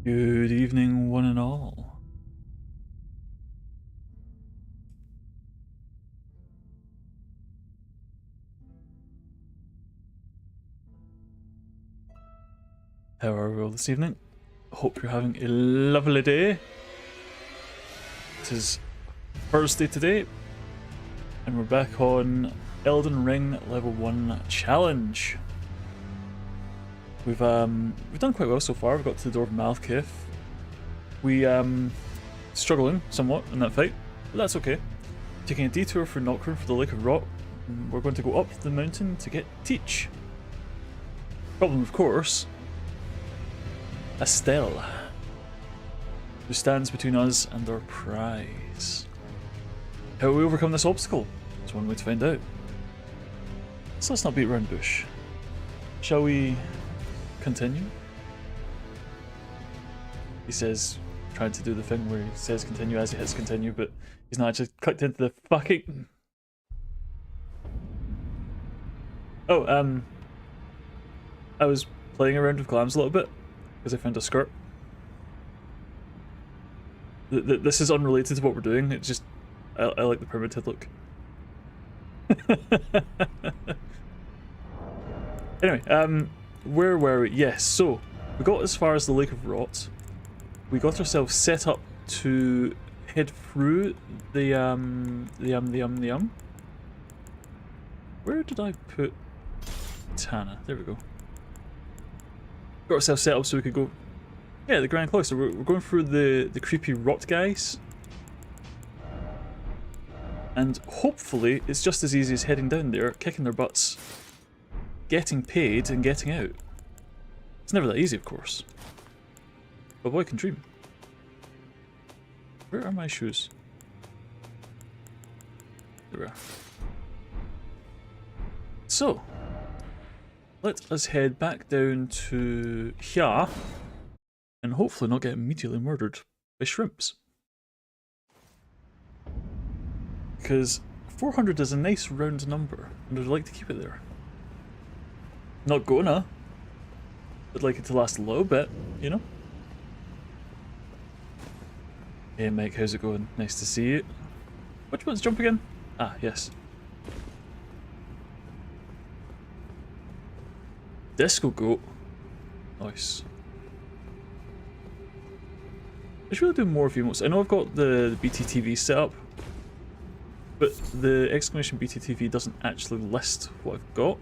Good evening, one and all. How are we all this evening? Hope you're having a lovely day. It is Thursday today, and we're back on Elden Ring Level 1 Challenge. We've done quite well so far. We've got to the door of Malkith. We struggling somewhat in that fight, but that's okay. Taking a detour for Nocturne for the Lake of Rot. We're going to go up the mountain to get Teach. Problem, of course, Astel, who stands between us and our prize. How will we overcome this obstacle? There's one way to find out. So let's not beat around the bush. Shall we continue? He says, trying to do the thing where he says continue as he hits continue, but he's not actually clicked into the fucking... Oh, I was playing around with glams a little bit because I found a skirt. This is unrelated to what we're doing, it's just, I like the primitive look. Anyway, where were we? Yes, so we got as far as the Lake of Rot. We got ourselves set up to head through the Where did I put Tana? There we go. Got ourselves set up so we could go. Yeah, the Grand Cloister. We're going through the creepy rot guys, and hopefully it's just as easy as heading down there, kicking their butts, getting paid, and getting out. It's never that easy, of course. But boy can dream. Where are my shoes? There we are. So, let us head back down to here and hopefully not get immediately murdered by shrimps. Because 400 is a nice round number, and I'd like to keep it there. Not gonna. I'd like it to last a little bit, you know? Hey Mike, how's it going? Nice to see you. Which one's jump again? Ah, yes. Disco Goat. Nice. I should really do more emotes. I know I've got the BTTV set up, but the exclamation BTTV doesn't actually list what I've got.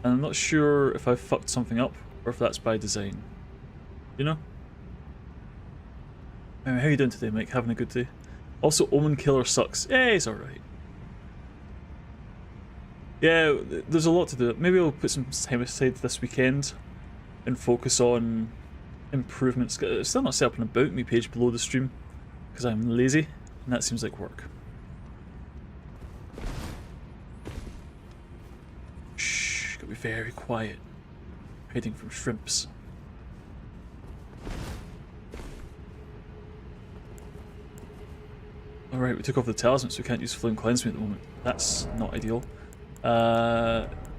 And I'm not sure if I've fucked something up or if that's by design. You know? How are you doing today, Mike? Having a good day? Also, Omen Killer sucks. Eh, it's alright. Yeah, there's a lot to do. Maybe I'll put some time aside this weekend and focus on improvements. It's still not set up an About Me page below the stream because I'm lazy and that seems like work. Shh, gotta be very quiet. Hiding from shrimps. Alright, we took off the talisman so we can't use Flame Cleanse Me at the moment. That's not ideal.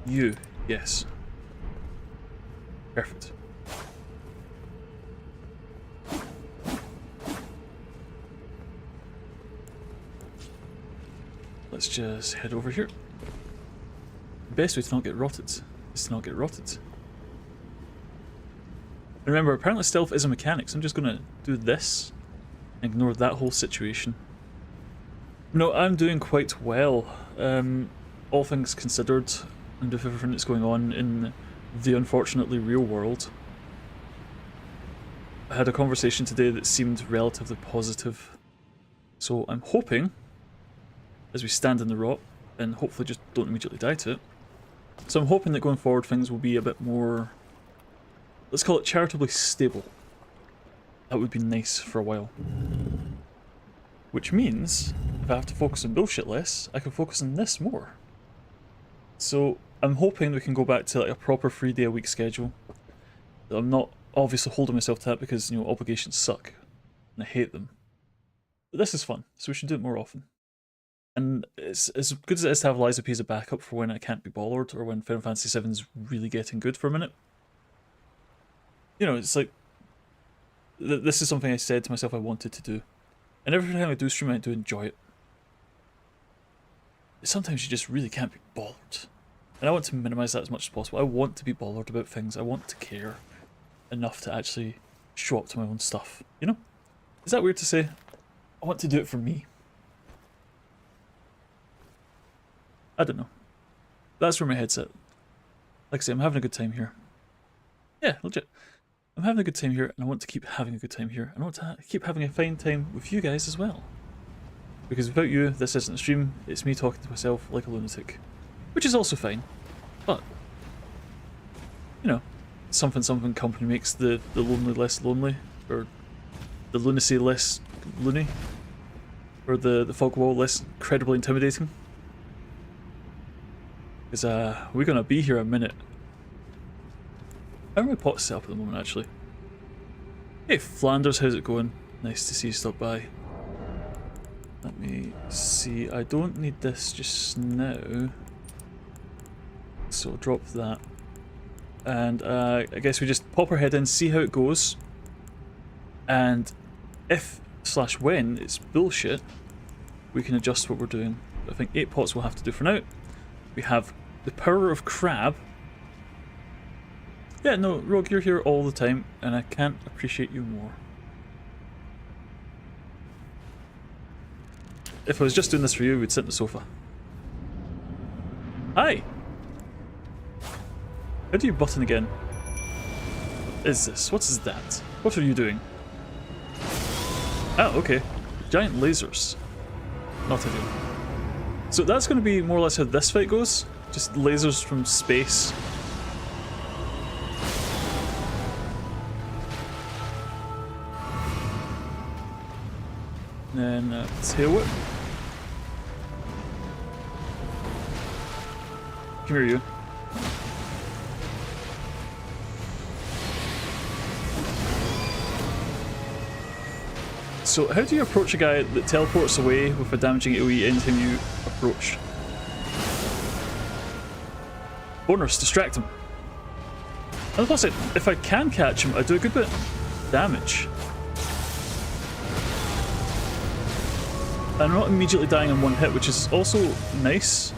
You. Yes. Perfect. Let's just head over here. The best way to not get rotted is to not get rotted. Remember, apparently stealth is a mechanic, so I'm just gonna do this and ignore that whole situation. No, I'm doing quite well. All things considered, and with everything that's going on in the unfortunately real world. I had a conversation today that seemed relatively positive. So I'm hoping, as we stand in the rot, and hopefully just don't immediately die to it. So I'm hoping that going forward things will be a bit more, let's call it charitably stable. That would be nice for a while. Which means, if I have to focus on bullshit less, I can focus on this more. So I'm hoping we can go back to like a proper 3-day-a-week schedule. I'm not obviously holding myself to that because, you know, obligations suck. And I hate them. But this is fun, so we should do it more often. And it's as good as it is to have Liza P as a backup for when I can't be bothered or when Final Fantasy VII's really getting good for a minute. You know, it's like, this is something I said to myself I wanted to do. And every time I do stream, I do enjoy it. Sometimes you just really can't be bothered. And I want to minimise that as much as possible. I want to be bothered about things. I want to care enough to actually show up to my own stuff. You know? Is that weird to say? I want to do it for me. I don't know. That's where my head's at. Like I say, I'm having a good time here. Yeah, legit. I'm having a good time here, and I want to keep having a good time here. And I want to keep having a fine time with you guys as well. Because without you, this isn't a stream. It's me talking to myself like a lunatic. Which is also fine. But, you know, something company makes the lonely less lonely. Or the lunacy less loony. Or the fog wall less incredibly intimidating. Because we're going to be here a minute. How are my pots set up at the moment, actually? Hey Flanders, how's it going? Nice to see you stop by. Let me see, I don't need this just now. So drop that. And I guess we just pop our head in, see how it goes. And if/when it's bullshit, we can adjust what we're doing. I think 8 pots we'll have to do for now. We have the power of crab. Yeah, no, Rogue, you're here all the time, and I can't appreciate you more. If I was just doing this for you, we'd sit on the sofa. Hi! How do you button again? What is this? What is that? What are you doing? Oh, okay. Giant lasers. Not ideal. So that's going to be more or less how this fight goes. Just lasers from space. And then tail whip. Come here, you. So how do you approach a guy that teleports away with a damaging AoE anytime you approach? Bonus, distract him. And plus, if I can catch him, I do a good bit of damage. I'm not immediately dying in one hit, which is also nice.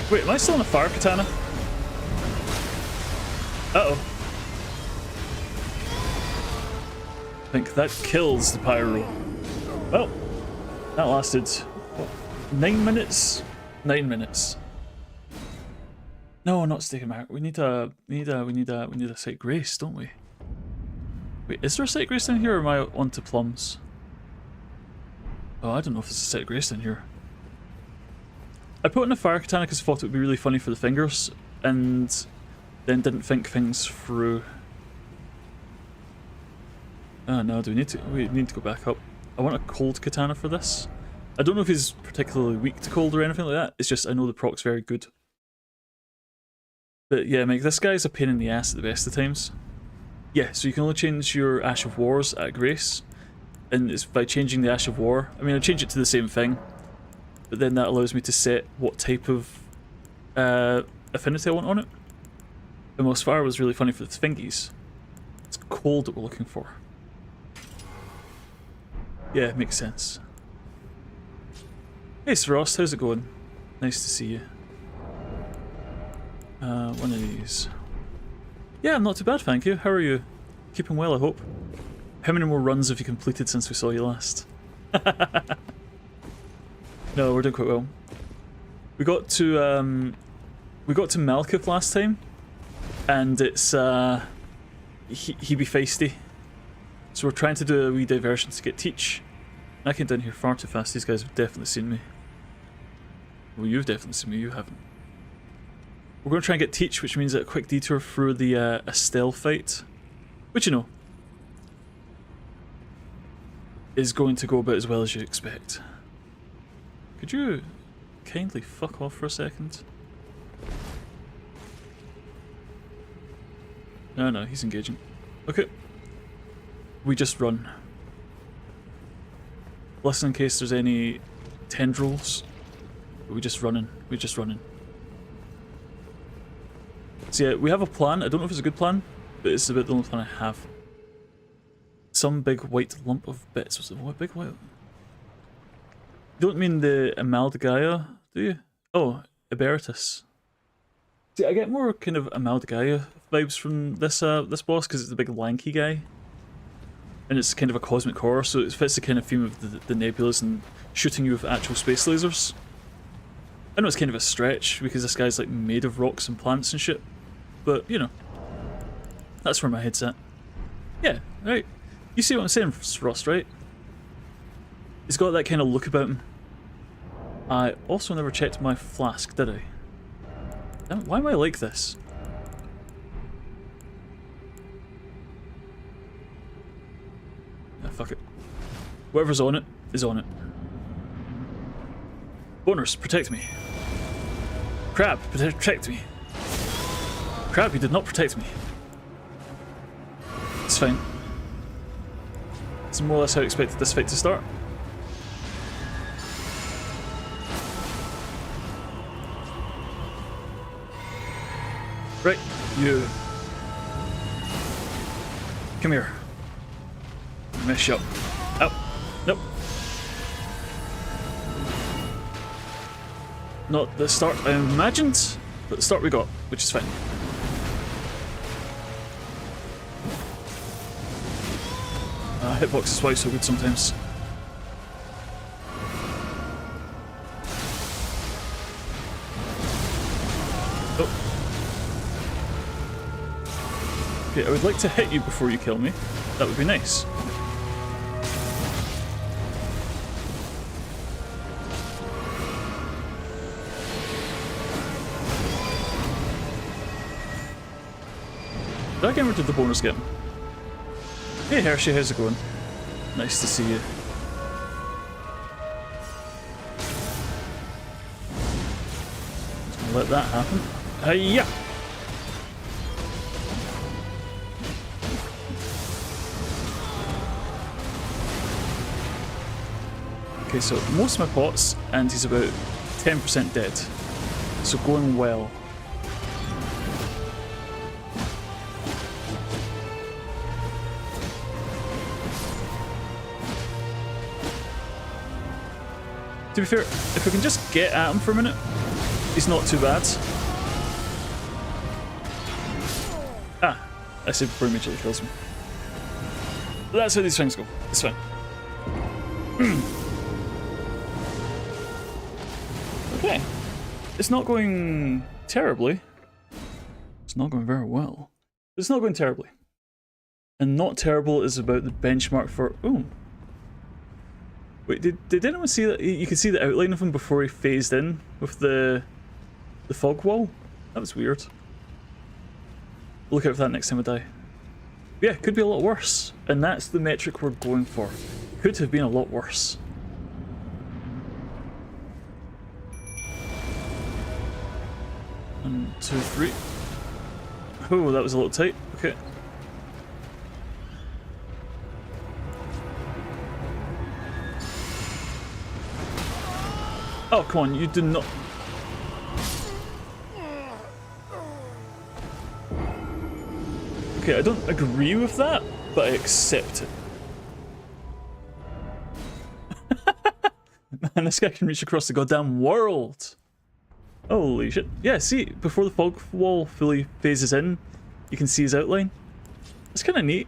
Wait, am I still on a fire katana? Uh-oh. I think that kills the pyro. Well, that lasted, what, 9 minutes? 9 minutes. No, not Steak and Mac. We need a Sight Grace, don't we? Wait, is there a Sight Grace down here, or am I onto plums? Oh, I don't know if there's a Sight Grace down here. I put in a fire katana because I thought it would be really funny for the fingers, and then didn't think things through. Oh no, we need to go back up. I want a cold katana for this. I don't know if he's particularly weak to cold or anything like that. It's just I know the proc's very good. But yeah, Mike, this guy's a pain in the ass at the best of times. Yeah, so you can only change your Ash of Wars at Grace, and it's by changing the Ash of War. I mean, I change it to the same thing, but then that allows me to set what type of affinity I want on it. And most fire was really funny for the thingies. It's cold that we're looking for. Yeah, makes sense. Hey Srost, how's it going? Nice to see you. One of these. Yeah, I'm not too bad, thank you. How are you? Keeping well, I hope. How many more runs have you completed since we saw you last? No, we're doing quite well. We got to Malkuth last time, and it's he be feisty. So we're trying to do a wee diversion to get Teach. I came down here far too fast. These guys have definitely seen me. Well, you've definitely seen me. You haven't. We're going to try and get Teach, which means a quick detour through the Astel fight, which, you know, is going to go about as well as you expect. Could you kindly fuck off for a second? No, he's engaging. Okay. We just run. Listen in case there's any tendrils. But we just running. We're just running. So yeah, we have a plan. I don't know if it's a good plan. but it's about the only one I have. Some big white lump of bits. Was it what big white? You don't mean the Amalgaya, do you? Oh, Iberitus. See, I get more kind of Amalgaya vibes from this this boss because it's the big lanky guy. And it's kind of a cosmic horror, so it fits the kind of theme of the nebulas and shooting you with actual space lasers. I know it's kind of a stretch because this guy's like made of rocks and plants and shit, but you know, that's where my head's at. Yeah, right. You see what I'm saying, Rust, right? He's got that kind of look about him. I also never checked my flask, did I? Damn it, why am I like this? Ah, fuck it. Whatever's on it is on it. Boners, protect me. Crab, protect me. Crab, you did not protect me. It's fine. It's more or less how I expected this fight to start. Right, you. Come here. Mess you up. Oh, nope. Not the start I imagined, but the start we got, which is fine. Hitbox is why so good sometimes. Oh. Okay, I would like to hit you before you kill me. That would be nice. Did I get him or did the bonus get him? Hey Hershey, how's it going? Nice to see you. Just gonna let that happen. Hiya! Okay, so most of my pots, and he's about 10% dead. So going well. To be fair, if we can just get at him for a minute, he's not too bad. Ah, I said before he immediately kills me. But that's how these things go. It's fine. Okay. It's not going terribly. It's not going very well. It's not going terribly. And not terrible is about the benchmark for... Ooh. Wait, did anyone see that? You could see the outline of him before he phased in with the fog wall? That was weird. Look out for that next time I die. Yeah, could be a lot worse. And that's the metric we're going for. Could have been a lot worse. One, two, three. Oh, that was a little tight. Okay. Oh, come on, you do not... Okay, I don't agree with that, but I accept it. Man, this guy can reach across the goddamn world! Holy shit. Yeah, see, before the fog wall fully phases in, you can see his outline. It's kind of neat.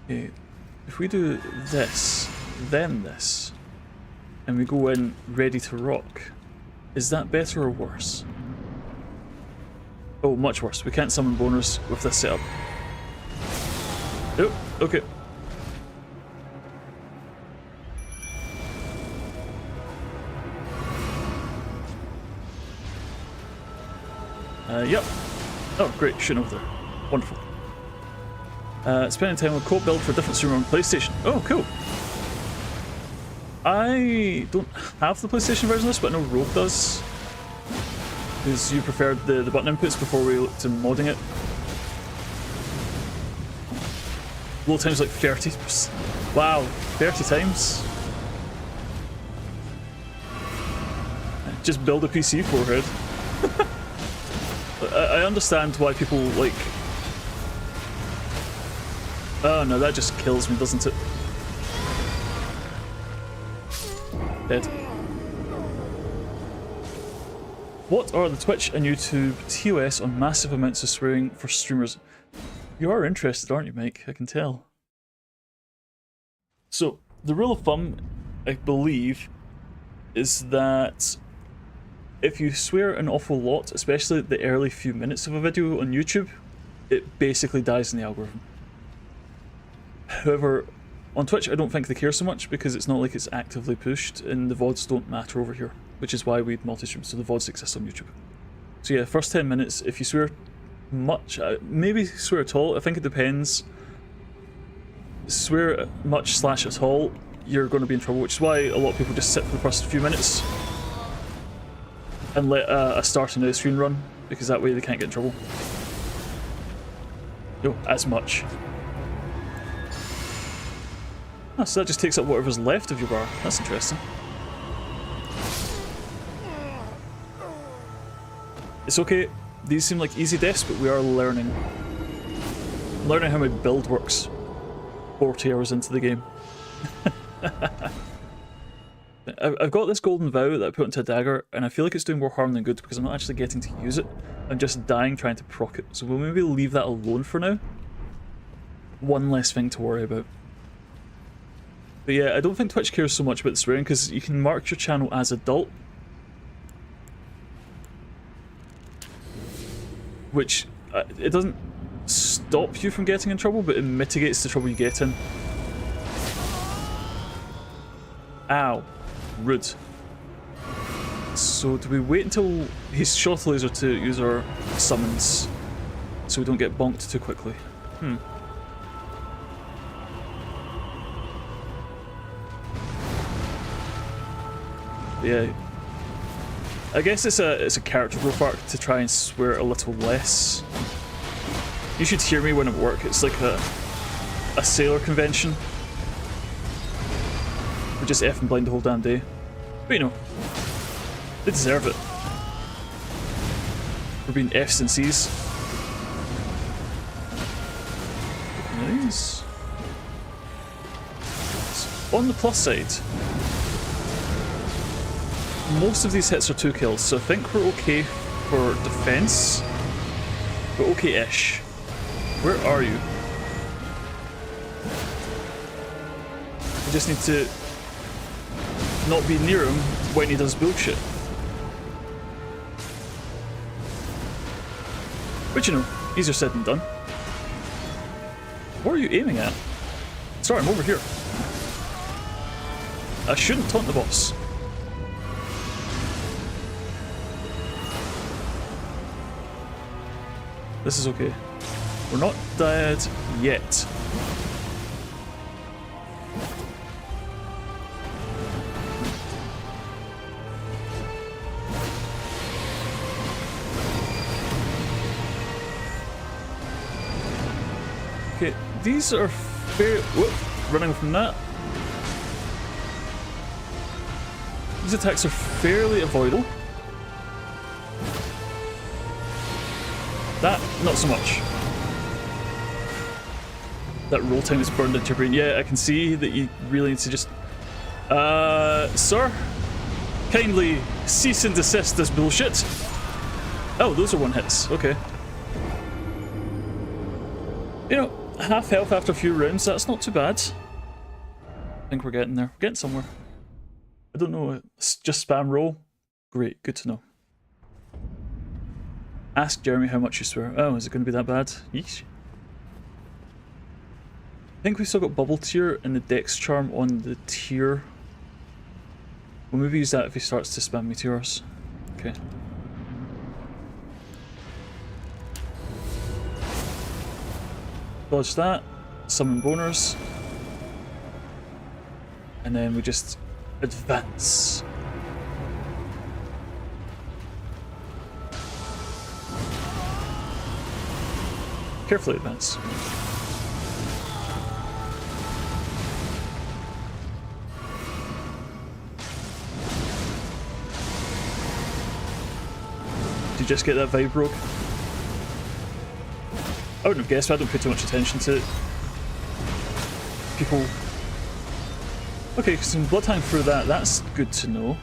Okay. If we do this, then this, and we go in ready to rock, is that better or worse? Oh, much worse. We can't summon boners with this setup. Oh, okay. Yep. Oh, great. Shooting over there. Wonderful. Spending time on co-op build for a different streamer on PlayStation. Oh, cool. I don't have the PlayStation version of this, but I know Rogue does. Because you preferred the button inputs before we looked at modding it. Load times like 30. Wow, 30 times. just build a PC forehead. I understand why people like... Oh no, that just kills me, doesn't it? Dead. What are the Twitch and YouTube TOS on massive amounts of swearing for streamers? You are interested, aren't you, Mike? I can tell. So, the rule of thumb, I believe, is that if you swear an awful lot, especially the early few minutes of a video on YouTube, it basically dies in the algorithm. However, on Twitch I don't think they care so much because it's not like it's actively pushed and the VODs don't matter over here, which is why we multi-stream, so the VODs exist on YouTube. So yeah, first 10 minutes, if you swear much, maybe swear at all, I think it depends. Swear much / at all, you're going to be in trouble, which is why a lot of people just sit for the first few minutes and let a start and a screen run, because that way they can't get in trouble. No, as much. Ah, so that just takes up whatever's left of your bar. That's interesting. It's okay, these seem like easy deaths, but we are learning. Learning how my build works 40 hours into the game. I've got this golden vow that I put into a dagger, and I feel like it's doing more harm than good because I'm not actually getting to use it. I'm just dying trying to proc it, so we'll maybe leave that alone for now. One less thing to worry about. But yeah, I don't think Twitch cares so much about the swearing because you can mark your channel as adult, which it doesn't stop you from getting in trouble, but it mitigates the trouble you get in. Ow. Rude. So do we wait until he's shot a laser to use our summons so we don't get bonked too quickly? Yeah. I guess it's a character growth arc to try and swear a little less. You should hear me when I'm at work. It's like a sailor convention. We're just effing blind the whole damn day. But you know, they deserve it. We're being F's and C's. Nice. On the plus side, most of these hits are 2 kills, so I think we're okay for defense. We're okay-ish. Where are you? We just need to not be near him when he does bullshit. But you know, easier said than done. What are you aiming at? Sorry, I'm over here. I shouldn't taunt the boss. This is okay. We're not dead yet. Okay, these are fair. Whoop, running from that. These attacks are fairly avoidable. That, not so much. That roll time is burned into your brain. Yeah, I can see that you really need to just... sir? Kindly cease and desist this bullshit. Oh, those are 1 hits. Okay. You know, half health after a few rounds, that's not too bad. I think we're getting there. We're getting somewhere. I don't know, just spam roll? Great, good to know. Ask Jeremy how much you swear. Oh, is it going to be that bad? Yeesh. I think we've still got bubble tier and the dex charm on the tier. We'll maybe use that if he starts to spam meteors. Okay. Dodge that. Summon boners. And then we just advance. Carefully advance. just get that vibe broke. I wouldn't have guessed, but I don't pay too much attention to it. People... Okay, some Bloodhang through that, that's good to know.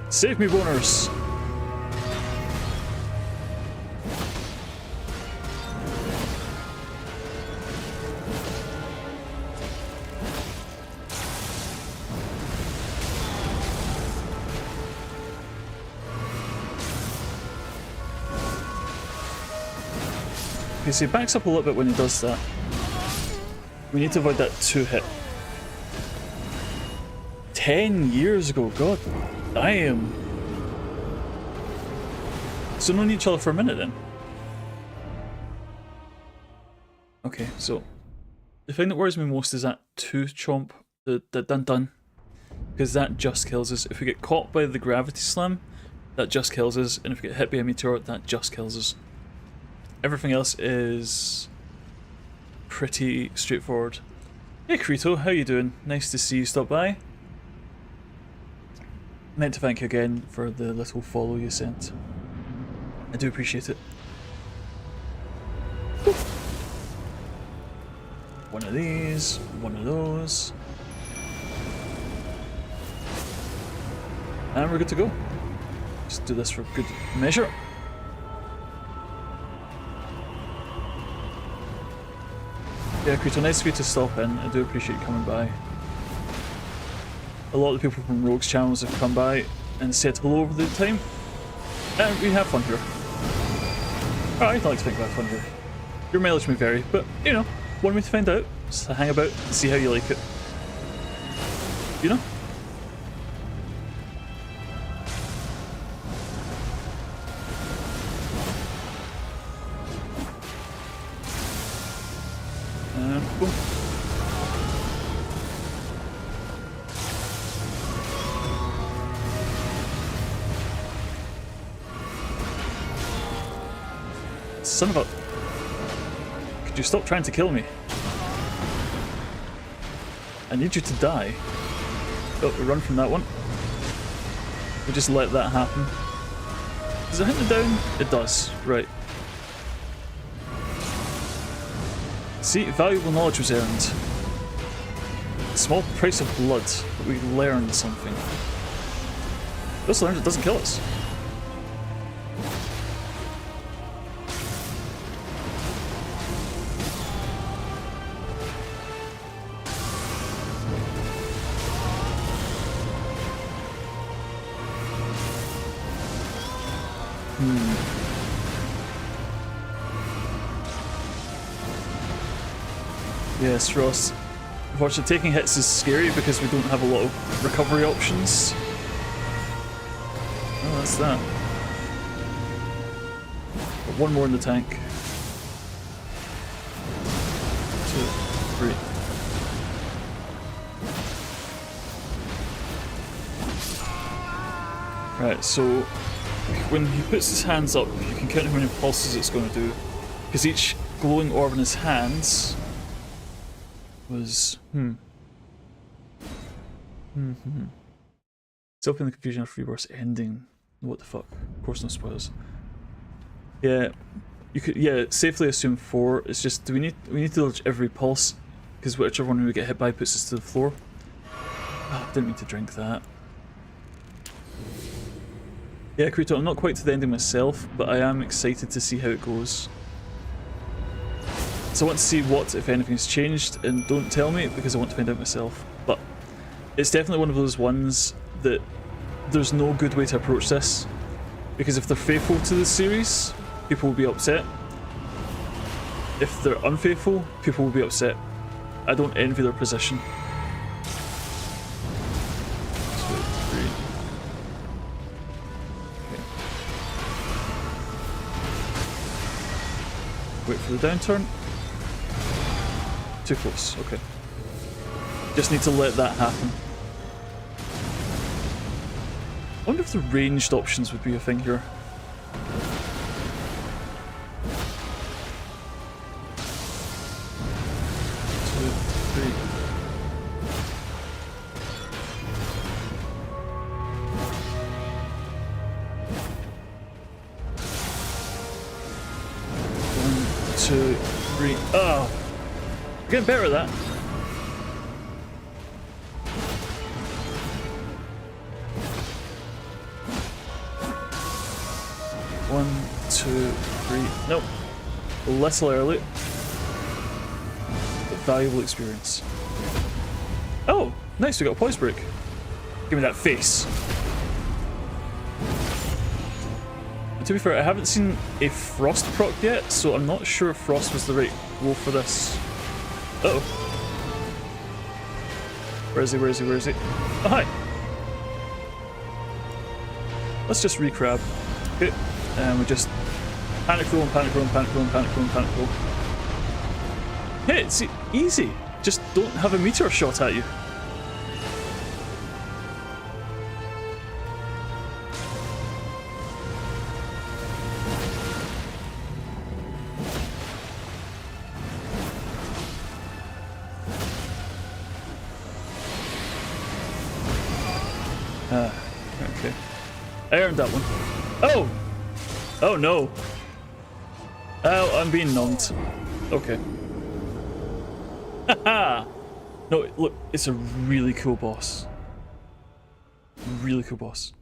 Save me, boners! Okay, so he backs up a little bit when he does that. We need to avoid that 2-hit. 10 years ago, god damn. So known each other for a minute then. Okay, so the thing that worries me most is that 2 chomp, the dun-dun, because that just kills us. If we get caught by the gravity slam, that just kills us, and if we get hit by a meteor, that just kills us. Everything else is pretty straightforward. Hey Krito, how you doing? Nice to see you stop by. Meant to thank you again for the little follow you sent. I do appreciate it. One of these, one of those. And we're good to go. Just do this for good measure. Yeah, Krito, nice of you to stop in. I do appreciate you coming by. A lot of the people from Rogue's channels have come by and said hello over the time. And we have fun here. I like to think we have fun here. Your mileage may vary, but, you know, one way to find out is to hang about and see how you like it. You know? Boom. Son of a... Could you stop trying to kill me? I need you to die. Oh, we run from that one. We just let that happen. Does it hit me down? It does. Right. See, valuable knowledge was earned. Small price of blood, but we learned something. We also learned it doesn't kill us. Yes, Ross. Unfortunately, taking hits is scary because we don't have a lot of recovery options. Oh, that's that. Got one more in the tank. 2, 3. Right, so when he puts his hands up, you can count how many pulses it's going to do. Because each glowing orb in his hands was Stop in the confusion of Rebirth's ending. What the fuck? Of course no spoilers. Yeah, you could safely assume 4. It's just we need to dodge every pulse because whichever one we get hit by puts us to the floor. Oh, didn't mean to drink that. Yeah, Krito, I'm not quite to the ending myself, but I am excited to see how it goes. So I want to see what, if anything, has changed, and don't tell me because I want to find out myself. But it's definitely one of those ones that there's no good way to approach this, because if they're faithful to the series, people will be upset. If they're unfaithful, people will be upset. I don't envy their position. 2, 3. Okay. Wait for the downturn. Too close, okay. Just need to let that happen. I wonder if the ranged options would be a thing here. 2, 3. Oh! We're getting better at that. 1, 2, 3. Nope. A little early. But valuable experience. Oh! Nice, we got a poise break. Give me that face. To be fair, I haven't seen a frost proc yet, so I'm not sure if frost was the right roll for this. Uh oh. Where is he? Where is he? Where is he? Oh, hi! Let's just recrab. Okay. And we just panic roll and panic roll and panic roll and panic roll and panic roll. Hey, it's easy. Just don't have a meteor shot at you. Okay. I earned that one. Oh! Oh no! Oh, I'm being numbed. Okay. Haha! No, look, it's a really cool boss. Really cool boss.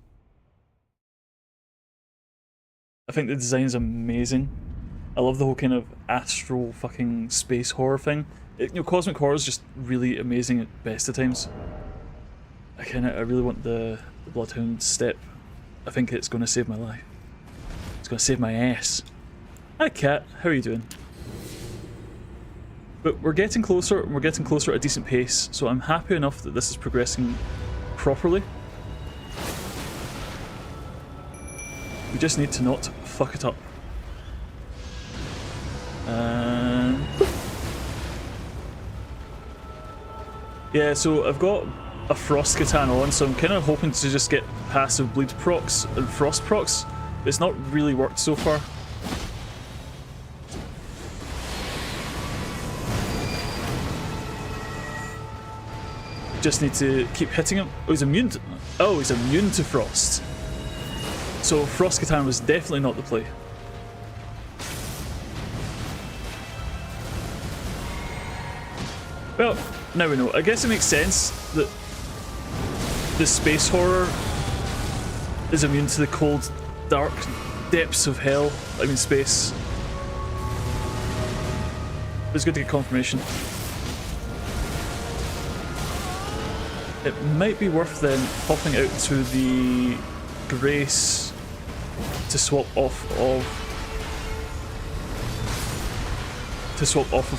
I think the design is amazing. I love the whole kind of astral fucking space horror thing. You know, cosmic horror is just really amazing at best of times. I really want the Bloodhound step. I think it's going to save my life. It's going to save my ass. Hi cat, how are you doing? But we're getting closer, and we're getting closer at a decent pace, so I'm happy enough that this is progressing properly. We just need to not fuck it up. And... yeah, so I've got a frost katana on, so I'm kind of hoping to just get passive bleed procs and frost procs, but it's not really worked so far. Just need to keep hitting him. Oh, he's immune to... oh, he's immune to frost. So frost katana was definitely not the play. Well, now we know. I guess it makes sense that the space horror is immune to the cold, dark depths of hell. I mean space. It's good to get confirmation. It might be worth then hopping out to the Grace to swap off of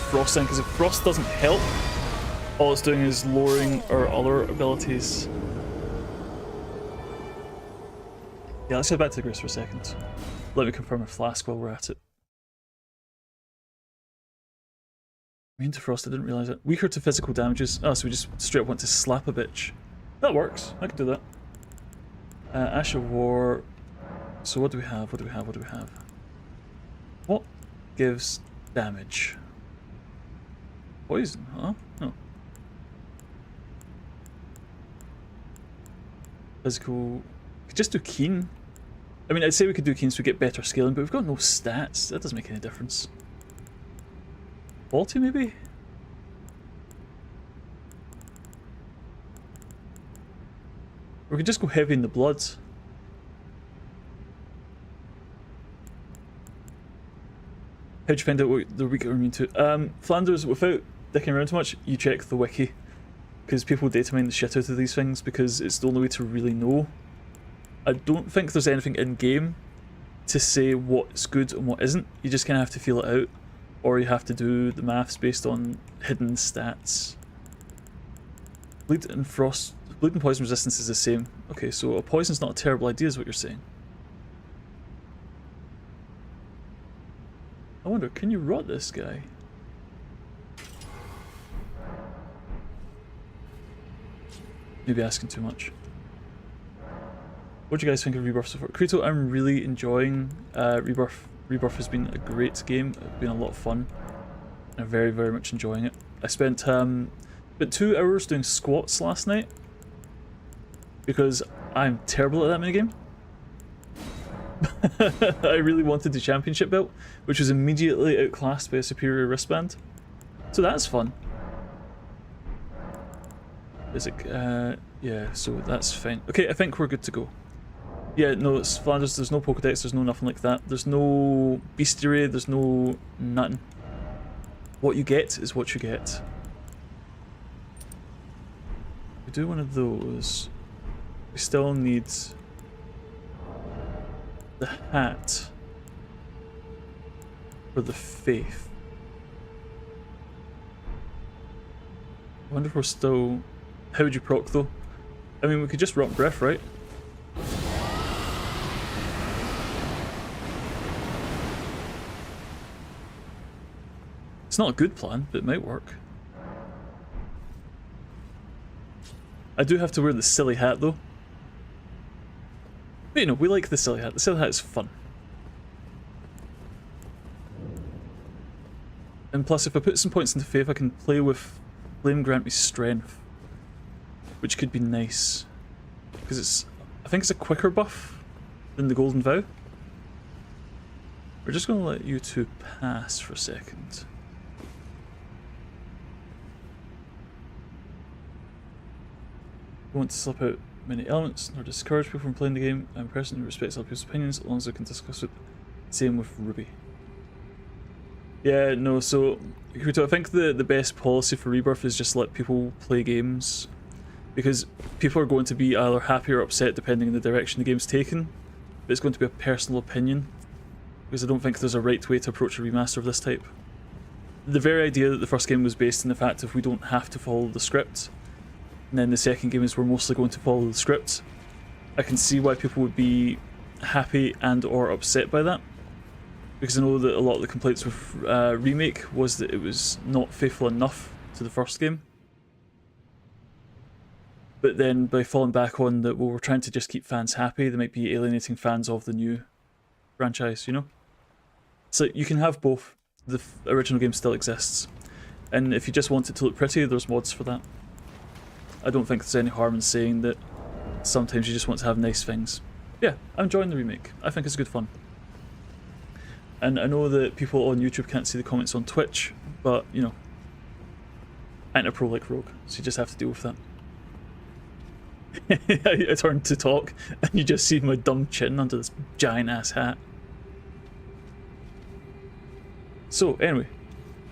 Frost then, because if Frost doesn't help, all it's doing is lowering our other abilities. Yeah, let's head back to the Grace for a second. Let me confirm a flask while we're at it. Immune to frost, I didn't realise it. Weaker to physical damages. Oh, so we just straight up want to slap a bitch. That works, I can do that. Ash of War. So what do we have? What do we have? What do we have? What gives damage? Poison, huh? Oh. Physical. We could just do keen. I mean, I'd say we could do keen so we get better scaling, but we've got no stats. That doesn't make any difference. Faulty, maybe? We could just go heavy in the blood. How'd you find out what the weak are immune to? Flanders, without dicking around too much, you check the wiki. Because people data mine the shit out of these things because it's the only way to really know. I don't think there's anything in game to say what's good and what isn't. You just kind of have to feel it out. Or you have to do the maths based on hidden stats. Bleed and frost. Bleed and poison resistance is the same. Okay, so a poison's not a terrible idea is what you're saying. I wonder, can you rot this guy? Maybe asking too much. What do you guys think of Rebirth so far? Creto, I'm really enjoying Rebirth. Rebirth has been a great game. It's been a lot of fun. I'm very, very much enjoying it. I spent about 2 hours doing squats last night because I'm terrible at that minigame. I really wanted the championship belt, which was immediately outclassed by a superior wristband. So that's fun. Is it? Yeah, so that's fine. Okay, I think we're good to go. Yeah, no, it's Flanders, there's no Pokedex, there's no nothing like that. There's no bestiary, there's no nothing. What you get is what you get. We do one of those. We still need the hat for the faith. I wonder if we're still... How would you proc though? I mean, we could just rock breath, right? It's not a good plan, but it might work. I do have to wear the silly hat though. But you know, we like the silly hat. The silly hat is fun. And plus, if I put some points into faith, I can play with Flame grant me strength, which could be nice. Because it's, I think it's a quicker buff than the Golden Vow. We're just going to let you two pass for a second. We want to slip out many elements, nor discourage people from playing the game. I'm a person who respects other people's opinions as long as I can discuss it. Same with Ruby. Yeah, no, so I think the best policy for Rebirth is just let people play games. Because people are going to be either happy or upset depending on the direction the game's taken. But it's going to be a personal opinion. Because I don't think there's a right way to approach a remaster of this type. The very idea that the first game was based on the fact that we don't have to follow the script, and then the second game is we're mostly going to follow the script, I can see why people would be happy and or upset by that. Because I know that a lot of the complaints with Remake was that it was not faithful enough to the first game. But then by falling back on that, well, we're trying to just keep fans happy, they might be alienating fans of the new franchise, you know? So you can have both. The original game still exists. And if you just want it to look pretty, there's mods for that. I don't think there's any harm in saying that sometimes you just want to have nice things. Yeah, I'm enjoying the remake. I think it's good fun. And I know that people on YouTube can't see the comments on Twitch, but, you know, I ain't a pro like Rogue, so you just have to deal with that. I turn to talk, and you just see my dumb chin under this giant-ass hat. So, anyway,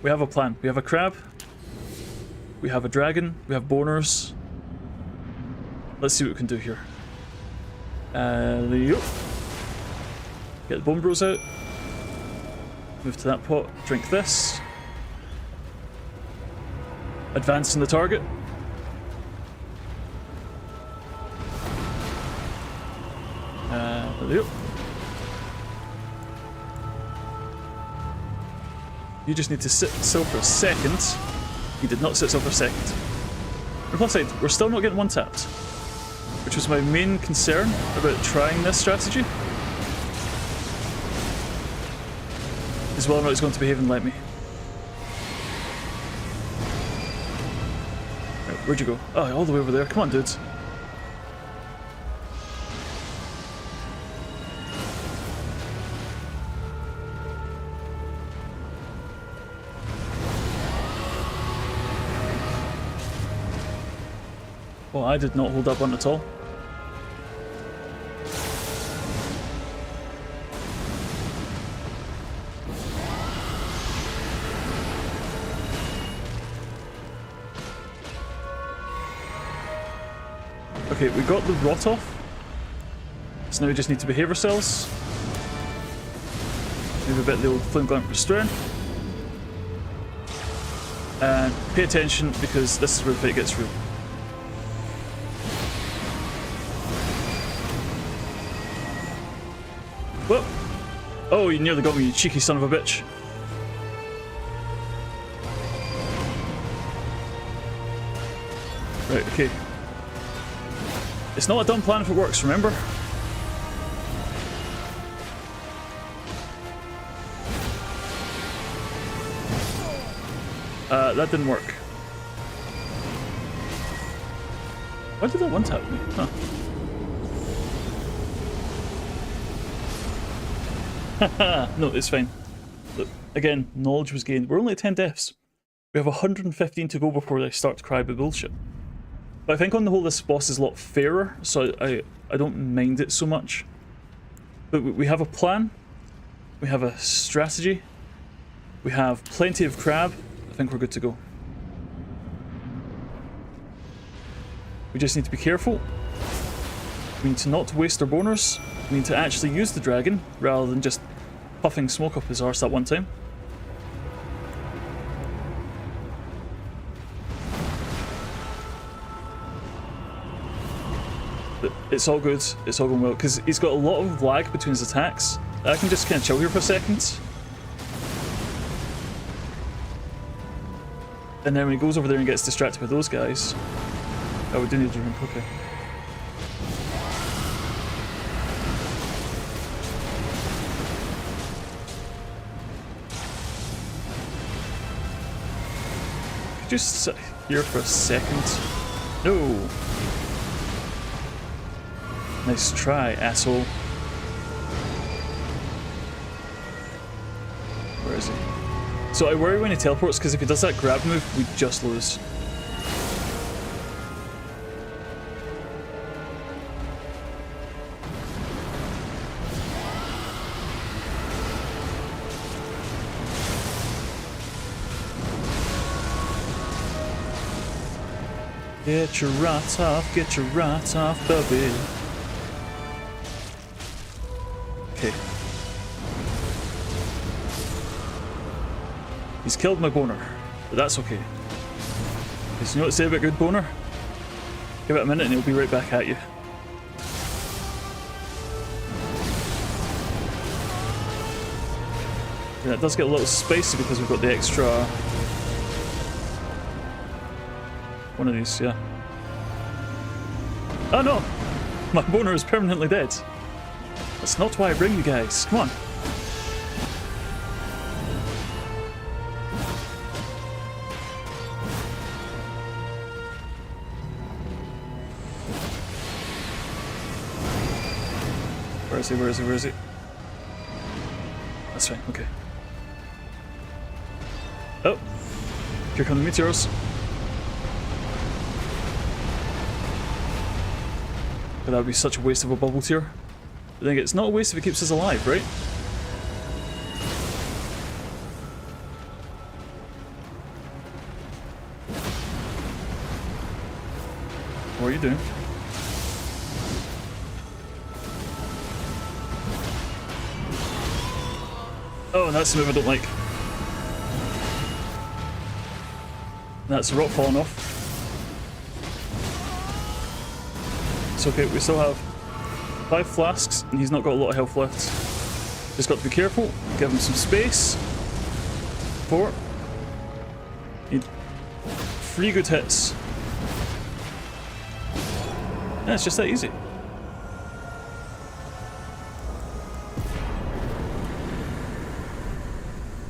we have a plan. We have a crab, we have a dragon, we have boners. Let's see what we can do here. There you go. Get the bone bros out. Move to that pot, drink this. Advance on the target. There you go. You just need to sit still for a second. He did not sit still for a second. On the plus side, we're still not getting one tapped, which was my main concern about trying this strategy. Is whether or not he's going to behave and let me. Right, where'd you go? Oh, all the way over there. Come on, dudes. Well, I did not hold up on at all. Okay, we got the rot off. So now we just need to behave ourselves. Maybe a bit of the old flame glant restrain. And pay attention because this is where the fight gets real. Whoop! Oh, you nearly got me, you cheeky son of a bitch. Right, okay. It's not a dumb plan if it works, remember? That didn't work. Why did that one tap me? Huh. No, it's fine. Look, again, knowledge was gained. We're only at 10 deaths. We have 115 to go before they start to cry about bullshit. But I think on the whole this boss is a lot fairer, so I don't mind it so much. But we have a plan. We have a strategy. We have plenty of crab. I think we're good to go. We just need to be careful. We need to not waste our boners. We need to actually use the dragon rather than just puffing smoke up his arse that one time. But it's all good. It's all going well because he's got a lot of lag between his attacks. I can just kind of chill here for a second. And then when he goes over there and gets distracted by those guys... Oh, we do need to drink, okay. Could you just sit here for a second? No! Nice try, asshole. Where is he? So I worry when he teleports because if he does that grab move, we just lose. Get your rat off, baby. Okay. He's killed my boner, but that's okay. Because you know what to say about good boner? Give it a minute and he'll be right back at you. Yeah, it does get a little spicy because we've got the extra... one of these, yeah. Oh no! My boner is permanently dead. That's not why I bring you guys. Come on. Where is he? Where is he? Where is he? That's fine, okay. Oh! Here come the meteors. But that would be such a waste of a bubble tier. I think it's not a waste if it keeps us alive, right? What are you doing? Oh, and that's the move I don't like. That's the rock falling off. It's okay, we still have 5 flasks, and he's not got a lot of health left. Just got to be careful, give him some space. 4. Need 3 good hits. Yeah, it's just that easy.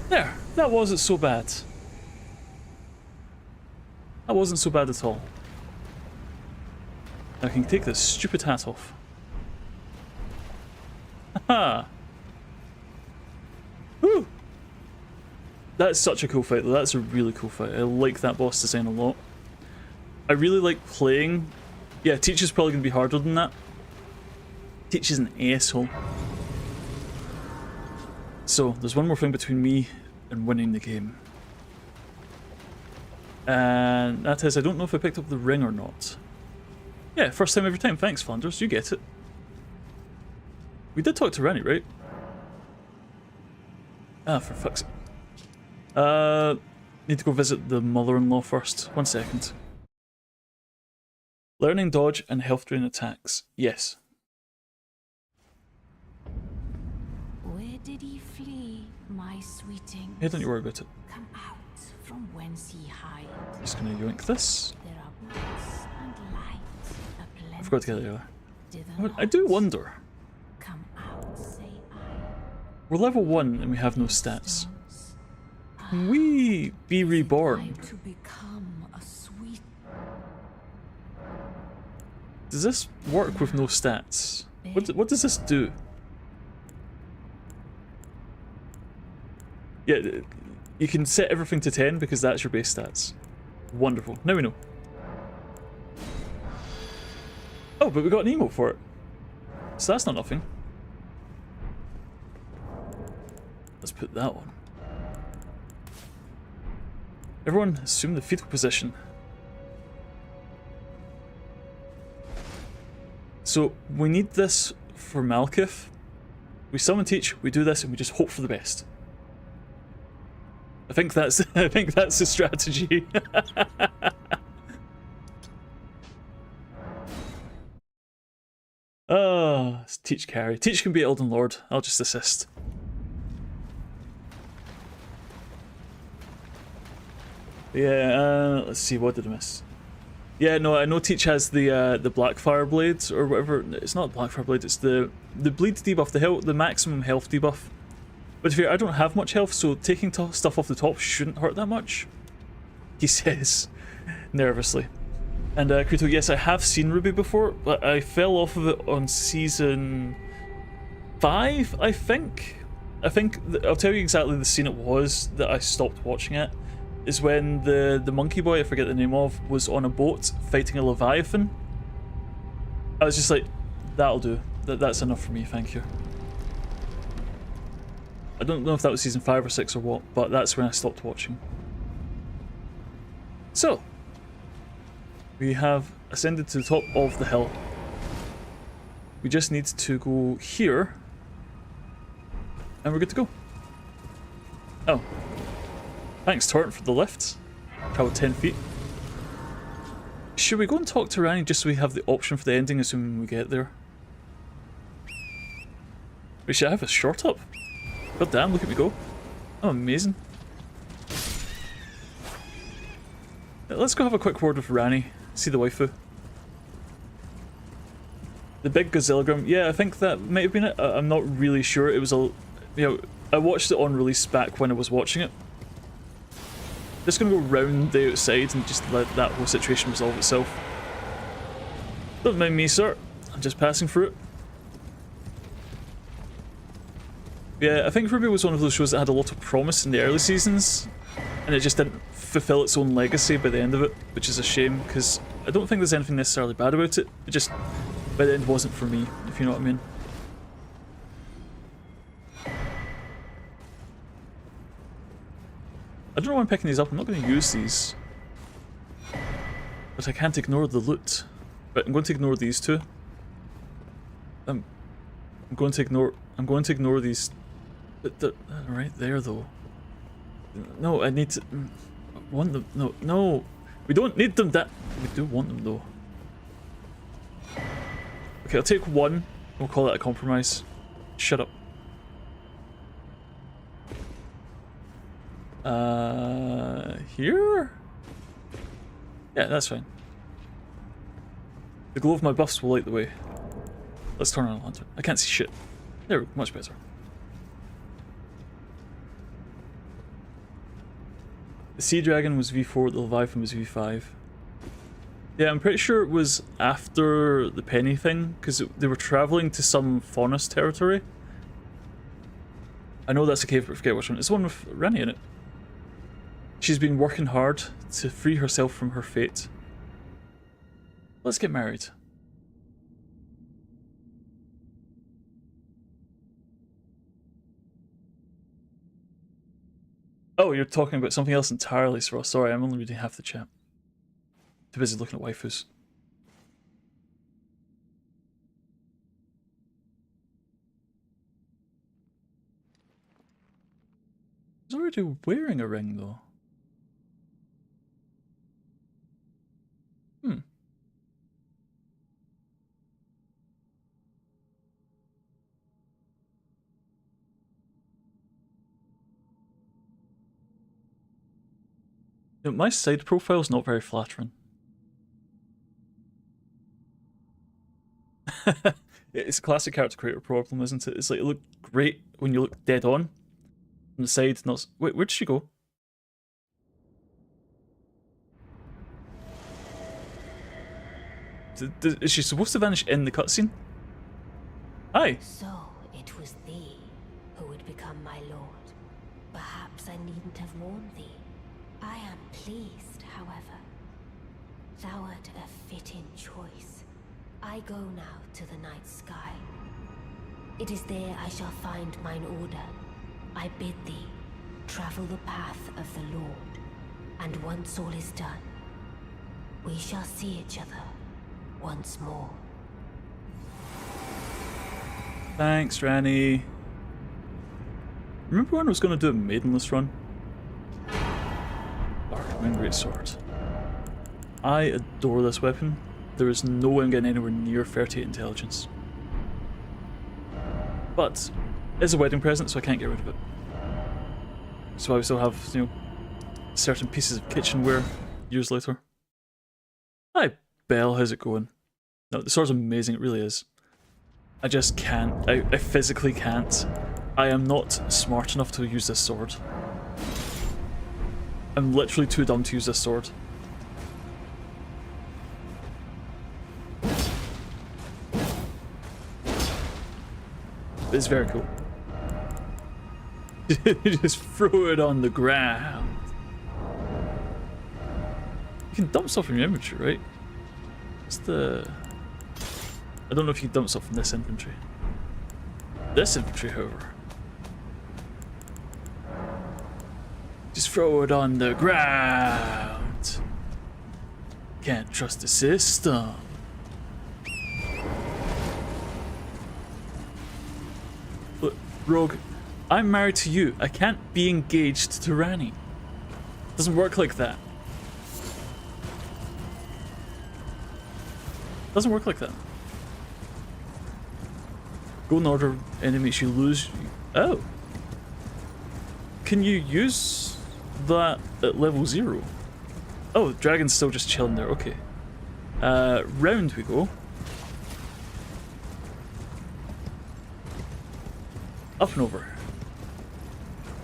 There, that wasn't so bad. That wasn't so bad at all. I can take this stupid hat off. Haha! Woo! That's such a cool fight though, that's a really cool fight. I like that boss design a lot. I really like playing... Yeah, Teach is probably going to be harder than that. Teach is an asshole. So, there's one more thing between me and winning the game. And that is, I don't know if I picked up the ring or not. Yeah, first time every time. Thanks, Flanders. You get it. We did talk to Rennie, right? Ah, for fuck's sake. Need to go visit the mother-in-law first. 1 second. Learning dodge and health drain attacks. Yes. Where did he flee, my sweeting? Yeah, don't you worry about it. Come out from whence he hide. Just gonna yoink this. There are books and light. I forgot to get it there. I do wonder. Come out, say I. We're level 1 and we have no stats. Can we be reborn? To become a sweet. Does this work with no stats? What does this do? Yeah, you can set everything to 10 because that's your base stats. Wonderful. Now we know. Oh, but we got an emote for it. So that's not nothing. Let's put that on. Everyone assume the fetal position. So we need this for Malkuth. We summon teach, we do this, and we just hope for the best. I think that's the strategy. Oh, it's teach carry. Teach can be Elden Lord. I'll just assist. Yeah, let's see, what did I miss? Yeah, no, I know Teach has the Blackfire Blade, or whatever. It's not Blackfire Blade, it's the bleed debuff, the maximum health debuff. But if I don't have much health, so taking stuff off the top shouldn't hurt that much, he says, nervously. And Krito, yes, I have seen Ruby before, but I fell off of it on season 5, I think. I'll tell you exactly the scene it was that I stopped watching it. Is when the monkey boy, I forget the name of, was on a boat fighting a leviathan. I was just like, that'll do. That's enough for me, thank you. I don't know if that was season 5 or 6 or what, but that's when I stopped watching. So, we have ascended to the top of the hill. We just need to go here, and we're good to go. Oh. Thanks, Torrent, for the lift. Travel 10 feet. Should we go and talk to Rani just so we have the option for the ending, assuming we get there? We should have a short up. God damn, look at me go. I'm amazing. Let's go have a quick word with Rani. See the waifu. The big Gazilligram. Yeah, I think that might have been it. I'm not really sure. It was a... I watched it on release back when I was watching it. Just gonna go round the outside and just let that whole situation resolve itself. Don't mind me, sir. I'm just passing through it. Yeah, I think Ruby was one of those shows that had a lot of promise in the early seasons, and it just didn't fulfill its own legacy by the end of it, which is a shame, because I don't think there's anything necessarily bad about it. It just, by the end, wasn't for me, if you know what I mean. I don't know why I'm picking these up. I'm not going to use these. But I can't ignore the loot. But I'm going to ignore these two. I'm going to ignore these. But they're right there, though. No, I need to... I want them. No, no. We don't need them that... We do want them, though. Okay, I'll take one. We'll call that a compromise. Shut up. Here? Yeah, that's fine. The glow of my buffs will light the way. Let's turn on a lantern. I can't see shit. There we go, much better. The Sea Dragon was V4, the Leviathan was V5. Yeah, I'm pretty sure it was after the Penny thing, because they were travelling to some Faunus territory. I know that's a cave, but I forget which one. It's the one with Rani in it. She's been working hard to free herself from her fate. Let's get married. Oh, you're talking about something else entirely, Sro. Sorry, I'm only reading half the chat. Too busy looking at waifus. He's already wearing a ring, though. You know, my side profile's not very flattering. It's a classic character creator problem, isn't it? It's like, it looked great when you look dead on the side, not... Wait, where did she go? Is she supposed to vanish in the cutscene? Hi! So it was thee who would become my lord. Perhaps I needn't have warned thee. I am pleased, however. Thou art a fitting choice. I go now to the night sky. It is there I shall find mine order. I bid thee travel the path of the Lord, and once all is done, we shall see each other once more. Thanks, Ranny. Remember when I was going to do a maidenless run? Dark Moon Greatsword. I adore this weapon. There is no way I'm getting anywhere near 38 intelligence. But it's a wedding present, so I can't get rid of it. So I still have, you know, certain pieces of kitchenware years later. Hi, Belle, how's it going? No, the sword's amazing, it really is. I just can't. I physically can't. I am not smart enough to use this sword. I'm literally too dumb to use this sword. It's very cool. You just throw it on the ground. You can dump stuff from your inventory, right? What's the... I don't know if you can dump stuff from this inventory. This inventory, however. Just throw it on the ground. Can't trust the system. Look, Rogue, I'm married to you. I can't be engaged to Ranny. It doesn't work like that. Doesn't work like that. Golden Order enemies you lose. Oh. Can you use that at level 0? Oh, the dragon's still just chilling there. Okay. Round we go. Up and over.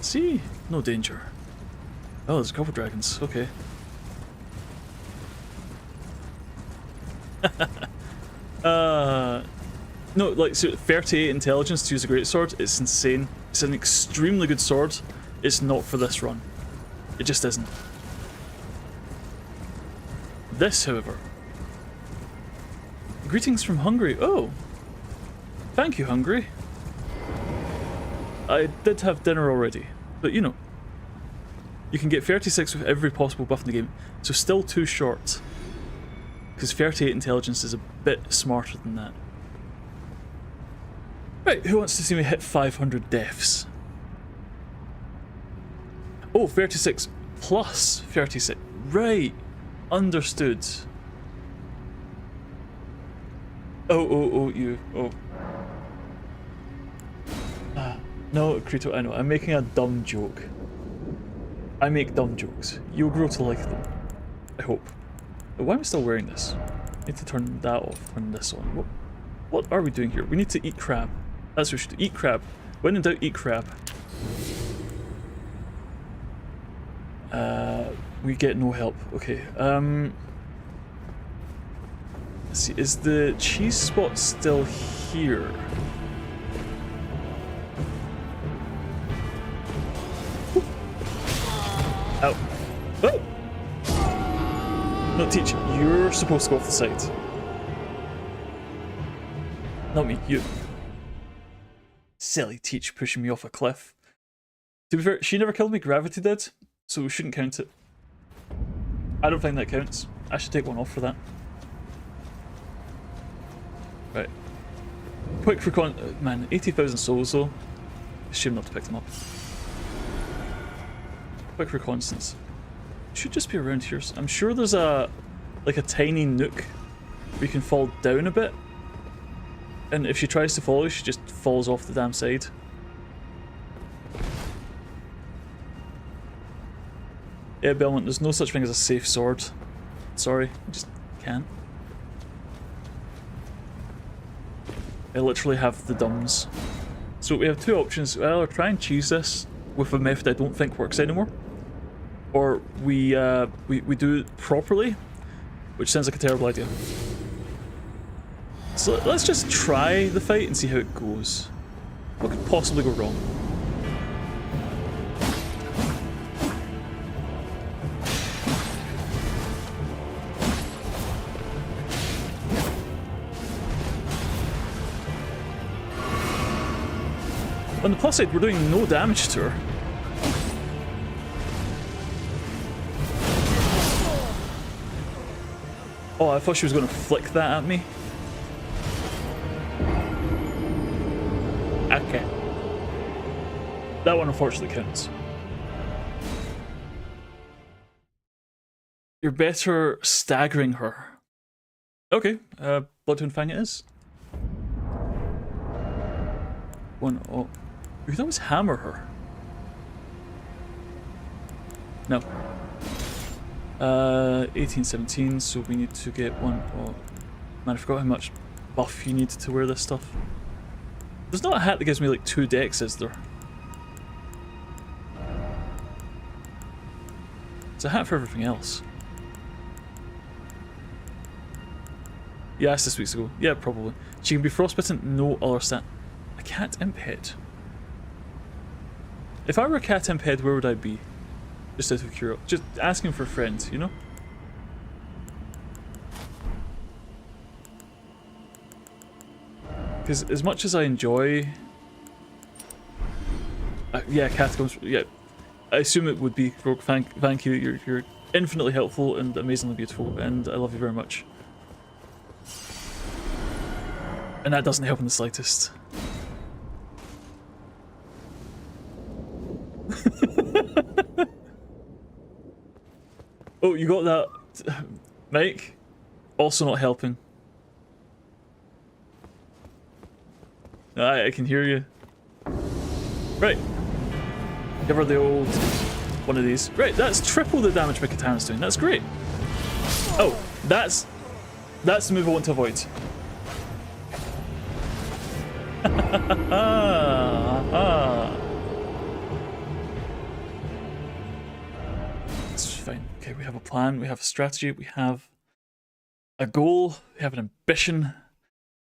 See? No danger. Oh, there's a couple dragons. Okay. No, like, so 38 intelligence to use a greatsword, it's insane. It's an extremely good sword. It's not for this run. It just isn't. This, however. Greetings from Hungary. Oh! Thank you, Hungary. I did have dinner already, but you know. You can get 36 with every possible buff in the game, so still too short. Because 38 intelligence is a bit smarter than that. Right, who wants to see me hit 500 deaths? Oh, 36 plus 36. Right, understood. Oh, you. Oh. No, Krito, I know, I'm making a dumb joke. I make dumb jokes. You'll grow to like them. I hope. But why am I still wearing this? I need to turn that off, turn this on. What are we doing here? We need to eat crab. That's what we should do. Eat crab. When in doubt, eat crab. We get no help. Okay. Let's see. Is the cheese spot still here? Ow. Oh! No, Teach, you're supposed to go off the side. Not me, you. Silly Teach pushing me off a cliff. To be fair, she never killed me, gravity did, so we shouldn't count it. I don't think that counts. I should take one off for that. Right. Quick recon. Man, 80,000 souls though. Shame not to pick them up. Quick reconnaissance. Should just be around here. I'm sure there's a like a tiny nook where you can fall down a bit, and if she tries to follow, she just falls off the damn side. Yeah, Belmont, there's no such thing as a safe sword. Sorry, I just can't. I literally have the dumbs. So we have two options. Well, either try and cheese this with a method I don't think works anymore, or we do it properly, which sounds like a terrible idea. So let's just try the fight and see how it goes. What could possibly go wrong? On the plus side, we're doing no damage to her. Oh, I thought she was going to flick that at me. Okay. That one unfortunately counts. You're better staggering her. Okay, Bloodhound Fang it is. One, oh. We could always hammer her. No. 18, 17, so we need to get one. Oh, man, I forgot how much buff you need to wear this stuff. There's not a hat that gives me like 2 decks, is there? It's a hat for everything else. Yeah, that's this week's ago. Yeah, probably. She can be frostbitten, no other stat. A cat imp head. If I were a cat imp head, where would I be? Just out of curiosity. Just asking for friends, you know? Because as much as I enjoy... yeah, catacombs, yeah. I assume it would be. Thank you. You're infinitely helpful and amazingly beautiful, and I love you very much. And that doesn't help in the slightest. Oh, you got that, Mike? Also not helping. I can hear you. Right. Give her the old one of these. Right, that's triple the damage my katana's doing. That's great. Oh, that's the move I want to avoid. It's fine. Okay, we have a plan, we have a strategy, we have a goal, we have an ambition,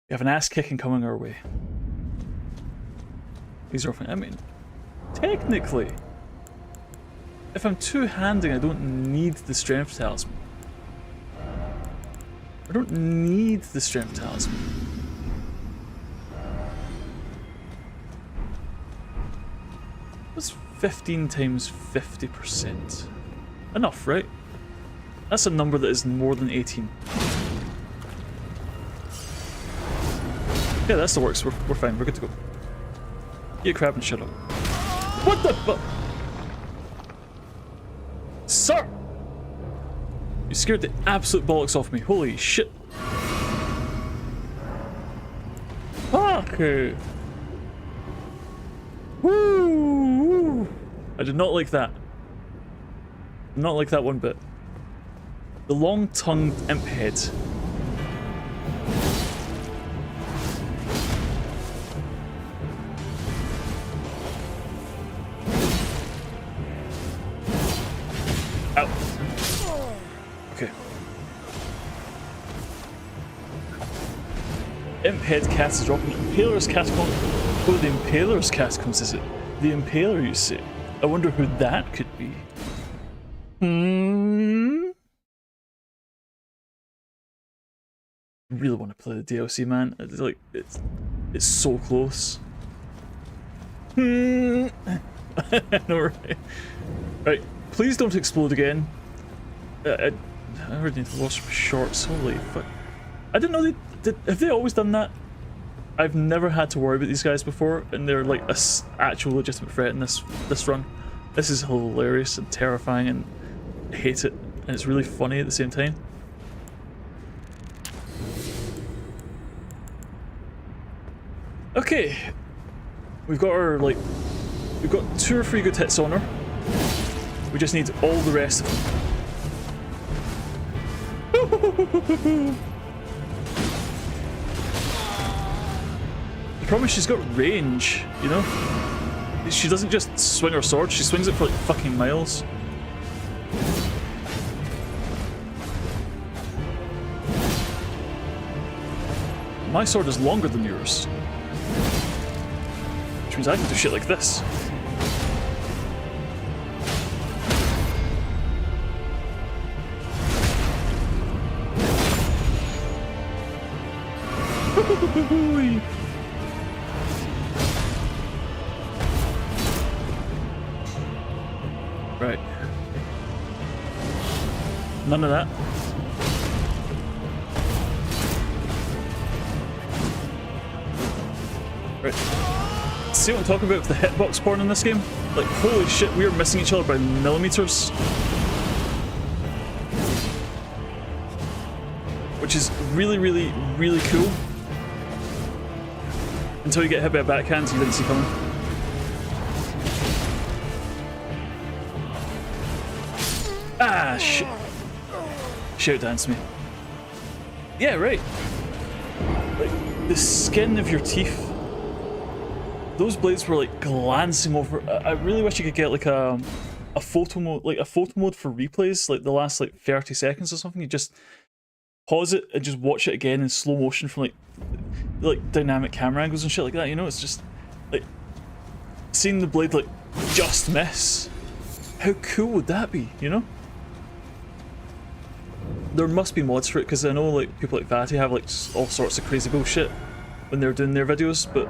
we have an ass kicking coming our way. These are fine. I mean, technically, if I'm two-handing, I don't need the strength talisman. I don't need the strength talisman. What's 15 times 50%? Enough, right? That's a number that is more than 18. Yeah, that still works. We're fine. We're good to go. Eat a crab and shut up. What the fu- Sir! You scared the absolute bollocks off me. Holy shit. Okay. Woo! I did not like that. Not like that one bit. The long-tongued imp head. Ow. Okay. Imp head cast is dropping. Impaler's Catacombs. Oh, the Impaler's Catacombs, is it? The Impaler, you say? I wonder who that could be. I really want to play the DLC, man. It's like it's so close. I know, right? Right, please don't explode again. I already need to wash my shorts. Holy fuck! I didn't know they did. Have they always done that? I've never had to worry about these guys before, and they're like a actual legitimate threat in this run. This is hilarious and terrifying, and I hate it, and it's really funny at the same time. Okay, we've got our we've got 2 or 3 good hits on her. We just need all the rest of them. The problem is she's got range, you know? She doesn't just swing her sword, she swings it for like fucking miles. My sword is longer than yours. Which means I can do shit like this. Right. None of that. Right. See what I'm talking about with the hitbox porn in this game? Like, holy shit, we are missing each other by millimeters. Which is really, really, really cool. Until you get hit by a backhand you didn't see coming. Ah, shit. Shout dance me. Yeah, right. Like, the skin of your teeth. Those blades were like glancing over. I really wish you could get like a photo mode, like a photo mode for replays, like the last like 30 seconds or something. You just pause it and just watch it again in slow motion from like dynamic camera angles and shit like that. You know, it's just like seeing the blade like just miss. How cool would that be? You know. There must be mods for it because I know like people like Vati have like all sorts of crazy bullshit when they're doing their videos, but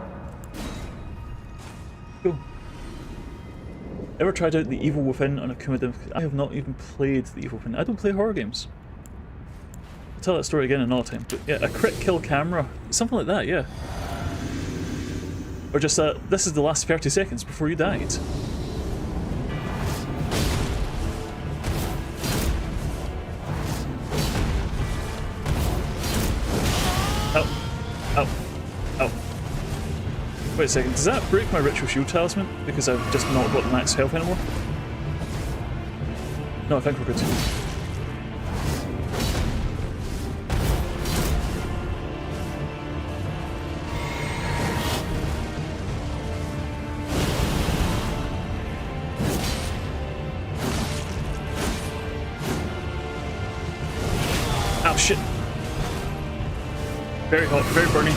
cool. Ever tried out The Evil Within on a Kumadim? I have not even played The Evil Within. I don't play horror games. I'll tell that story again another time. But yeah, a crit kill camera. Something like that, yeah. Or just this is the last 30 seconds before you died. Ow. Ow. Ow. Wait a second, does that break my ritual shield talisman? Because I've just not got max health anymore? No, I think we're good. Ow, shit. Very hot, very burning.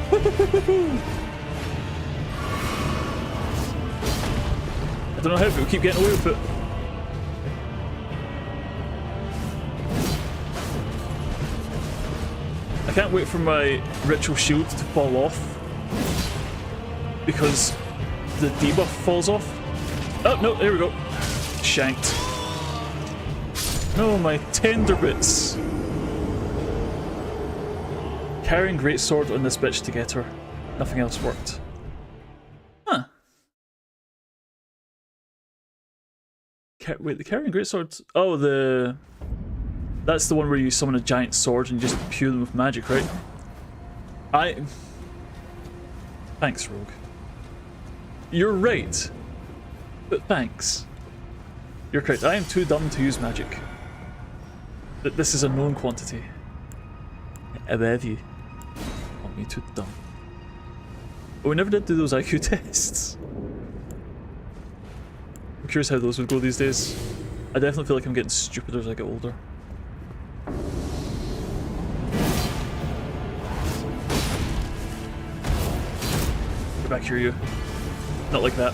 I don't know how, but we'll keep getting away with it. I can't wait for my ritual shield to fall off because the debuff falls off. Oh no, there we go. Shanked. No, my tender bits. Carrying greatsword on this bitch to get her. Nothing else worked. Huh. Wait, the carrying greatsword... Oh, the... That's the one where you summon a giant sword and you just pew them with magic, right? Thanks, Rogue. You're right. But thanks. You're correct. I am too dumb to use magic. That this is a known quantity. Above you. Me too dumb. But we never did do those IQ tests. I'm curious how those would go these days. I definitely feel like I'm getting stupider as I get older. Get back here, you. Not like that.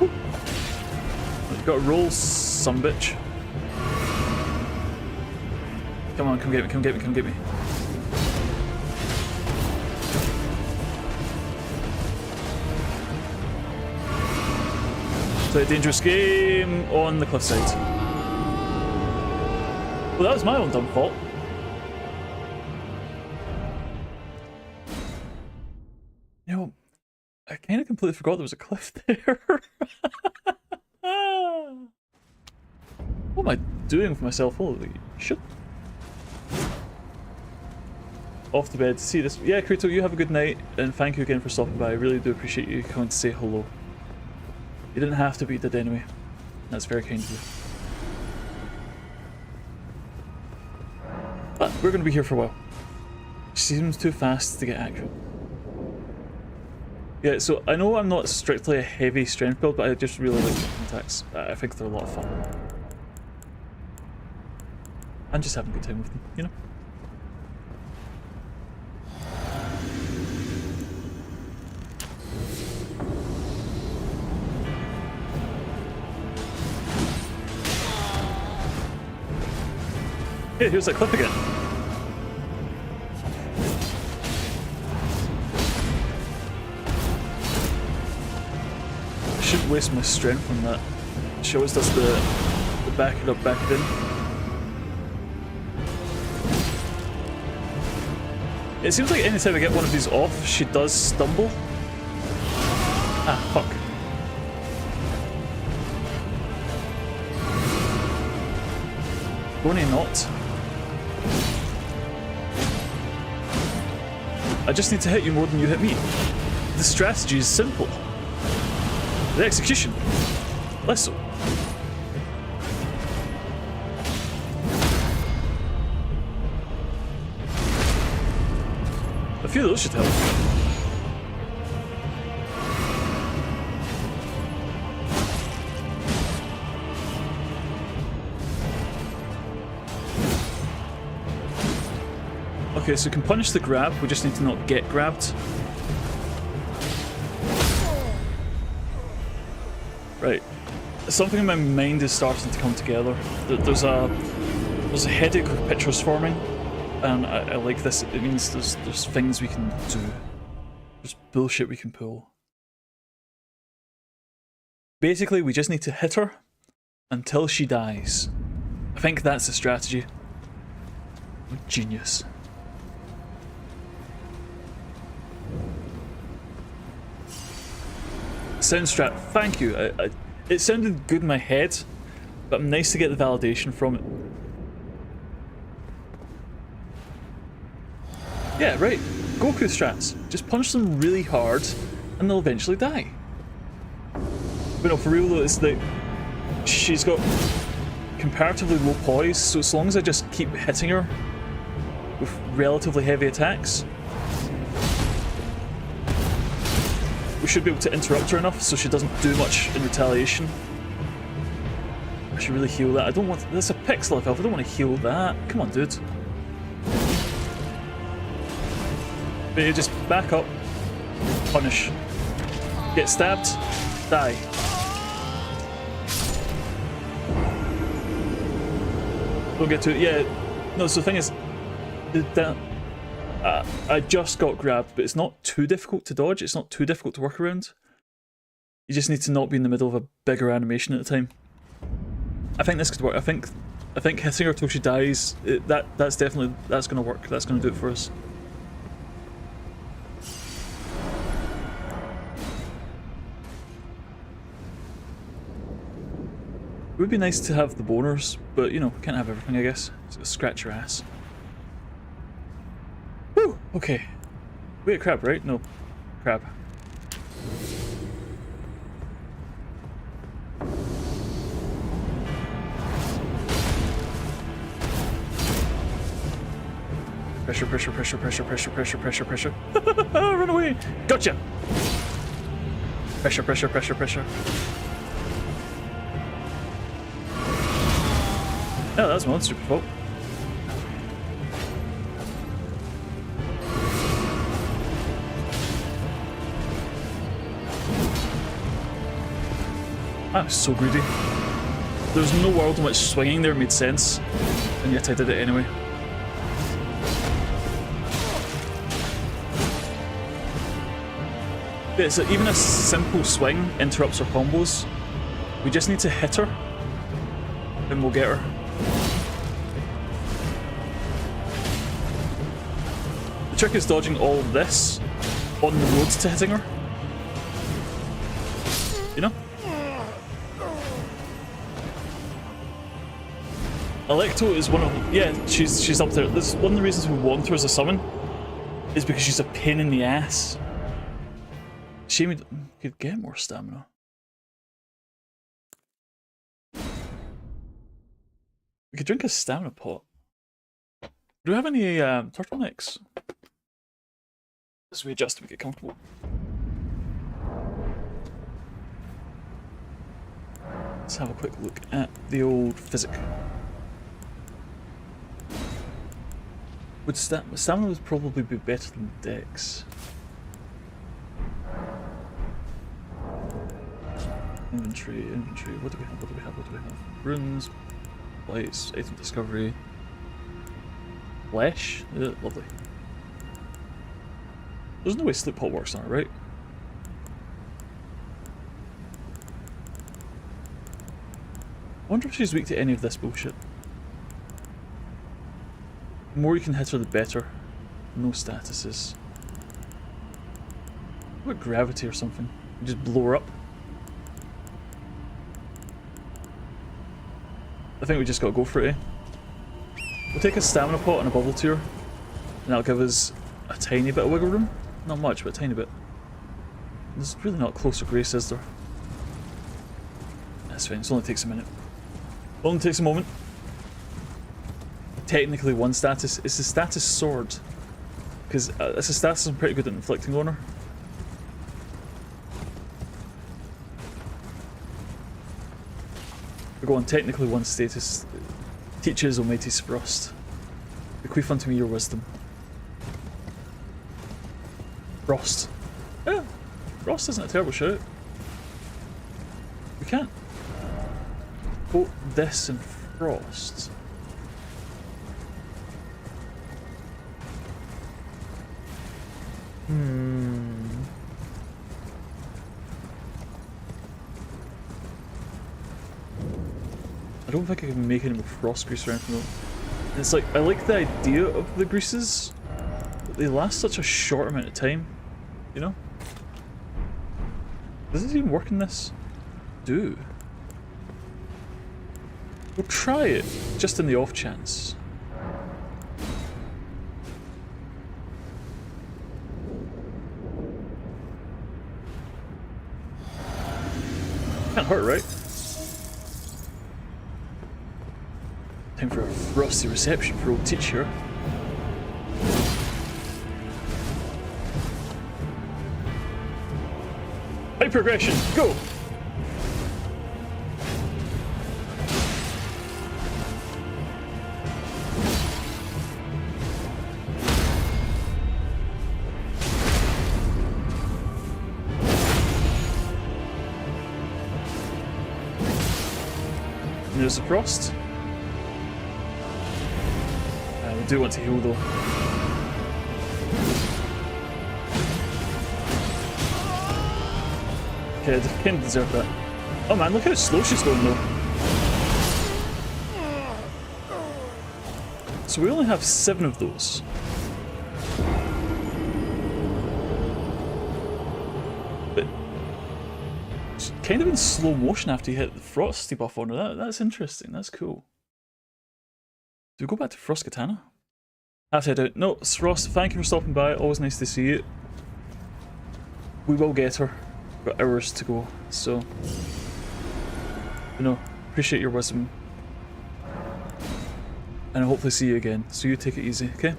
Woo. You gotta roll, some bitch. Come on, come get me, come get me, come get me. Play a dangerous game on the cliffside. Well, that was my own dumb fault. You know, I kind of completely forgot there was a cliff there. What am I doing with myself? Holy shit. Off to bed to see this. Yeah, Kratos, you have a good night, and thank you again for stopping by. I really do appreciate you coming to say hello. You didn't have to, but you did anyway. That's very kind of you. But we're going to be here for a while. She seems too fast to get accurate. Yeah, so I know I'm not strictly a heavy strength build, but I just really like the attacks. I think they're a lot of fun. I'm just having a good time with them, you know? Hey, here's that clip again. waste my strength on that. She always does the back it up, back it in. It seems like anytime I get one of these off, she does stumble. Ah, fuck. Only not. I just need to hit you more than you hit me. The strategy is simple. The execution, less so. A few of those should help. Okay, so we can punish the grab, we just need to not get grabbed. Right. Something in my mind is starting to come together. There's a headache of pictures forming, and I like this. It means there's things we can do. There's bullshit we can pull. Basically, we just need to hit her until she dies. I think that's the strategy. Genius. Sound strat, thank you. It sounded good in my head, but nice to get the validation from it. Yeah, right. Goku strats. Just punch them really hard, and they'll eventually die. But no, for real though, it's that she's got comparatively low poise, so as long as I just keep hitting her with relatively heavy attacks, we should be able to interrupt her enough so she doesn't do much in retaliation. I should really heal that. I don't want... That's a pixel elf. I don't want to heal that. Come on, dude. But you just back up. Punish. Get stabbed. Die. Don't get to it. Yeah. No, so the thing is... I just got grabbed, but it's not too difficult to dodge, it's not too difficult to work around. You just need to not be in the middle of a bigger animation at the time. I think this could work. I think hitting her till she dies, that's gonna work. That's gonna do it for us. It would be nice to have the boners, but you know, can't have everything, I guess. So scratch your ass. Woo! Okay. We get crab, right? No. Crab. Pressure, pressure, pressure, pressure, pressure, pressure, pressure, pressure. Run away! Gotcha! Pressure, pressure, pressure, pressure. Oh, that's my own stupid fault. I was so greedy. There was no world in which swinging there made sense, and yet I did it anyway. Yeah, so even a simple swing interrupts her combos. We just need to hit her, and we'll get her. The trick is dodging all of this on the road to hitting her. You know? Electo is one of... Yeah, she's up there. This one of the reasons we want her as a summon is because she's a pain in the ass. Shame we could get more stamina. We could drink a stamina pot. Do we have any turtlenecks? As we adjust to get comfortable. Let's have a quick look at the old physic. Would stamina would probably be better than dex. Inventory. What do we have? Runes, lights, item discovery, flesh. Lovely. There's no way sleep pot works on it, right? I wonder if she's weak to any of this bullshit. The more you can hit her, the better. No statuses. What, gravity or something? You just blow her up. I think we just gotta go for it, eh? We'll take a stamina pot and a bubble tier, and that'll give us a tiny bit of wiggle room. Not much, but a tiny bit. There's really not closer grace, is there? That's fine, it only takes a minute. Only takes a moment. Technically one status. It's the status sword. Because it's a status I'm pretty good at inflicting on her. We're going technically one status. Teaches Almighty Frost. Bequeath unto me your wisdom. Frost. Yeah, Frost isn't a terrible shout. We can't quote this in Frost. I don't think I can make any more frost grease or anything though. It's like, I like the idea of the greases, but they last such a short amount of time, you know? Does this even work in this? Do. We'll try it, just in the off chance. Can't hurt, right? Time for a frosty reception for old teacher. High progression, go! And there's the frost. I do want to heal though. Okay, I kind of deserve that. Oh man, look how slow she's going though. So we only have 7 of those. But she's kind of in slow motion after you hit the frosty buff on her. That's interesting, that's cool. Do we go back to Frost Katana? I have to head out. No, Frost, thank you for stopping by. Always nice to see you. We will get her. We've got hours to go, so... You know, appreciate your wisdom. And I'll hopefully see you again. So you take it easy, okay?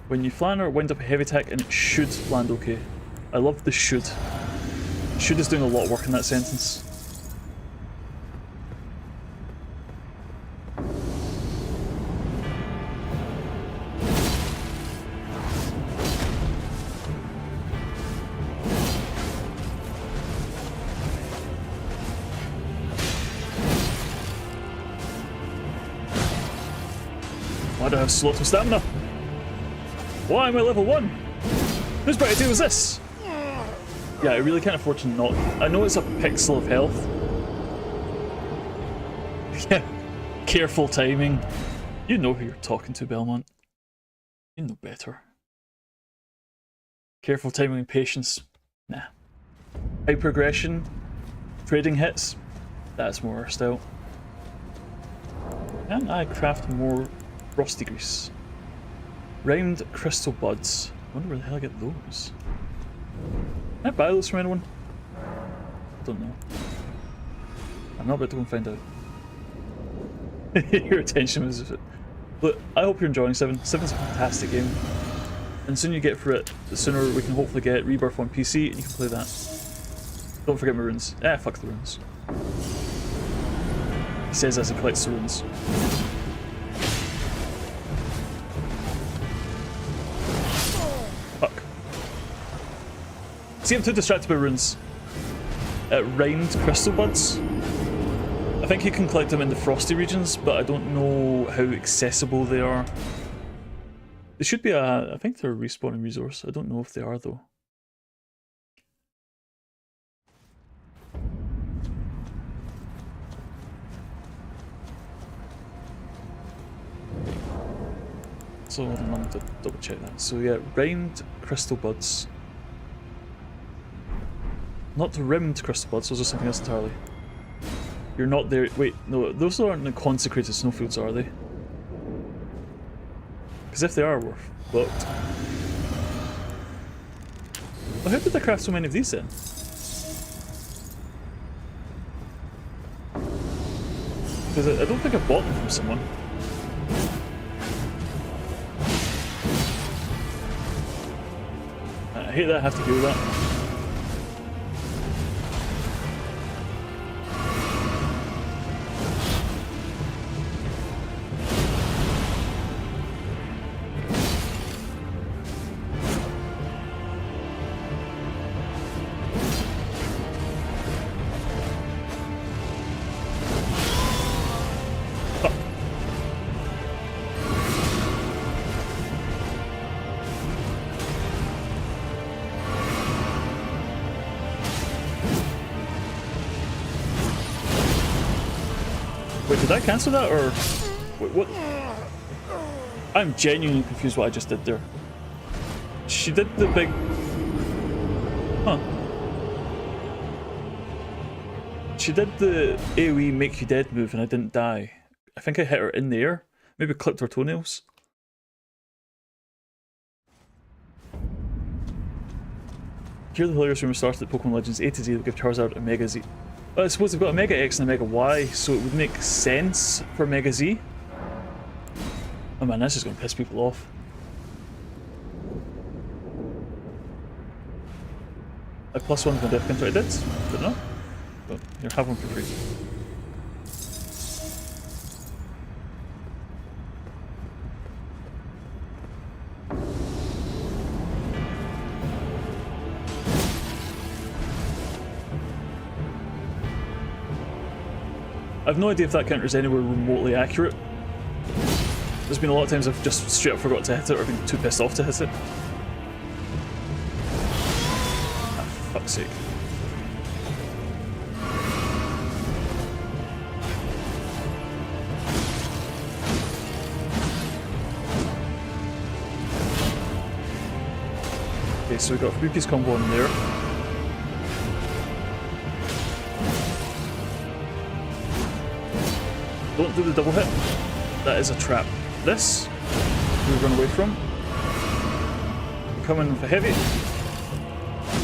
When you flan or wind up a heavy attack and it should land okay. I love the should. Should is doing a lot of work in that sentence. Why do I have so little stamina? Why am I level 1? Whose bright idea was this? Yeah, I really can't afford to not. I know it's a pixel of health. Yeah, careful timing. You know who you're talking to, Belmont. You know better. Careful timing and patience. Nah. High progression. Trading hits. That's more our style. Can I craft more frosty grease? Round crystal buds. I wonder where the hell I get those. Can I buy those from anyone? Don't know. I'm not about to go and find out. Your attention was... Look, I hope you're enjoying 7. 7's a fantastic game. And the sooner you get for it, the sooner we can hopefully get Rebirth on PC and you can play that. Don't forget my runes. Ah, fuck the runes. He says as he collects the runes. Fuck. See, I'm too distracted by runes. Rhymed crystal buds. I think you can collect them in the frosty regions, but I don't know how accessible they are. They should be I think they're a respawning resource. I don't know if they are though. So hold on, I'm going to double check that. So yeah, rimed crystal buds. Not rimmed crystal buds, those are something else entirely. You're not there. Wait, no, those aren't the consecrated snowfields, are they? Because if they are, we're fucked. Well, how did I craft so many of these then? Because I don't think I bought them from someone. I hate that I have to do that. Wait, did I cancel that or wait, what? I'm genuinely confused what I just did there. She did the big... Huh. She did the AoE make you dead move and I didn't die. I think I hit her in the air. Maybe clipped her toenails. Here the hilarious rumor started that Pokemon Legends A to Z will give Charizard a Mega Z. Well, I suppose they've got a Mega X and a Mega Y, so it would make sense for Mega Z. Oh man, that's just going to piss people off. I plus one with my death counter. I did not. But here, have one for free. I've no idea if that counter is anywhere remotely accurate. There's been a lot of times I've just straight up forgot to hit it or been too pissed off to hit it. Ah, fuck's sake. Okay, so we've got a 3-piece combo in there. Don't do the double hit. That is a trap. This, we run away from. Come in with a heavy.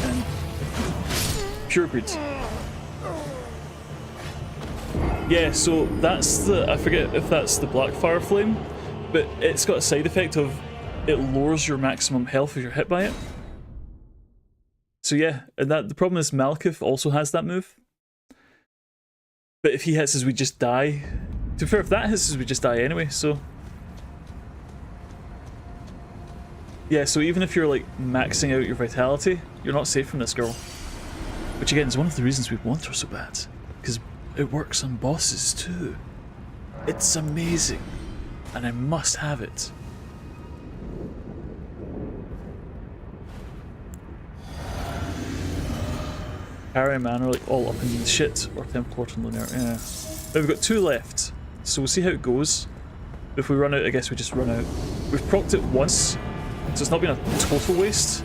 And pure greed. Yeah, so that's the, I forget if that's the black fire flame, but it's got a side effect of it lowers your maximum health if you're hit by it. So yeah, and that the problem is Malkuth also has that move. But if he hits us, we just die. To be fair, if that hits us, we just die anyway, so... Yeah, so even if you're like maxing out your vitality, you're not safe from this girl. Which again is one of the reasons we want her so bad. Because it works on bosses too. It's amazing. And I must have it. Harry and Man are like all up in the shit, or Temple Court and Lunar, yeah. Now we've got 2 left, so we'll see how it goes. If we run out, I guess we just run out. We've procced it once, so it's not been a total waste.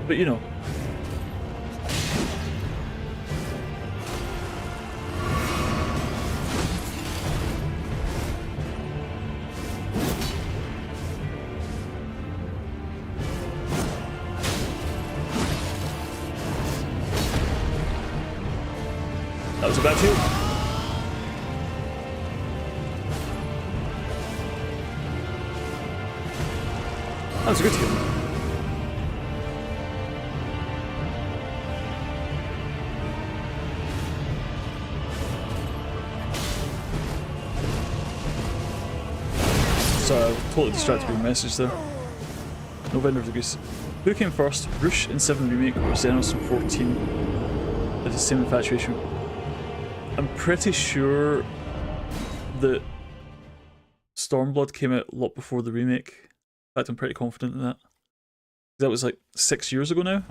But you know. That was a bad heal. That was a good heal. Sorry, I was totally distracted by your message there. No vendor of the goose. Who came first? Roosh in 7 Remake or Xenos in 14? With the same infatuation. I'm pretty sure that Stormblood came out a lot before the remake. In fact, I'm pretty confident in that. That was like 6 years ago now?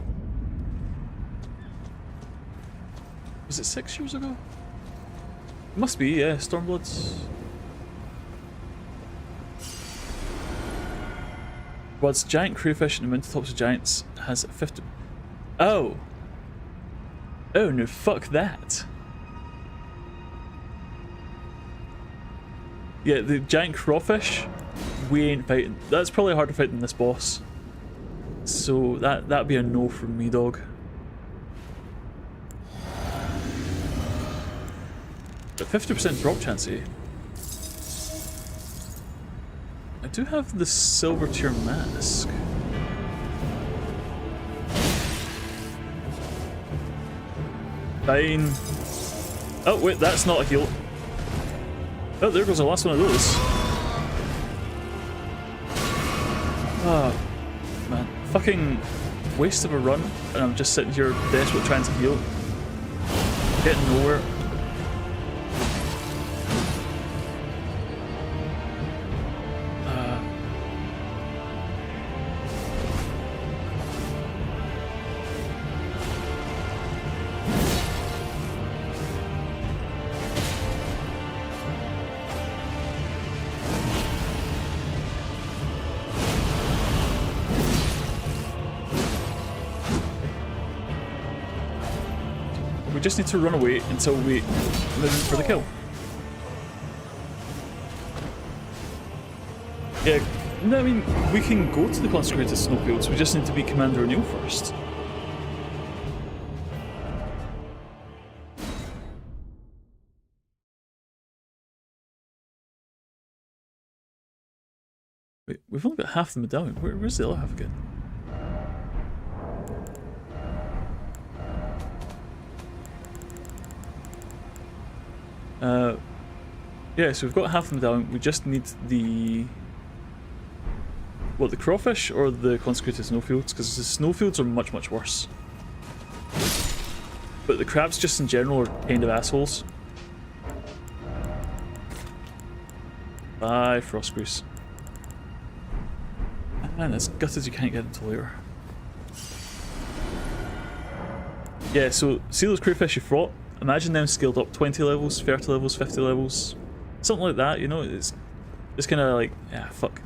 Was it 6 years ago? Must be, yeah, Stormbloods. What's giant crayfish in the mountaintops of giants has 50. Oh! Oh no, fuck that. Yeah, the giant crawfish, we ain't fighting. That's probably harder to fight than this boss. So that'd be a no from me, dog. But 50% drop chance, eh? I do have the silver tier mask. Fine. Oh wait, that's not a heal. Oh, there goes the last one of those. Oh, man. Fucking waste of a run, and I'm just sitting here desperate trying to heal. Getting nowhere. We just need to run away until we move in for the kill. Yeah, no, I mean, we can go to the consecrated snowfields, we just need to beat Commander O'Neill first. Wait, we've only got half the medallion. Where's the other half again? Yeah, so we've got half the medallion. We just need the... What, the crawfish or the consecrated snowfields? Because the snowfields are much, much worse. But the crabs just in general are kind of assholes. Bye, frost grease. Man, it's gutted you can't get into later. Yeah, so see those crayfish you fought? Imagine them scaled up 20 levels, 30 levels, 50 levels. Something like that, you know? It's kind of like, yeah, fuck.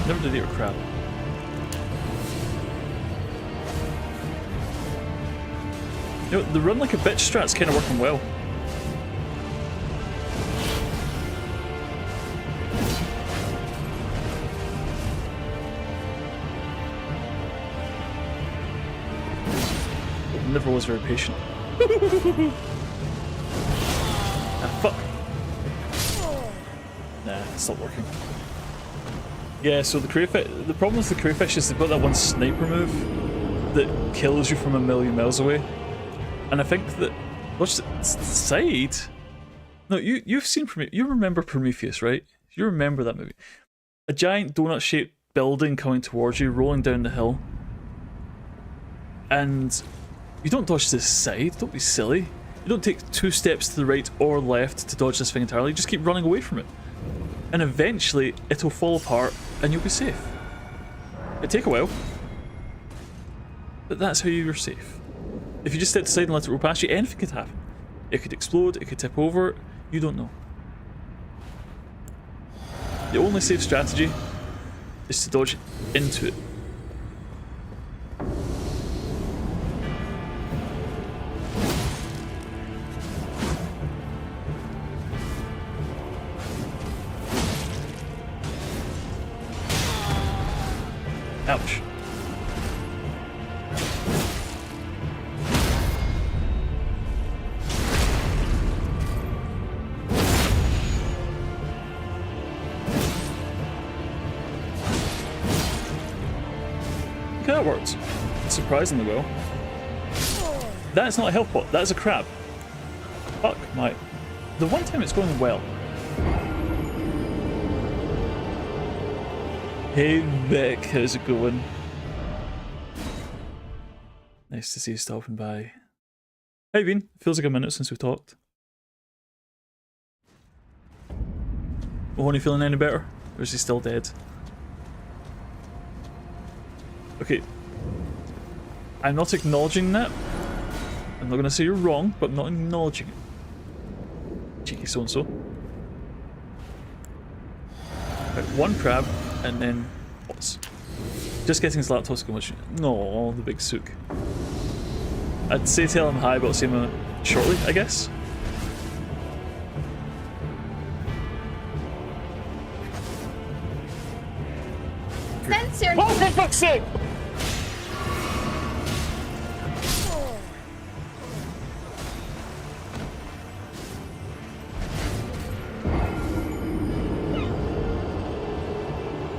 Never did eat a crab. You know, the run like a bitch strat's kind of working well. Never was very patient. Ah, fuck. Nah, it's not working. Yeah, so the crayfish. The problem with the crayfish is they've got that one sniper move that kills you from a million miles away. And I think that what's the side? No, you've seen you remember Prometheus, right? You remember that movie? A giant donut-shaped building coming towards you, rolling down the hill, and you don't dodge to the side. Don't be silly. You don't take 2 steps to the right or left to dodge this thing entirely. You just keep running away from it, and eventually it'll fall apart, and you'll be safe. It'll take a while, but that's how you're safe. If you just step aside and let it roll past you, anything could happen. It could explode, it could tip over, you don't know. The only safe strategy is to dodge into it. Ouch. That worked surprisingly well. That's not a health pot, that is a crab. Fuck my... The one time it's going well. Hey Vic, how's it going? Nice to see you stopping by. How you been? Feels like a minute since we talked. Mahoney feeling any better? Or is he still dead? Okay. I'm not acknowledging that. I'm not gonna say you're wrong, but I'm not acknowledging it. Cheeky so-and-so. Right, one crab, and then what's? Just getting his laptop going, which... No, the big sook. I'd say tell him hi, but I'll see him shortly, I guess. Sensor. Oh, for fuck's sake!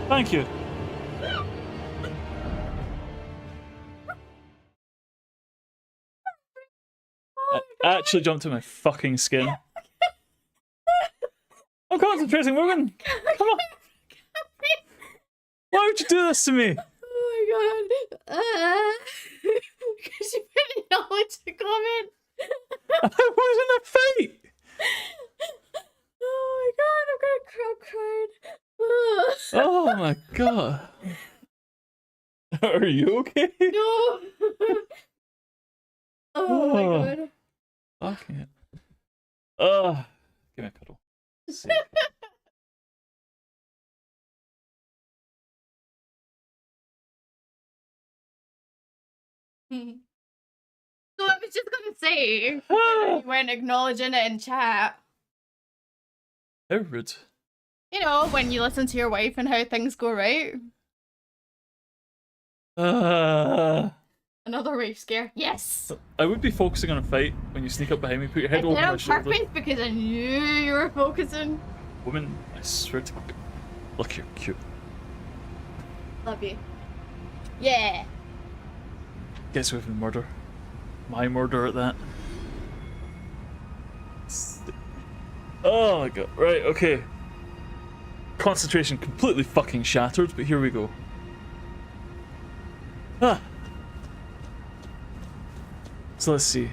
Thank you. I actually jumped in my fucking skin. I'm concentrating, Morgan. Come on. Why would you do this to me? Oh my god. Because you really know what to comment. I was in a fight. Oh my god, I'm gonna crying. Oh my god. Are you okay? No. Oh my god. Fucking it. Give me a cuddle. Sick. So I was just gonna say, you weren't acknowledging it in chat. How rude. You know, when you listen to your wife and how things go right. Another wife scare. Yes! I would be focusing on a fight when you sneak up behind me, put your head I over did my on shoulder. purpose because I knew you were focusing. Woman, I swear to God. Look, you're cute. Love you. Yeah. Gets away from murder. My murder at that. Oh my god. Right, okay. Concentration completely fucking shattered, but here we go. Ah. So let's see.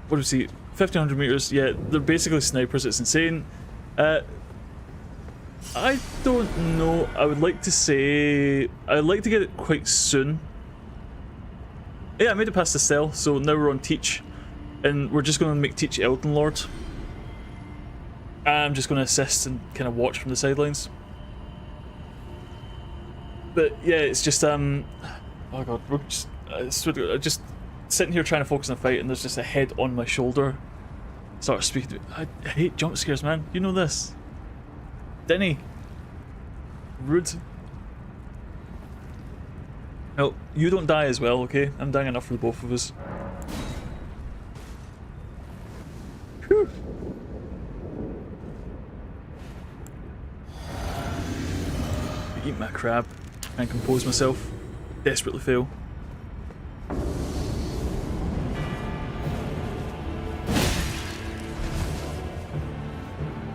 What do we see? 1500 meters. Yeah, they're basically snipers. It's insane. I don't know. I would like to say I'd like to get it quite soon. Yeah, I made it past Astel, so now we're on Teach, and we're just going to make Teach Elden Lord. I'm just going to assist and kind of watch from the sidelines. But yeah, it's just oh god, we're just just sitting here trying to focus on the fight, and there's just a head on my shoulder. Start speaking to me. I hate jump scares, man. You know this. Denny. Rude. No, you don't die as well, okay? I'm dying enough for the both of us. Whew. Eat my crab and compose myself. Desperately fail.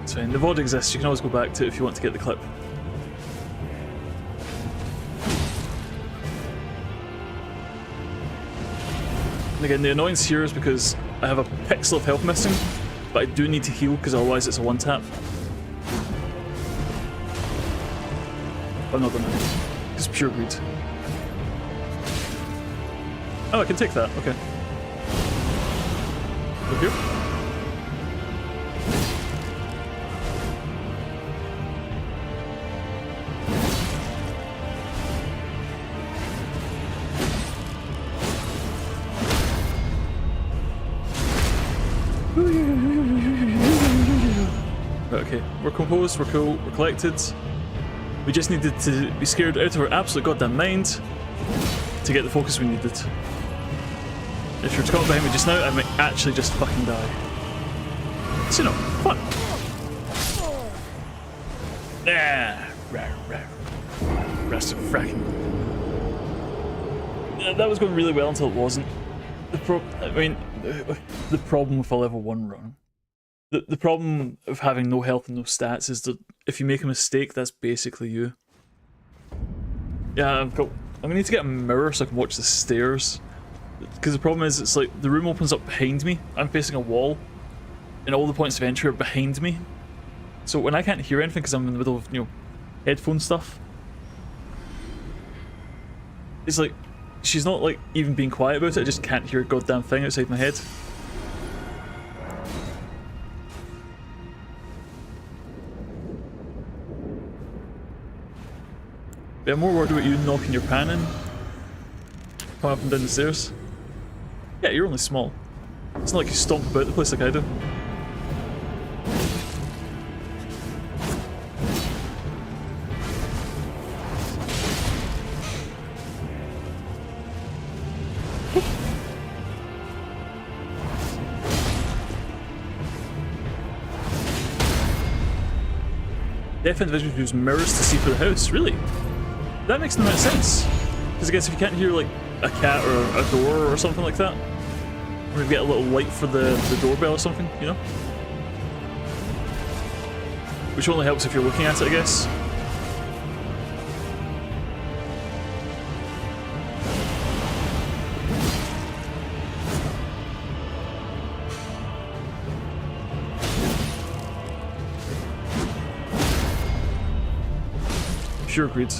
It's fine. The VOD exists, you can always go back to it if you want to get the clip. And again, the annoyance here is because I have a pixel of health missing, but I do need to heal because otherwise it's a one tap. I'm not gonna. It's pure greed. Oh, I can take that. Okay. Over here. Right, okay, we're composed, we're cool, we're collected. We just needed to be scared out of our absolute goddamn mind to get the focus we needed. If you were to come up behind me just now, I might actually just fucking die. It's, you know, fun. Ah, rest of fracking. Yeah, that was going really well until it wasn't. The problem with a level 1 run. The problem of having no health and no stats is that if you make a mistake, that's basically you. Yeah, I'm gonna need to get a mirror so I can watch the stairs. Because the problem is, it's like the room opens up behind me. I'm facing a wall, and all the points of entry are behind me. So when I can't hear anything because I'm in the middle of, you know, headphone stuff, it's like she's not like even being quiet about it. I just can't hear a goddamn thing outside my head. But I'm more worried about you knocking your pan in, coming up and down the stairs. Yeah, you're only small. It's not like you stomp about the place like I do. Deaf individuals use mirrors to see through the house. Really? That makes no sense. Because I guess if you can't hear like a cat or a door or something like that, or maybe get a little light for the doorbell or something, you know? Which only helps if you're looking at it, I guess. Sure, agreed.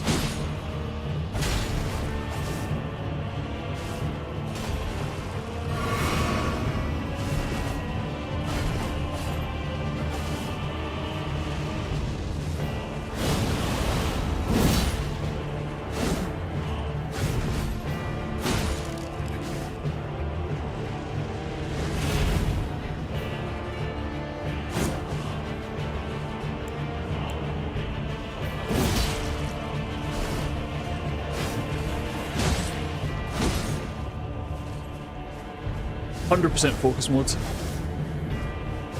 100% focus mode.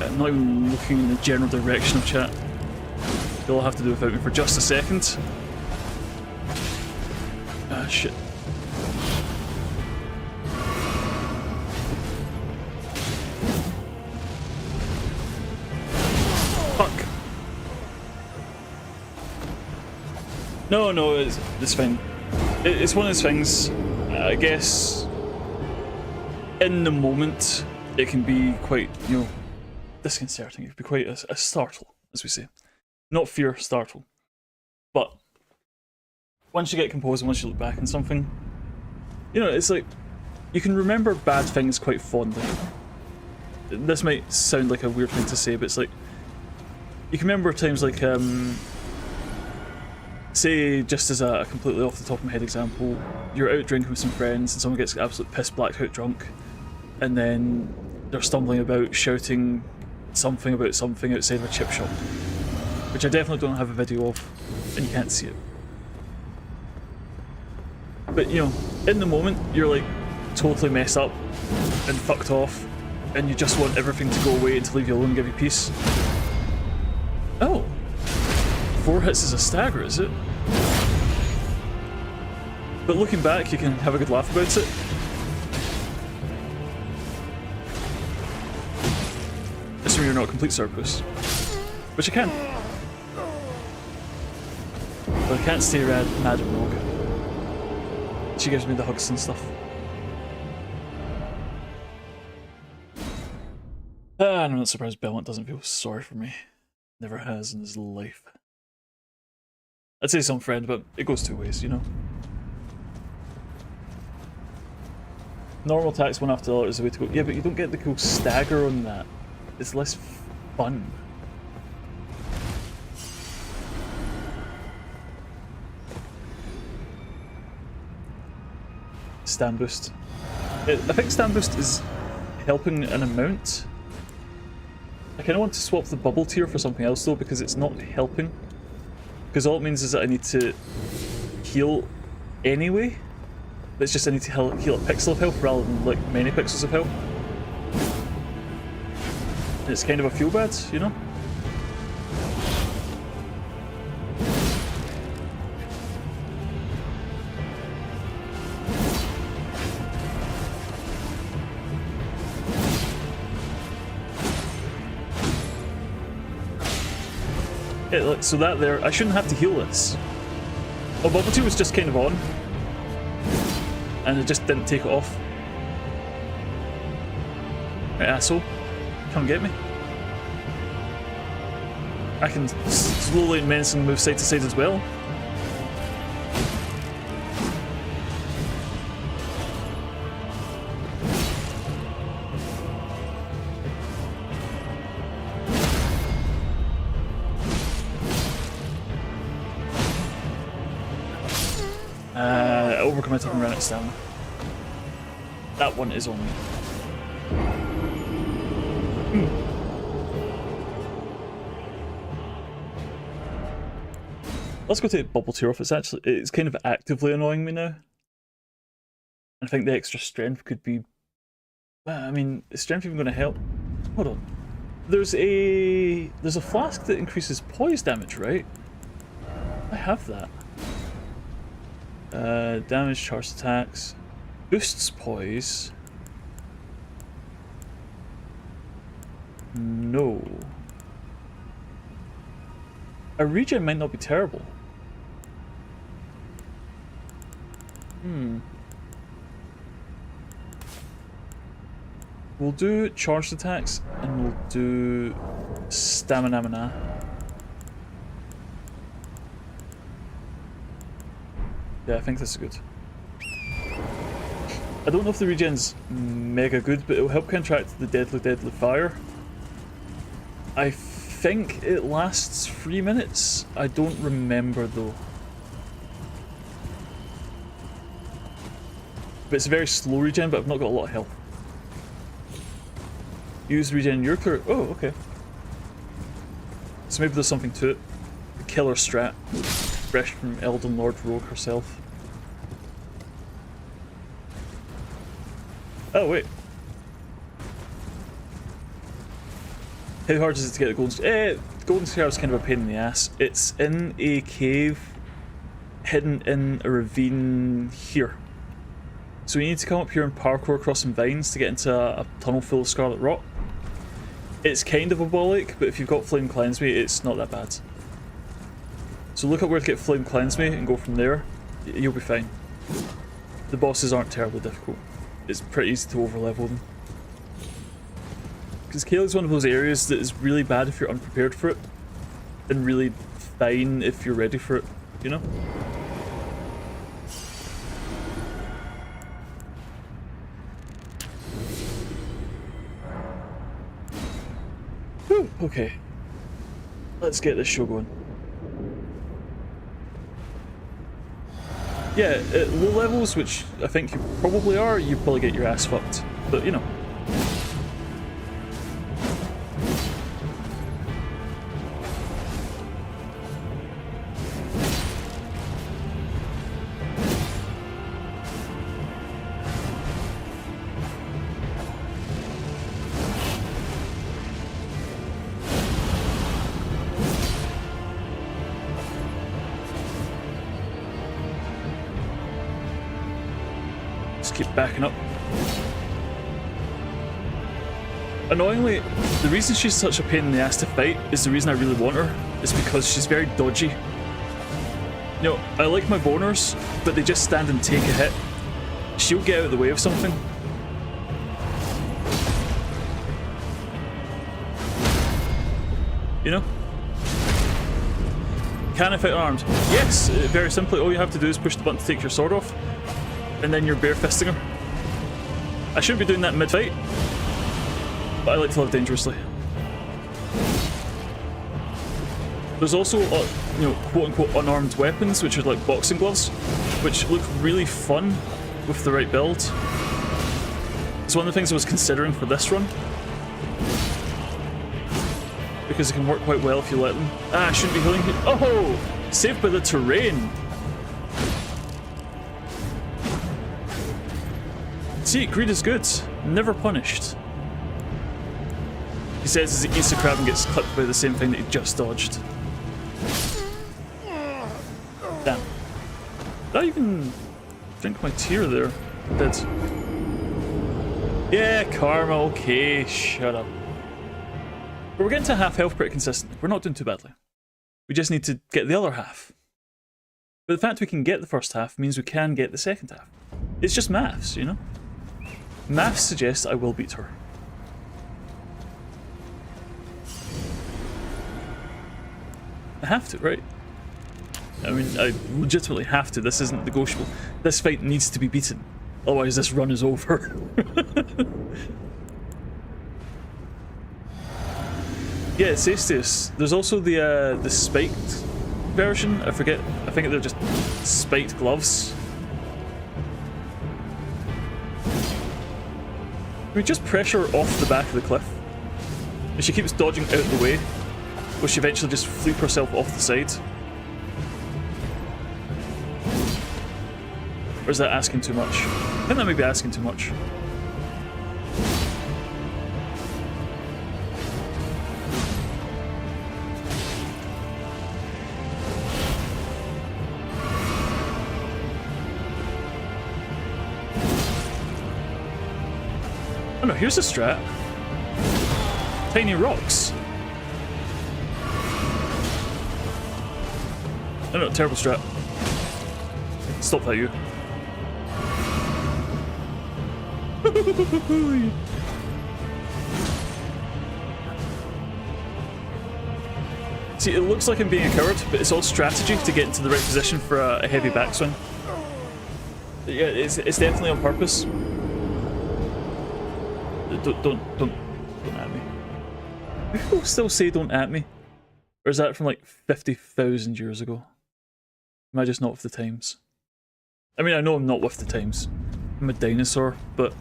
I'm not even looking in the general direction of chat. You'll have to do without me for just a second. Ah, shit. Fuck. No, it's fine. It's one of those things, I guess. In the moment, it can be quite, you know, disconcerting. It can be quite a startle, as we say. Not fear, startle. But once you get composed and once you look back on something, you know, it's like you can remember bad things quite fondly. This might sound like a weird thing to say, but it's like you can remember times like, say, just as a completely off the top of my head example, you're out drinking with some friends and someone gets absolutely piss blacked out drunk, and then they're stumbling about shouting something about something outside of a chip shop, which I definitely don't have a video of, and you can't see it. But, you know, in the moment, you're like totally messed up and fucked off, and you just want everything to go away and to leave you alone and give you peace. Oh. 4 hits is a stagger, is it? But looking back, you can have a good laugh about it. Assuming you're not a complete circus. Which I can. But I can't stay mad at Rogue. She gives me the hugs and stuff. I'm not surprised Belmont doesn't feel sorry for me. Never has in his life. I'd say some friend, but it goes two ways, you know? Normal attacks one after the other is the way to go. Yeah, but you don't get the cool stagger on that. It's less fun. Stand boost. I think stand boost is helping an amount. I kind of want to swap the bubble tier for something else though, because it's not helping. Because all it means is that I need to heal anyway. It's just I need to heal a pixel of health rather than like many pixels of health. And it's kind of a feel bad, you know? So that there, I shouldn't have to heal this. Oh, bubble tea was just kind of on. And it just didn't take it off. Right, asshole. Come get me. I can slowly and menacingly move side to side as well. Overcome it and run out of stamina. That one is on me. Let's go take bubble tea off. It's kind of actively annoying me now. I think the extra strength could be. I mean, is strength even going to help? Hold on. There's a flask that increases poise damage, right? I have that. Damage, charged attacks, boosts poise. No. A regen might not be terrible. We'll do charged attacks and we'll do stamina. Yeah, I think this is good. I don't know if the regen's mega good, but it'll help counteract the deadly fire. I think it lasts 3 minutes. I don't remember though. But it's a very slow regen, but I've not got a lot of health. Use regen in your clear. Oh, okay. So maybe there's something to it. The killer strat. Fresh from Elden Lord Rogue herself. Oh, wait. How hard is it to get the golden scar? The golden scar is kind of a pain in the ass. It's in a cave hidden in a ravine here. So you need to come up here and parkour across some vines to get into a tunnel full of scarlet rot. It's kind of a ball ache, but if you've got Flame Cleanse Me, it's not that bad. So look up where to get Flame Cleanse Me and go from there. You'll be fine. The bosses aren't terribly difficult. It's pretty easy to overlevel them. Because Kaylee's one of those areas that is really bad if you're unprepared for it, and really fine if you're ready for it, you know? Whew, okay. Let's get this show going. Yeah, at low levels, which I think you probably are, you probably get your ass fucked. But, you know. Keep backing up. Annoyingly, the reason she's such a pain in the ass to fight is the reason I really want her, is because she's very dodgy. You know, I like my boners, but they just stand and take a hit. She'll get out of the way of something. You know? Can I fight unarmed? Yes! Very simply, all you have to do is push the button to take your sword off, and then you're bare-fisting her. I shouldn't be doing that mid-fight, but I like to live dangerously. There's also, you know, quote-unquote unarmed weapons, which are like boxing gloves, which look really fun with the right build. It's one of the things I was considering for this run, because it can work quite well if you let them. Ah, I shouldn't be healing. Oh! Saved by the terrain! See, greed is good. Never punished. He says as he eats the crab and gets clipped by the same thing that he just dodged. Damn. Did I even drink my tear there? I did. Yeah, karma, okay, shut up. But we're getting to half health pretty consistently. We're not doing too badly. We just need to get the other half. But the fact we can get the first half means we can get the second half. It's just maths, you know? Maths suggests I will beat her. I have to, right? I mean, I legitimately have to. This isn't negotiable. This fight needs to be beaten. Otherwise, this run is over. Yeah, it's Astel. There's also the spiked version. I forget. I think they're just spiked gloves. We just pressure her off the back of the cliff. And she keeps dodging out the way, will she eventually just flip herself off the side? Or is that asking too much? I think that might be asking too much. Oh no, here's a strat. Tiny rocks. Oh no, terrible strat. Stop that, you. See, it looks like I'm being a coward, but it's all strategy to get into the right position for a heavy backswing. Yeah, it's definitely on purpose. Don't at me. Do people still say don't at me? Or is that from like 50,000 years ago? Am I just not with the times? I mean, I know I'm not with the times. I'm a dinosaur, but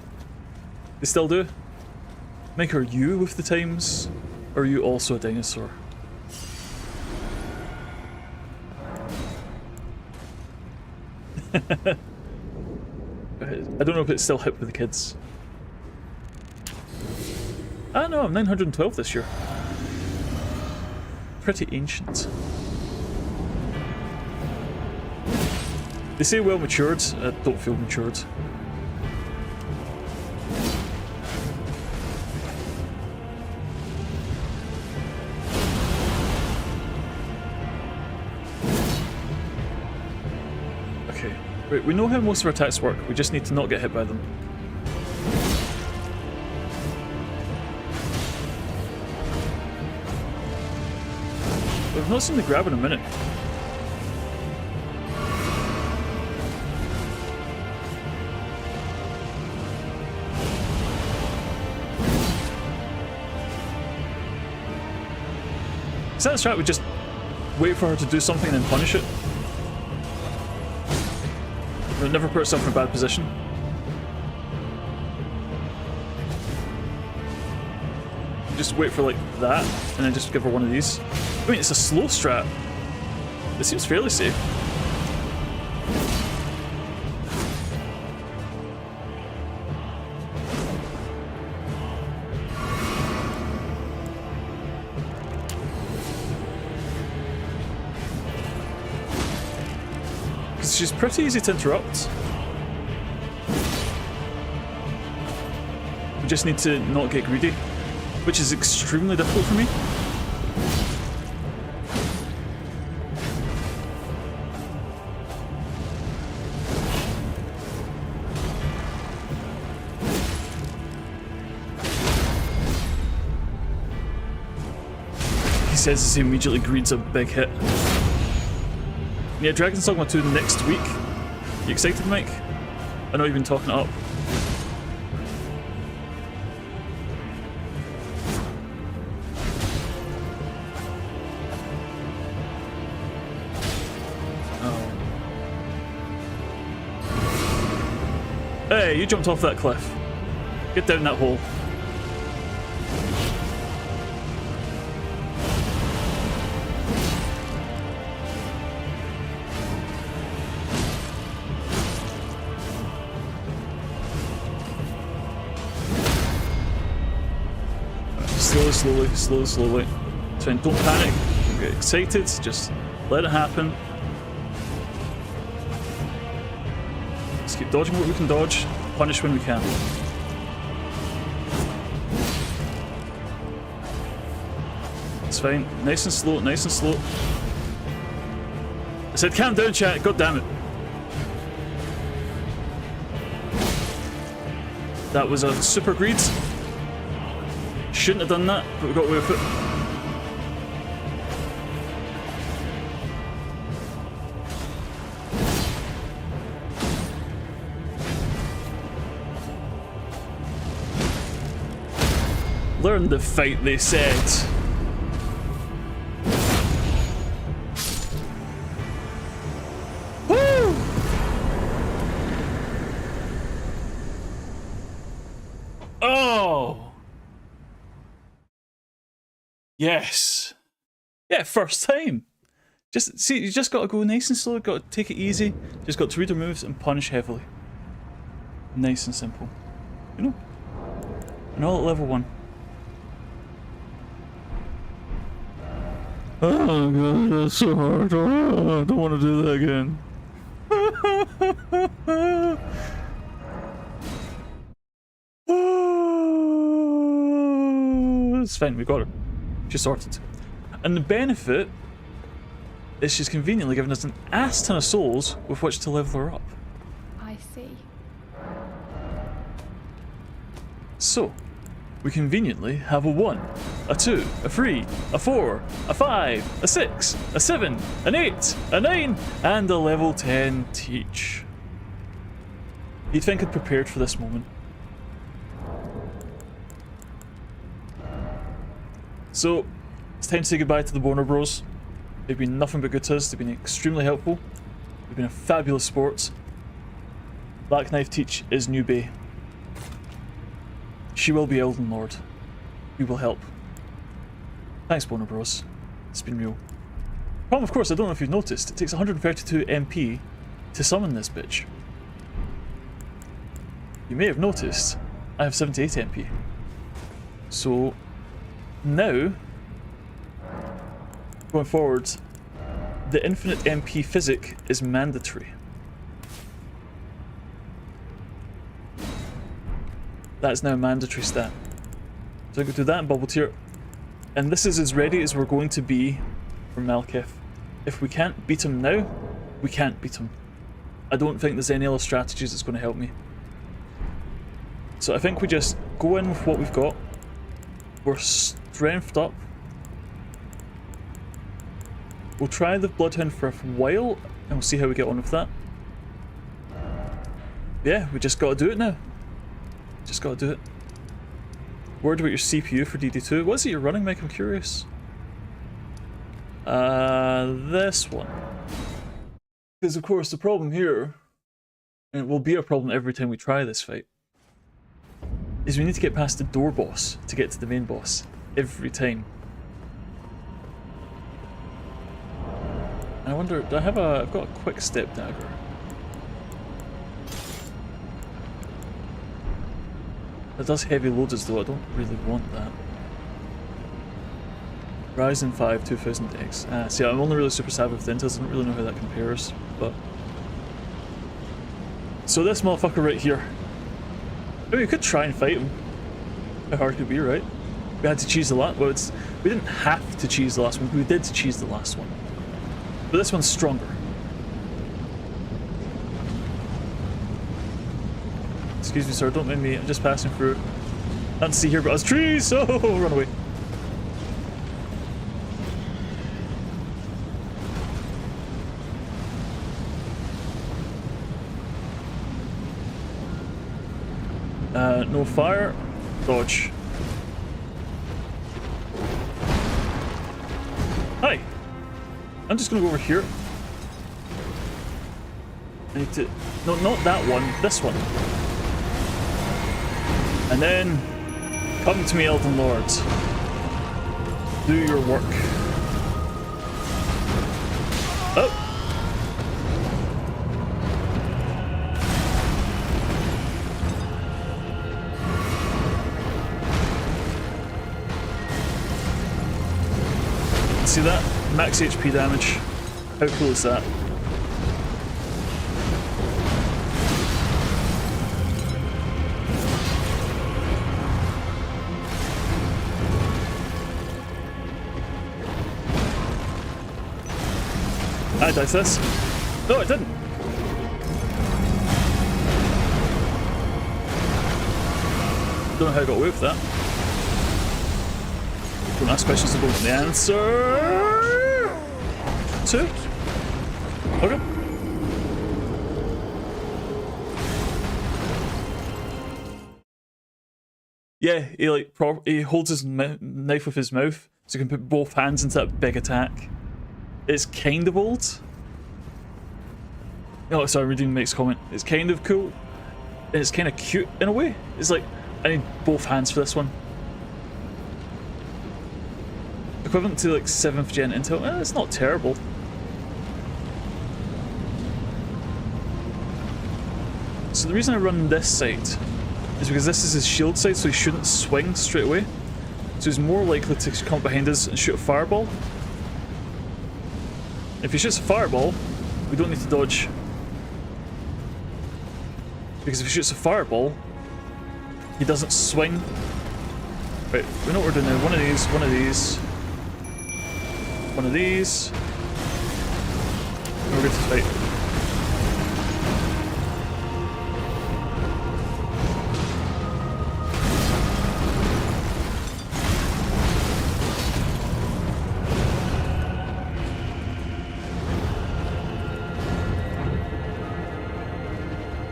they still do. Mike, are you with the times? Or are you also a dinosaur? I don't know if it's still hip with the kids. Ah no, I'm 912 this year. Pretty ancient. They say well matured. I don't feel matured. Okay, right, we know how most of our attacks work. We just need to not get hit by them. We've not seen the grab in a minute. Is that a strat? We just wait for her to do something and then punish it? We'll never put herself in a bad position. Just wait for like that, and then just give her one of these. I mean, it's a slow strat. It seems fairly safe. Because she's pretty easy to interrupt. We just need to not get greedy, which is extremely difficult for me. He says as he immediately greets a big hit. Yeah, Dragon's Dogma 2 next week. You excited, Mike? I know you've been talking it up. Oh. Hey, you jumped off that cliff. Get down that hole. Slowly. So don't panic, don't get excited, just let it happen. Let's keep dodging what we can dodge, punish when we can. It's fine, nice and slow, nice and slow. I said calm down, chat. God damn it. That was a super greed. Shouldn't have done that, but we got away with it. Learn the fight, they said. Woo! Oh! Yes. Yeah, first time. Just see, you just got to go nice and slow. Got to take it easy. Just got to read the moves and punish heavily. Nice and simple. You know. And all at level 1. Oh god, that's so hard. Oh, I don't want to do that again. It's fine, we got her. She's sorted. And the benefit is she's conveniently given us an ass ton of souls with which to level her up. I see. So, we conveniently have a 1, a 2, a 3, a 4, a 5, a 6, a 7, an 8, a 9, and a level 10 teach. You'd think I'd prepared for this moment. So, it's time to say goodbye to the Boner Bros. They've been nothing but good to us, they've been extremely helpful. They've been a fabulous sport. Black Knife Teach is New Bay. She will be Elden Lord. We will help. Thanks, Boner Bros. It's been real. Problem, of course, I don't know if you've noticed, it takes 132 MP to summon this bitch. You may have noticed, I have 78 MP. So, now, going forward, the infinite MP physic is mandatory. That's now a mandatory stat. So I can do that in Bubble Tier. And this is as ready as we're going to be for Malekith. If we can't beat him now, we can't beat him. I don't think there's any other strategies that's going to help me. So I think we just go in with what we've got. We're strengthed up. We'll try the Bloodhound for a while, and we'll see how we get on with that. Yeah, we just gotta do it now. Just gotta do it. Word about your CPU for DD2. What is it you're running, Mike? I'm curious. This one. Because of course the problem here, and it will be a problem every time we try this fight, is we need to get past the door boss to get to the main boss. Every time. And I wonder, do I have a... I've got a quick step dagger. It does heavy loaders though, I don't really want that. Ryzen 5 2000X. See, I'm only really super savvy with Intels, I don't really know how that compares, but... So this motherfucker right here. I mean, we could try and fight him. How hard could it be, right? We had to cheese the last... Well, it's... We didn't have to cheese the last one, we did cheese the last one. But this one's stronger. Excuse me, sir, don't mind me, I'm just passing through. Can't see here, but us trees! Oh, run away. No fire. Dodge. Hi! I'm just gonna go over here. I need to... No, not that one. This one. And then... Come to me, Elden Lords. Do your work. Oh! See that? Max HP damage. How cool is that? I diced this. No, it didn't. Don't know how I got away with that. Don't ask questions, don't know the answer. 2. Okay. Yeah, he like he holds his knife with his mouth, so he can put both hands into that big attack. It's kind of old. Oh, sorry, I'm reading Mike's comment. It's kind of cool, and it's kind of cute in a way. It's like, I need both hands for this one. Equivalent to like 7th gen Intel. It's not terrible. So the reason I run this side is because this is his shield side, so he shouldn't swing straight away. So he's more likely to come up behind us and shoot a fireball. If he shoots a fireball, we don't need to dodge. Because if he shoots a fireball, he doesn't swing. Right, we know what we're doing now. One of these, one of these, one of these. And we're good to fight.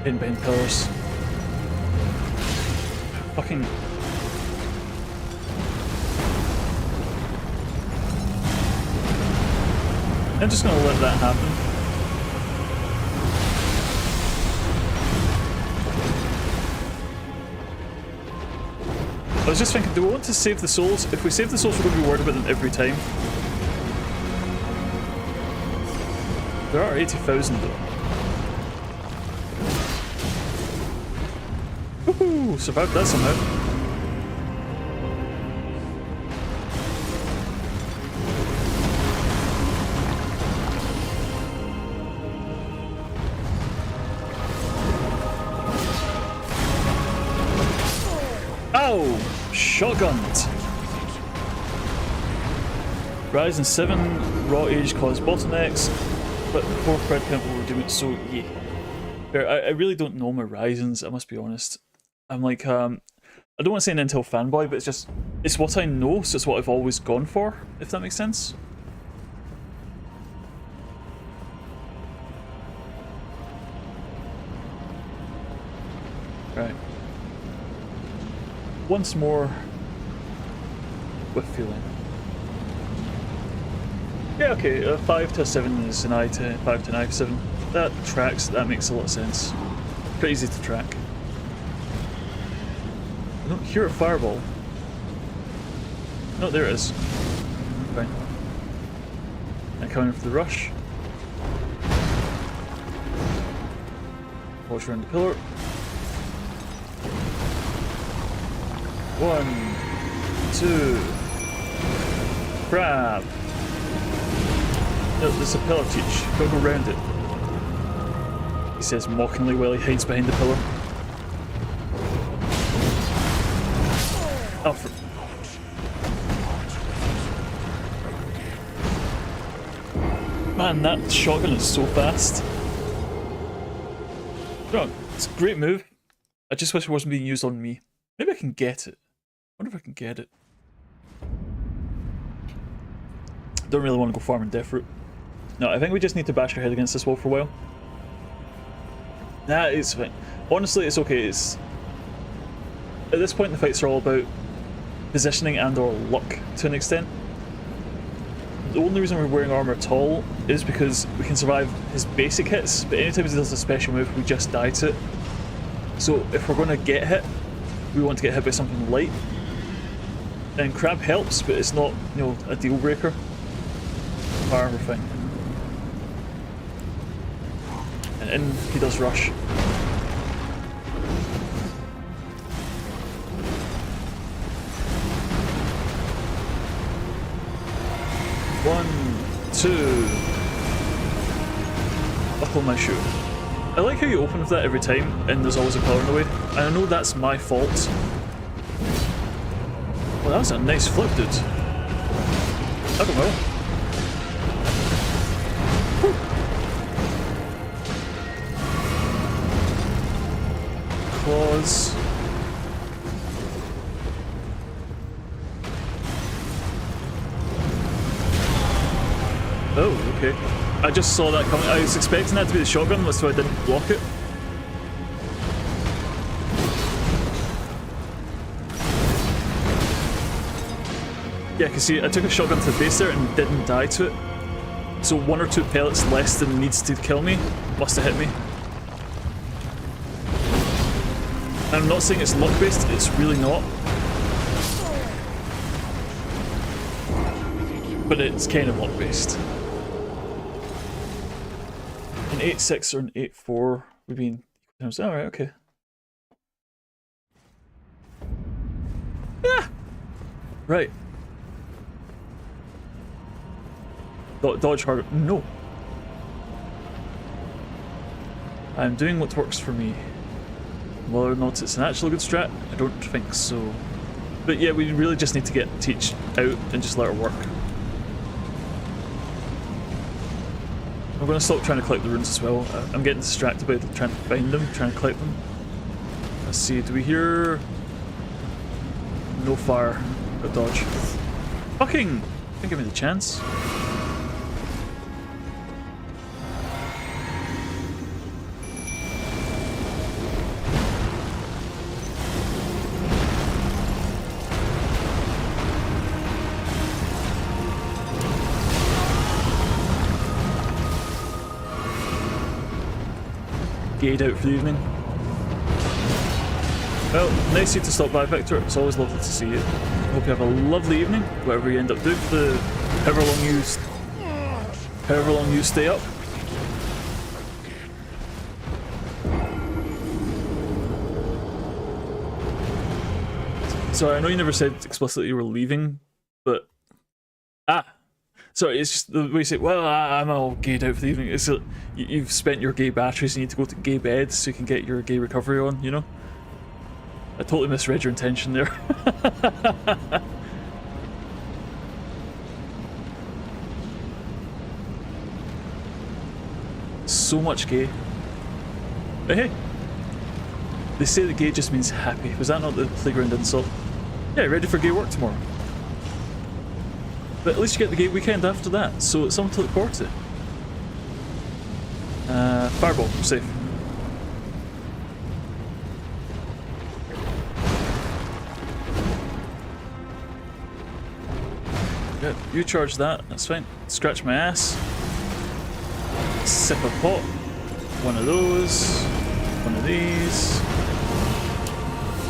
In behind pillars. Fucking. I'm just gonna let that happen. I was just thinking, do we want to save the souls? If we save the souls, we're going to be worried about them every time. There are 80,000 though. Woohoo! Survived that somehow. Ow! Shotgunned! Rise in 7 raw age caused bottlenecks, but 4 Fred Pimple were doing it, so yeah. I really don't know my Ryzens, I must be honest. I'm like, I don't want to say an Intel fanboy, but it's just, it's what I know, so it's what I've always gone for, if that makes sense. Right. Once more, with feeling. Yeah, okay, 5 to a 7 is an I-10, 5 to an I-7. That tracks, that makes a lot of sense. Pretty easy to track. I don't hear a fireball. No, there it is. Fine. I'm coming for the rush. Watch around the pillar. 1, 2. Grab. No, there's a pillar, Teach. Gotta go round it. He says mockingly while he hides behind the pillar. Oh, for... Man, that shotgun is so fast. No, it's a great move. I just wish it wasn't being used on me. Maybe I can get it. I wonder if I can get it. Don't really want to go farming death route. No, I think we just need to bash our head against this wall for a while. Nah, it's fine. Honestly, it's okay. It's... At this point, the fights are all about positioning and or luck to an extent. The only reason we're wearing armor at all is because we can survive his basic hits, but anytime he does a special move, we just die to it. So if we're going to get hit, we want to get hit by something light. And crab helps, but it's not, you know, a deal breaker. Armor thing. And in he does rush. One, two. Buckle my shoe. I like how you open with that every time, and there's always a pillar in the way. And I know that's my fault. Well, that was a nice flip, dude. I don't know. Whew. does. Oh, okay. I just saw that coming. I was expecting that to be the shotgun, so I didn't block it. Yeah, because see, I took a shotgun to the base there and didn't die to it. So 1 or 2 pellets less than needs to kill me must have hit me. And I'm not saying it's luck based, it's really not. But it's kind of luck based. An 8-6 or an 8-4 would be in times. Alright, okay. Ah! Right. Dodge harder. No. I'm doing what works for me. Whether or not it's an actual good strat, I don't think so. But yeah, we really just need to get Teach out and just let her work. I'm going to stop trying to collect the runes as well. I'm getting distracted by trying to find them, trying to collect them. Let's see, do we hear... No fire. Got dodge. Fucking! Don't give me the chance. Gate out for the evening. Well, nice of you to stop by, Victor. It's always lovely to see you. Hope you have a lovely evening, whatever you end up doing for the however long you stay up. So I know you never said explicitly you were leaving, but sorry, it's just the way you say, well, I'm all gayed out for the evening. It's you've spent your gay batteries, you need to go to gay bed so you can get your gay recovery on, you know? I totally misread your intention there. So much gay. But hey, they say that gay just means happy. Was that not the playground insult? Yeah, ready for gay work tomorrow. But at least you get the gay weekend after that, so it's something to look forward to. Fireball, we're safe. Yeah, you charge that, that's fine. Scratch my ass. Sip a pot. One of those. One of these.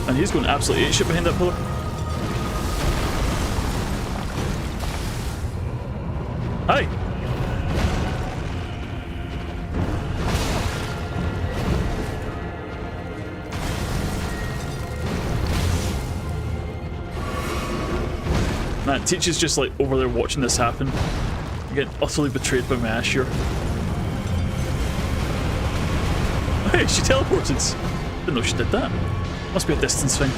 And he's going absolutely apeshit behind that pillar. Hi! Man, Teach is just like over there watching this happen. I'm getting utterly betrayed by my ass here. Hey, she teleported! Didn't know she did that. Must be a distance thing.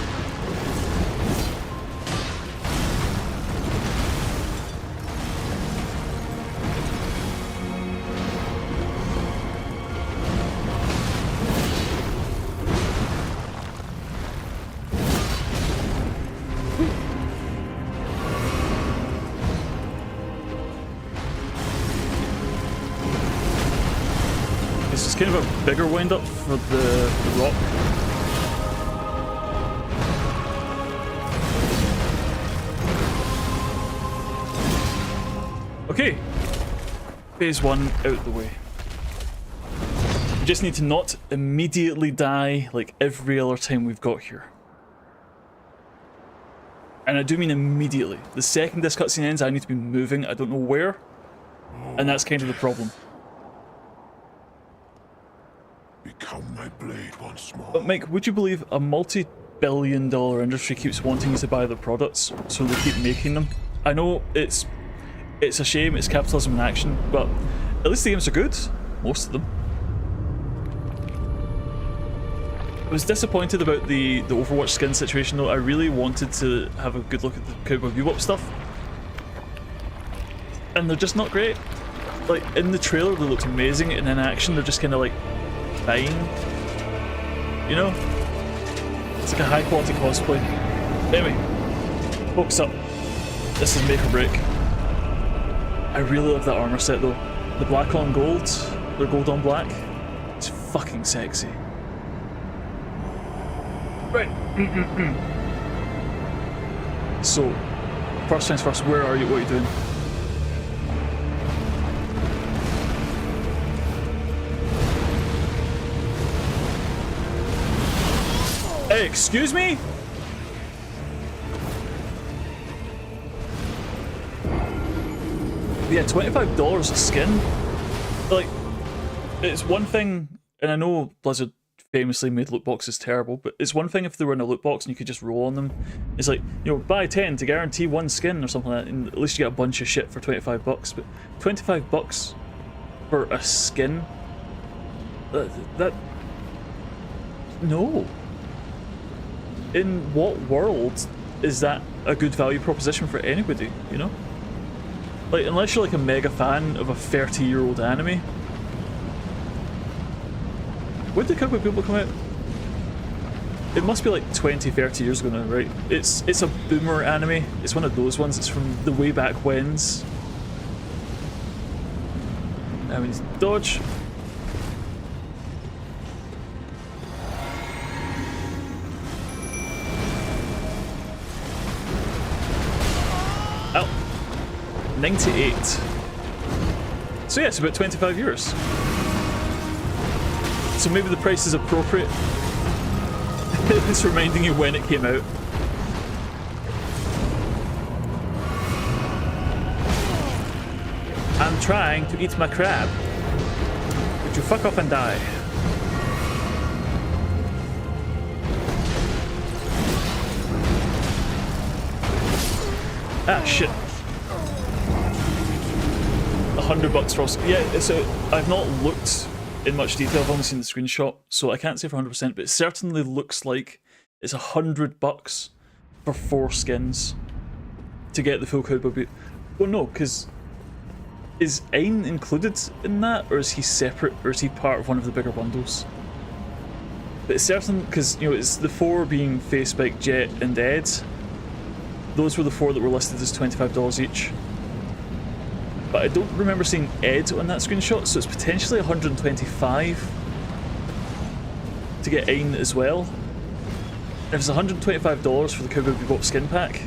This is kind of a bigger wind up for the rock. Okay, phase 1 out the way. We just need to not immediately die like every other time we've got here. And I do mean immediately. The second this cutscene ends, I need to be moving, I don't know where, and that's kind of the problem. Become my blade once more. But Mike, would you believe a multi-billion-dollar industry keeps wanting you to buy their products, so they keep making them? I know it's a shame, it's capitalism in action, but at least the games are good. Most of them. I was disappointed about the Overwatch skin situation though. I really wanted to have a good look at the Cowboy Bebop stuff. And they're just not great. Like, in the trailer they looked amazing, and in action they're just kind of like, fine. You know? It's like a high quality cosplay. Anyway, focus up. This is make or break. I really love that armor set though. The black on gold, or gold on black. It's fucking sexy. Right. So, first things first, where are you? What are you doing? Hey, excuse me? Yeah, $25 a skin? Like, it's one thing, and I know Blizzard famously made loot boxes terrible, but it's one thing if they were in a loot box and you could just roll on them. It's like, you know, buy 10 to guarantee one skin or something like that, and at least you get a bunch of shit for $25. But $25 for a skin? That... No. In what world is that a good value proposition for anybody, you know? Like, unless you're like a mega fan of a 30-year-old anime. When did Cowboy Bebop come out? It must be like 20, 30 years ago now, right? It's a boomer anime. It's one of those ones. It's from the way back whens. Now we need to dodge. Ow. 98. So yeah, it's about 25 years. So maybe the price is appropriate. It's reminding you when it came out. I'm trying to eat my crab. Would you fuck off and die? Ah, shit. $100 for us. Yeah, so I've not looked in much detail. I've only seen the screenshot, so I can't say for 100%, but it certainly looks like it's $100 for 4 skins to get the full Cowboy Bebop. Well, no, because is Ein included in that, or is he separate, or is he part of one of the bigger bundles? But it's certain, because, you know, it's the 4 being Facebike, Jet, and Ed. Those were the 4 that were listed as $25 each. But I don't remember seeing Ed on that screenshot, so it's potentially $125 to get Ein as well. And if it's $125 for the Cowboy Bebop skin pack,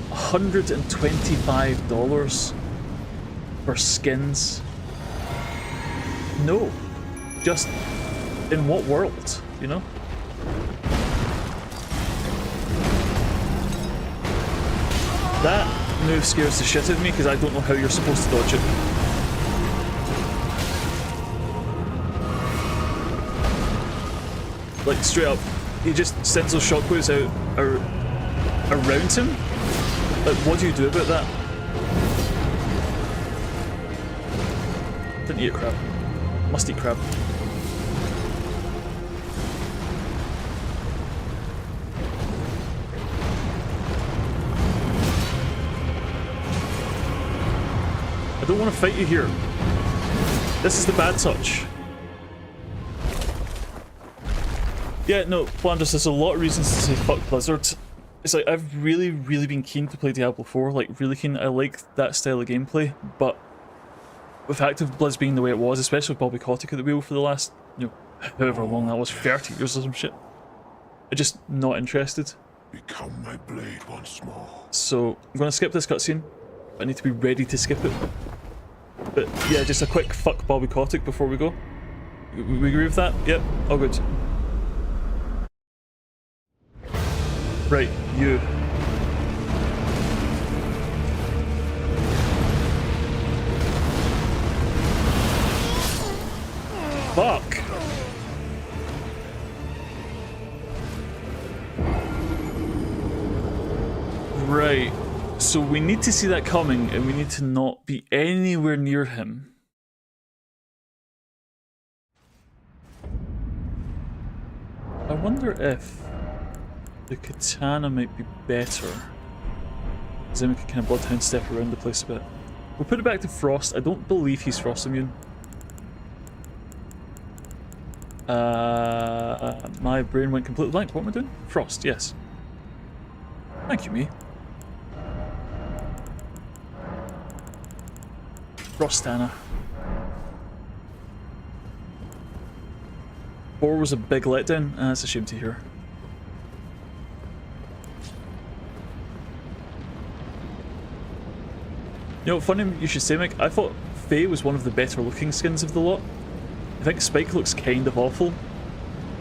$125 for skins. No. Just in what world, you know? That move scares the shit out of me because I don't know how you're supposed to dodge it. Like, straight up, he just sends those shockwaves out around him? Like, what do you do about that? Didn't eat a crab. Must eat crab. I don't want to fight you here. This is the bad touch. Yeah, no, Flanders, there's a lot of reasons to say fuck Blizzard. It's like, I've really been keen to play Diablo 4, like, really keen. I like that style of gameplay, but with Active Blizz being the way it was, especially with Bobby Kotick at the wheel for the last, you know, however long that was, 30 years or some shit, I'm just not interested. Become my blade once more. So, I'm going to skip this cutscene. I need to be ready to skip it. But yeah, just a quick fuck Bobby Kotick before we go. We agree with that? Yep, all good. Right, you. Fuck! Right. So we need to see that coming, and we need to not be anywhere near him. I wonder if the katana might be better. Because then we can kind of bloodhound step around the place a bit. We'll put it back to Frost. I don't believe he's Frost immune. My brain went completely blank. What am I doing? Frost, yes. Thank you, me. Frostana. 4 was a big letdown. That's a shame to hear. You know, funny you should say, Mick. I thought Faye was one of the better looking skins of the lot. I think Spike looks kind of awful.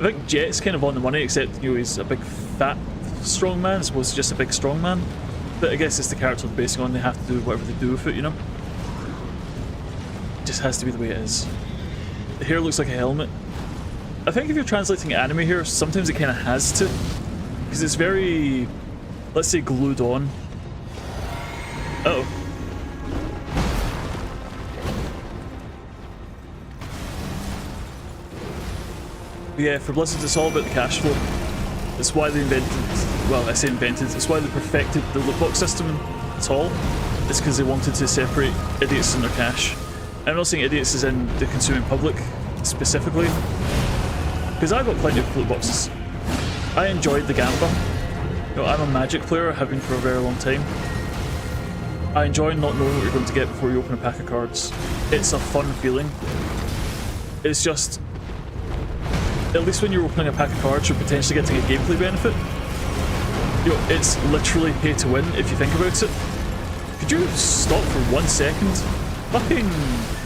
I think Jet's kind of on the money, except, you know, he's a big fat strong man as opposed to just a big strong man. But I guess it's the character they're basing on, they have to do whatever they do with it, you know? It just has to be the way it is. The hair looks like a helmet. I think if you're translating anime here, sometimes it kind of has to. Because it's very, let's say, glued on. Uh-oh. But yeah, for Blizzard, it's all about the cash flow. It's why they invented, well, I say invented, it's why they perfected the loot box system at all. It's because they wanted to separate idiots and their cash. And I'm not saying idiots as in the consuming public, specifically. Because I've got plenty of loot boxes. I enjoyed the Gamba. You know, I'm a Magic player, I have been for a very long time. I enjoy not knowing what you're going to get before you open a pack of cards. It's a fun feeling. It's just, at least when you're opening a pack of cards, you're potentially getting a gameplay benefit. You know, it's literally pay to win if you think about it. Could you stop for 1 second? Fucking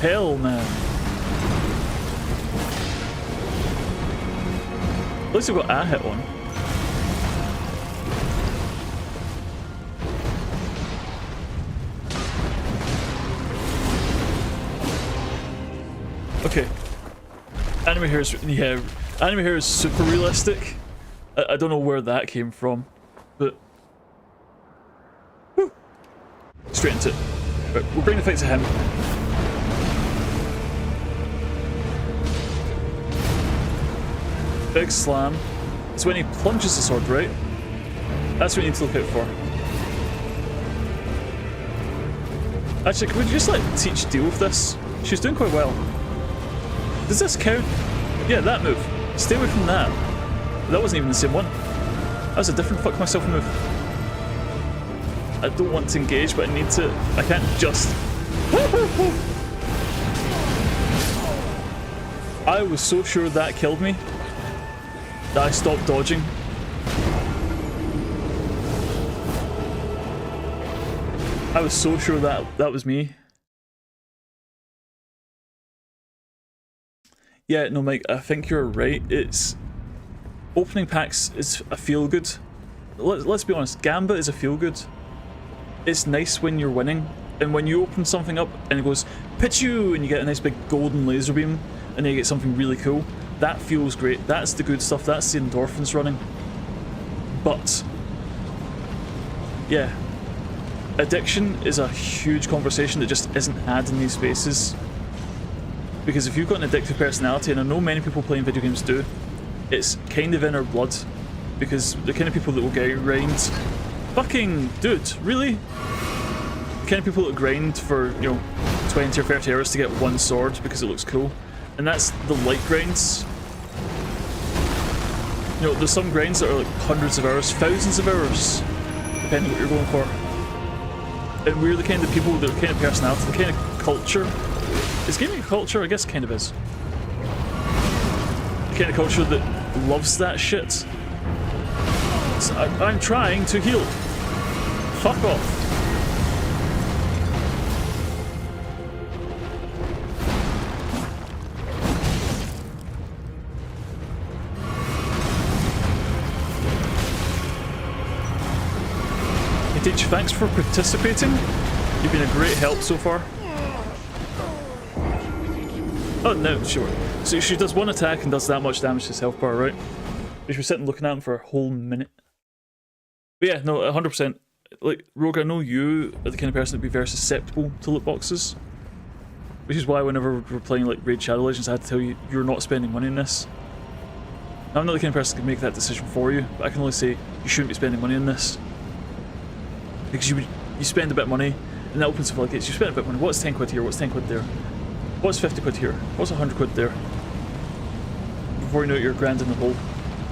hell, man. At least I've got a hit on. Okay. Anime hair is, yeah, anime hair is super realistic. I don't know where that came from, but... Whew. Straight into it. Right, we'll bring the fight to him. Big slam. It's when he plunges the sword, right? That's what you need to look out for. Actually, could we just let Teach deal with this? She's doing quite well. Does this count? Yeah, that move. Stay away from that. That wasn't even the same one. That was a different fuck myself move. I don't want to engage, but I need to. I can't just. I was so sure that killed me that I stopped dodging. I was so sure that was me. Yeah, no, Mike, I think you're right. It's opening packs is a feel good. Let's be honest, Gamba is a feel good. It's nice when you're winning, and when you open something up and it goes Pichu, and you get a nice big golden laser beam, and then you get something really cool. That feels great. That's the good stuff. That's the endorphins running. But yeah, addiction is a huge conversation that just isn't had in these spaces. Because if you've got an addictive personality, and I know many people playing video games do, it's kind of in our blood. Because the kind of people that will grind... Fucking dude, really? The kind of people that grind for, you know, 20 or 30 hours to get one sword because it looks cool. And that's the light grinds. You know, there's some grinds that are like hundreds of hours, thousands of hours, depending what you're going for. And we're the kind of people, the kind of personality, the kind of culture. Is gaming a culture? I guess it kind of is. The kind of culture that loves that shit. So I'm trying to heal. Fuck off. Hey Teach, thanks for participating. You've been a great help so far. Oh no, sure. So she does one attack and does that much damage to his health bar, right? She was sitting looking at him for a whole minute. But yeah, no, 100%. Like, Rogue, I know you are the kind of person that'd be very susceptible to loot boxes. Which is why whenever we're playing like Raid Shadow Legends, I had to tell you, you're not spending money on this. Now, I'm not the kind of person that can make that decision for you, but I can only say, you shouldn't be spending money on this. Because you spend a bit of money, and that opens the floodgates. You spend a bit of money, what's 10 quid here, what's 10 quid there? What's 50 quid here? What's 100 quid there? before you know it, you're grand in the hole.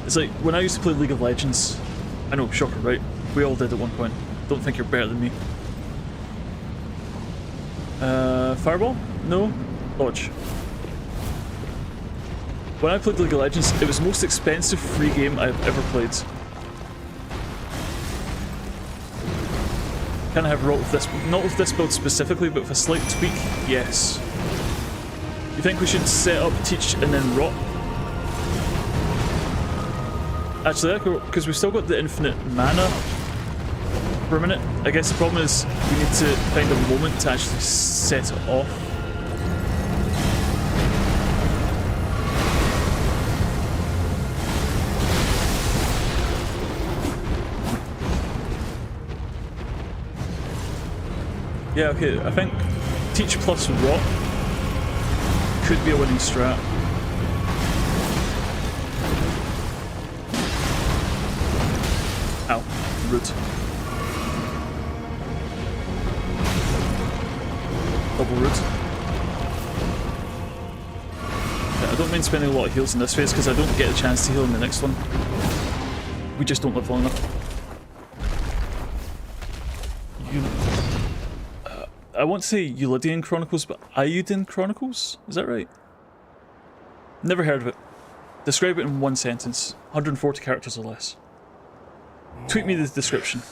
It's like when I used to play League of Legends. I know, shocker, right? We all did at one point. Don't think you're better than me. Fireball? No? Dodge. When I played League of Legends, it was the most expensive free game I've ever played. Can I have rot with this? Not with this build specifically, but with a slight tweak, yes. You think we should set up, teach, and then rot? Actually, because we've still got the infinite mana for a minute. I guess the problem is we need to find a moment to actually set it off. Yeah, okay, I think teach plus rot could be a winning strat. Ow, rude. Double rude. Yeah, I don't mind spending a lot of heals in this phase because I don't get a chance to heal in the next one. We just don't live long enough. I want to say Eulidian Chronicles, but Iuden Chronicles? Is that right? Never heard of it. Describe it in one sentence. 140 characters or less. Tweet me the description.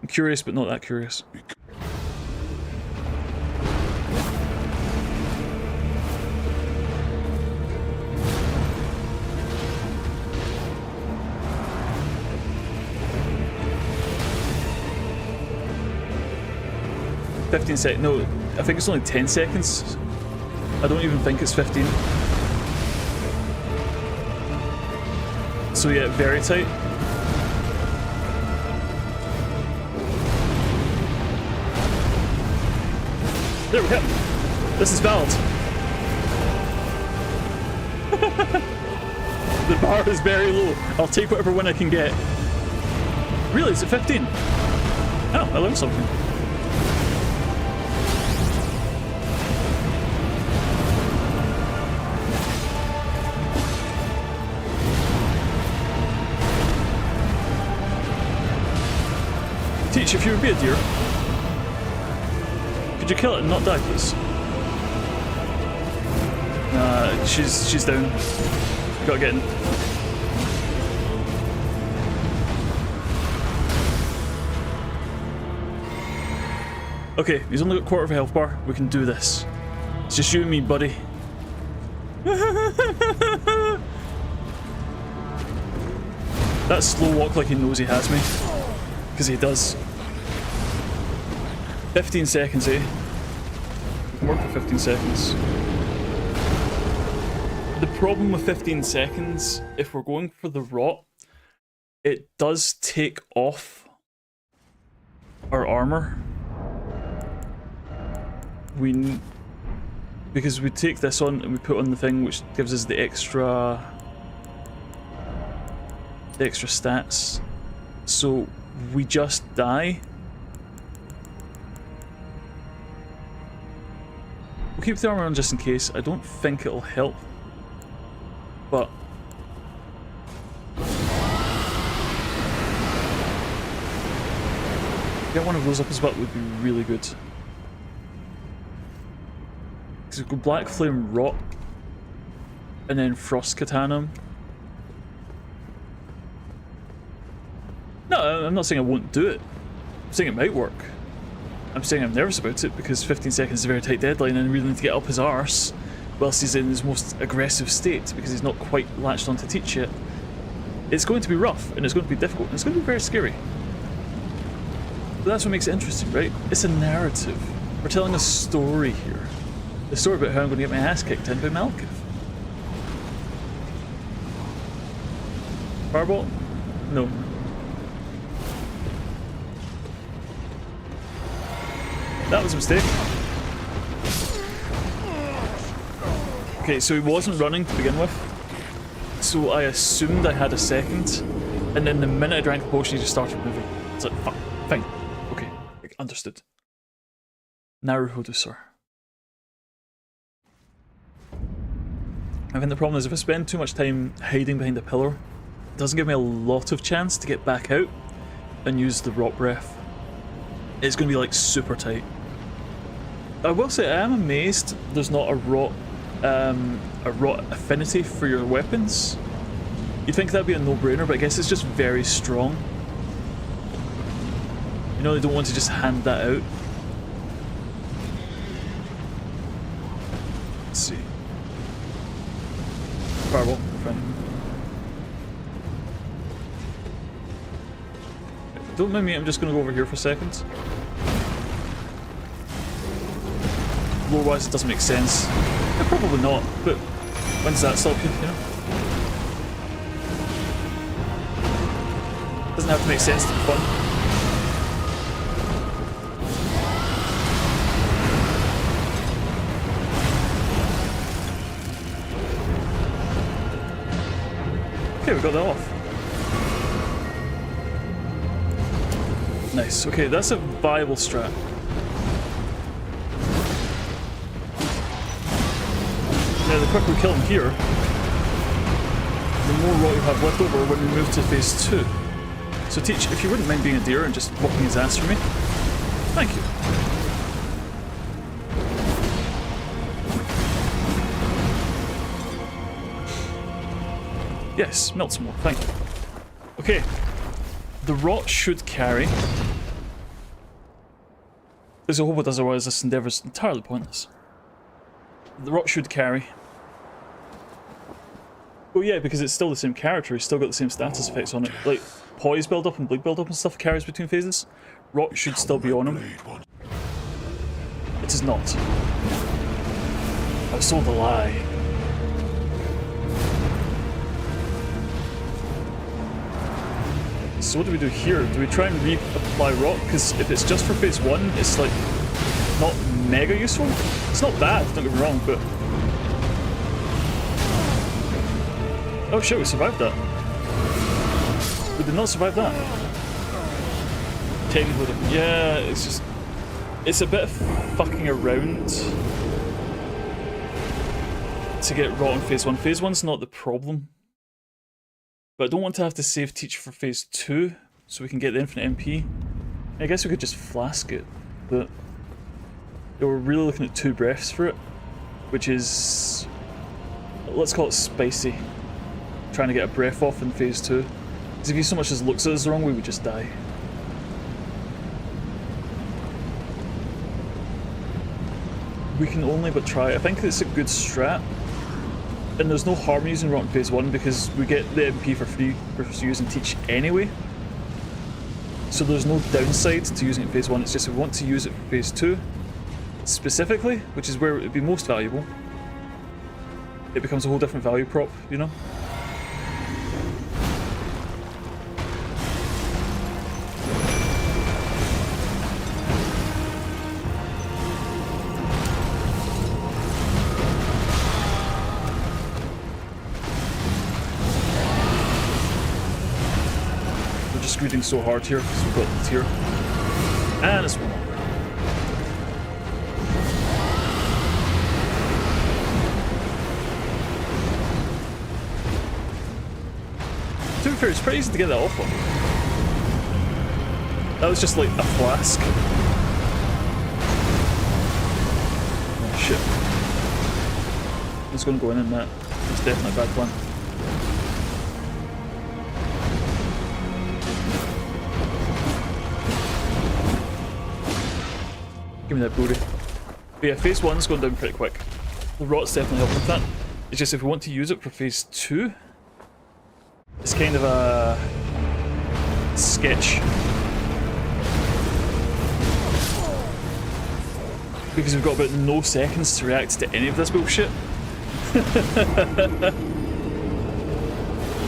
I'm curious, but not that curious. No, I think it's only 10 seconds. I don't even think it's 15. So yeah, very tight. There we go. This is valid. The bar is very low. I'll take whatever win I can get. Really, is it 15? Oh, I learned something. Teach, if you would be a deer, could you kill it and not die, please? Nah, she's down. Gotta get in. Okay, he's only got a quarter of a health bar. We can do this. It's just you and me, buddy. That slow walk like he knows he has me. Because he does. 15 seconds, eh? We can work for 15 seconds. The problem with 15 seconds, if we're going for the rot, it does take off our armor. Because we take this on and we put on the thing which gives us the extra stats. So we just die. We'll keep the armor on just in case. I don't think it'll help, but get one of those up as well would be really good. Because we go Black Flame Rot and then Frost Katana. No, I'm not saying I won't do it. I'm saying it might work. I'm saying I'm nervous about it because 15 seconds is a very tight deadline and we really need to get up his arse whilst he's in his most aggressive state because he's not quite latched on to teach yet. It's going to be rough and it's going to be difficult and it's going to be very scary. But that's what makes it interesting, right? It's a narrative. We're telling a story here. A story about how I'm going to get my ass kicked in by Malekith. Fireball? No. That was a mistake. Okay, so he wasn't running to begin with. So I assumed I had a second. And then the minute I drank the potion, he just started moving. It's like, fuck, fine. Okay, understood. Naruhodo, sir. I think the problem is if I spend too much time hiding behind a pillar, it doesn't give me a lot of chance to get back out and use the rot breath. It's going to be like super tight. I will say I am amazed there's not a rot affinity for your weapons. You'd think that'd be a no-brainer, but I guess it's just very strong. You know, they don't want to just hand that out. Let's see. Fireball, fine. Don't mind me, I'm just going to go over here for a second. Lore-wise, it doesn't make sense. Yeah, probably not, but when does that stop you, you know? Doesn't have to make sense to be fun. Okay, we got that off. Nice. Okay, that's a viable strat. Now, the quicker we kill him here, the more rot you have left over when we move to phase 2. So Teach, if you wouldn't mind being a deer and just whopping his ass for me. Thank you. Yes, melt some more, thank you. Okay. The rot should carry. There's a hope it does, otherwise this endeavour's entirely pointless. The rot should carry. Oh yeah, because it's still the same character, he's still got the same status effects on it. Like, poise build up and bleed build up and stuff carries between phases. Rot should still be on him. It is not. I was told a lie. So what do we do here? Do we try and reapply rot? Because if it's just for phase 1, it's like not mega useful. It's not bad, don't get me wrong, but... Oh shit, we survived that. We did not survive that. Technically, yeah, it's just... It's a bit of fucking around to get rot in phase 1. Phase 1's not the problem. But I don't want to have to save Teach for phase 2, so we can get the infinite MP. I guess we could just flask it, but yeah, we're really looking at 2 breaths for it, which is, let's call it spicy. Trying to get a breath off in phase 2. Because if he so much as looks at us the wrong way, we just die. We can only but try. I think it's a good strat. And there's no harm using rot in phase 1 because we get the MP for free for using Teach anyway. So there's no downside to using it in phase 1, it's just if we want to use it for phase 2 specifically, which is where it would be most valuable, it becomes a whole different value prop, you know? Reading so hard here because we've got the tier. And it's one more. To be fair, it's pretty easy to get that off on. That was just like a flask. Oh shit. It's gonna go in that. It's definitely a bad plan. Give me that booty. But yeah, phase 1's going down pretty quick. The rot's definitely helping with that. It's just if we want to use it for phase 2, it's kind of a sketch. Because we've got about no seconds to react to any of this bullshit.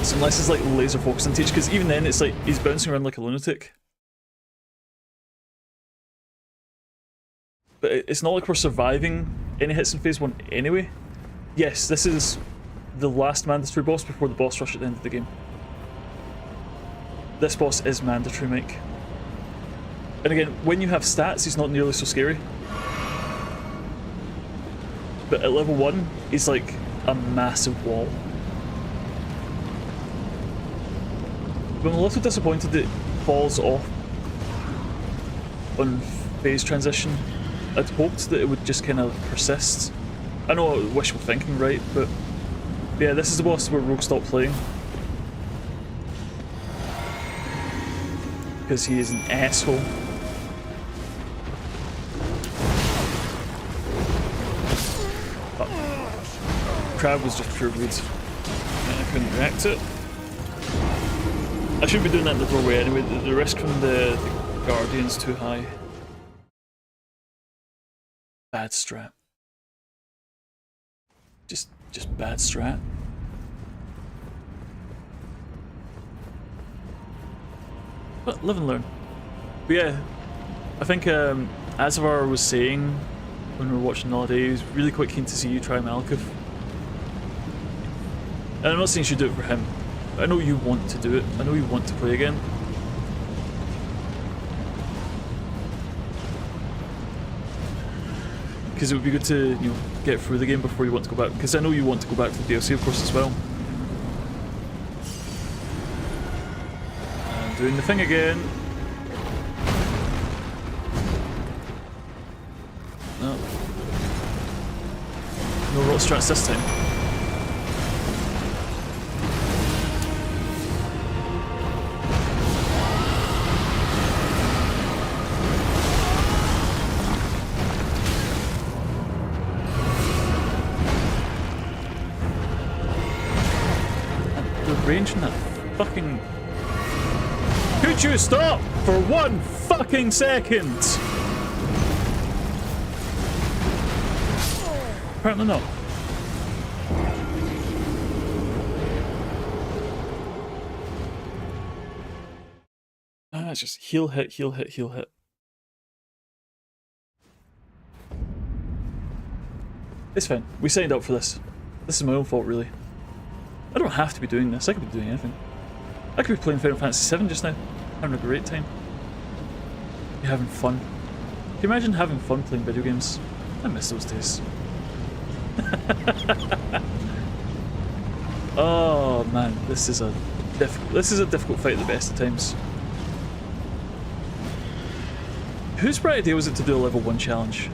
So unless it's like laser focused on Teach, because even then it's like he's bouncing around like a lunatic. But it's not like we're surviving any hits in phase 1 anyway. Yes, this is the last mandatory boss before the boss rush at the end of the game. This boss is mandatory, Mike. And again, when you have stats, he's not nearly so scary. But at level 1, he's like a massive wall. But I'm a little disappointed that it falls off on phase transition. I'd hoped that it would just kind of persist. I know wishful thinking, right? But yeah, this is the boss where Rogue stopped playing. Because he is an asshole. Oh. Crab was just pure bleed. And I couldn't react to it. I should be doing that in the doorway anyway. The risk from the Guardian's too high. Bad strat. Just bad strat. But live and learn. But yeah, I think Azavar was saying when we were watching the other day, he was really quite keen to see you try Malkuth. And I'm not saying you should do it for him. I know you want to do it. I know you want to play again. Because it would be good to, you know, get through the game before you want to go back. Because I know you want to go back to the DLC, of course, as well. And doing the thing again. No. No rot strats this time. Range in that fucking... Could you stop for 1 fucking second? Apparently not. It's just heal hit, heal hit, heal hit. It's fine. We signed up for this. This is my own fault, really. I don't have to be doing this. I could be doing anything. I could be playing Final Fantasy VII just now, having a great time. Be having fun. Can you imagine having fun playing video games? I miss those days. Oh man, this is a difficult fight at the best of times. Whose bright idea was it to do a level 1 challenge?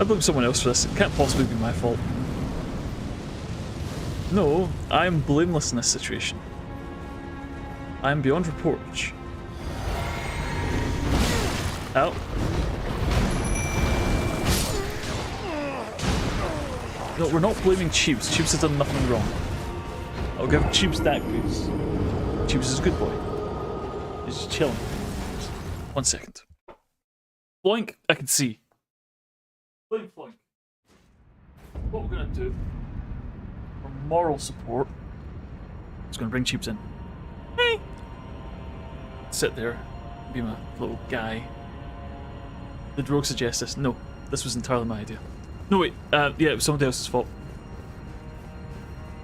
I blame someone else for this. It can't possibly be my fault. No, I'm blameless in this situation. I'm beyond reproach. Ow. No, we're not blaming Cheebs. Cheebs has done nothing wrong. I'll give Cheebs that grace. Cheebs is a good boy. He's just chilling. 1 second. Floink, I can see. Floink, floink. What we're gonna do for moral support is gonna bring Cheebs in. Hey! Sit there, be my little guy. Did Rogue suggest this? No, this was entirely my idea. No wait, yeah, it was somebody else's fault.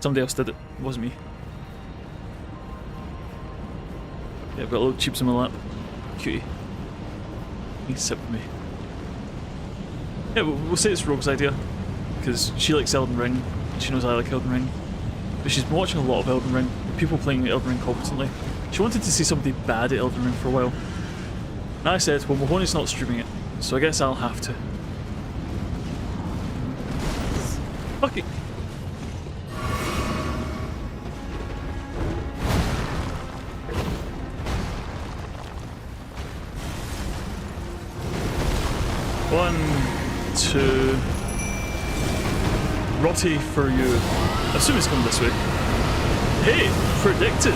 Somebody else did it, it wasn't me. Yeah, I've got a little Cheebs in my lap. Cutie. You can sit with me. Yeah, we'll say it's Rogue's idea, because she likes Elden Ring, and she knows I like Elden Ring. But she's been watching a lot of Elden Ring, people playing Elden Ring competently. She wanted to see somebody bad at Elden Ring for a while. And I said, well, Mahoney's not streaming it, so I guess I'll have to. Fuck it. One, two. Rotty for you. I assume it's coming this way. Hey, predicted.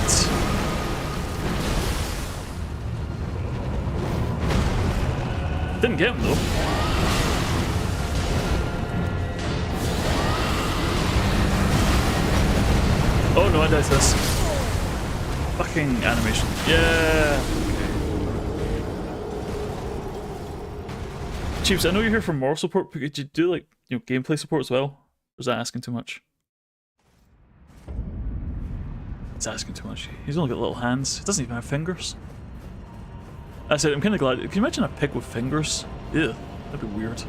Didn't get him though. Oh no, I died to this. Fucking animation. Yeah. Chiefs, I know you're here for moral support, but could you do like, you know, gameplay support as well? Or is that asking too much? It's asking too much. He's only got little hands. He doesn't even have fingers. I said, I'm kind of glad. Can you imagine a pig with fingers? Ew, that'd be weird.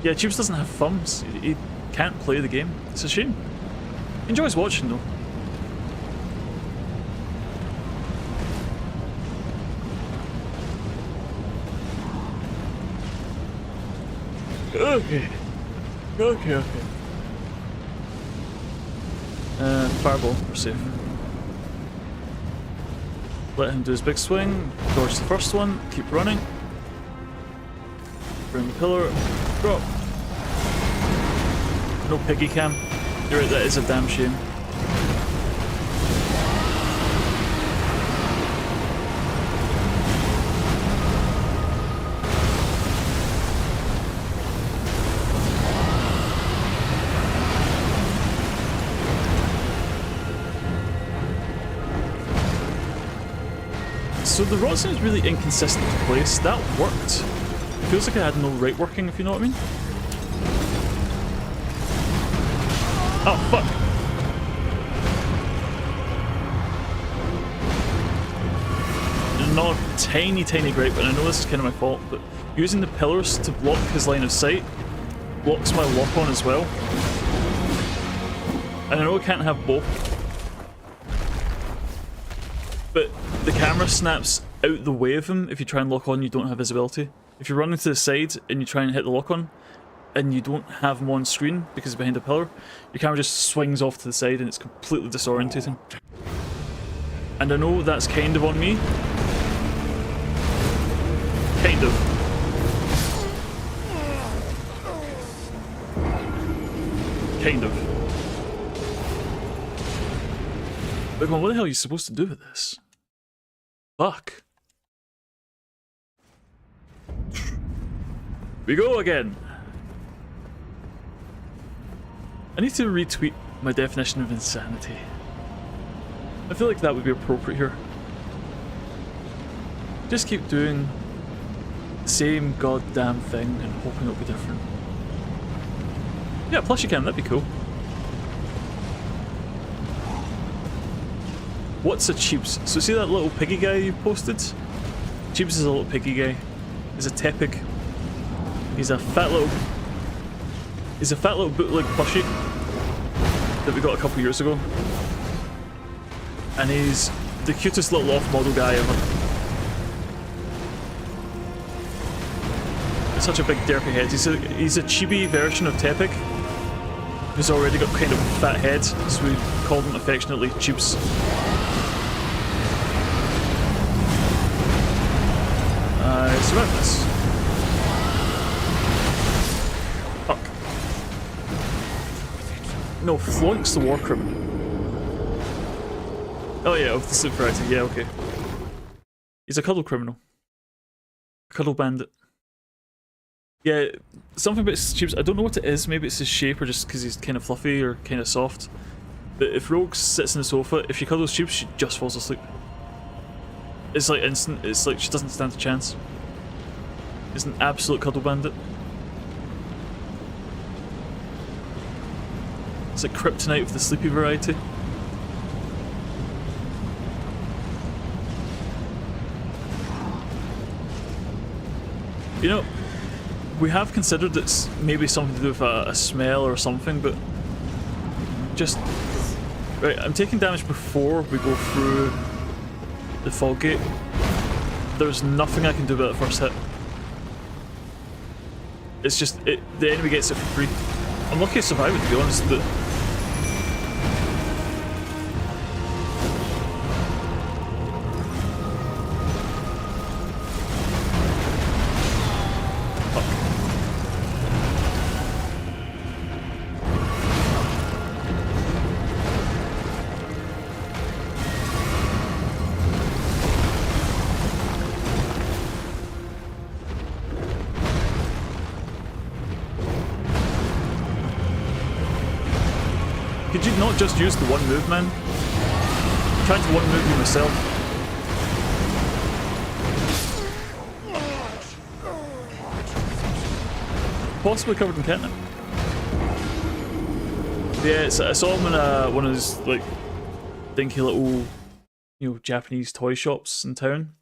Yeah, Tubes doesn't have thumbs. He can't play the game. It's a shame. He enjoys watching though. Okay. Okay. Fireball, we're safe. Let him do his big swing, dodge the first one, keep running. Bring the pillar, drop. No piggy cam. You're right, that is a damn shame. So the rod seems really inconsistent to place. That worked. It feels like I had no right working, if you know what I mean. Oh, fuck. Not a tiny gripe, and I know this is kind of my fault, but using the pillars to block his line of sight blocks my lock on as well. And I know I can't have both, but the camera snaps out the way of him if you try and lock on, you don't have visibility. If you're running to the side and you try and hit the lock on, and you don't have him on screen because he's behind a pillar, your camera just swings off to the side and it's completely disorientating. And I know that's kind of on me. Kind of. Kind of. But what the hell are you supposed to do with this? Fuck. We go again. I need to retweet my definition of insanity. I feel like that would be appropriate here. Just keep doing the same goddamn thing and hoping it'll be different. Yeah, plus you can, that'd be cool. What's a Cheeps? So see that little piggy guy you posted? Cheeps is a little piggy guy. He's a tepig. He's a fat little bootleg plushie that we got a couple years ago. And he's the cutest little off-model guy ever. Such a big derpy head. He's a chibi version of Tepig, who's already got kind of a fat head, so we call him affectionately Tubes. I survived this. Fuck. No, Floink's the war criminal. Oh yeah, of the sleep variety, yeah, okay. He's a cuddle criminal. A cuddle bandit. Yeah, something about Tubes, I don't know what it is, maybe it's his shape or just because he's kind of fluffy or kind of soft. But if Rogue sits on the sofa, if she cuddles Tubes, she just falls asleep. It's like instant, it's like she doesn't stand a chance. It's an absolute cuddle bandit. It's like kryptonite of the sleepy variety. You know, we have considered it's maybe something to do with a smell or something, but just... Right, I'm taking damage before we go through the fog gate. There's nothing I can do about the first hit. It's just, the enemy gets it for free. I'm lucky I survived it, to be honest, but... Could you not just use the one move, man? I'm trying to one move you myself. Possibly covered in catnip. Yeah, I saw him in one of those like dinky little, you know, Japanese toy shops in town.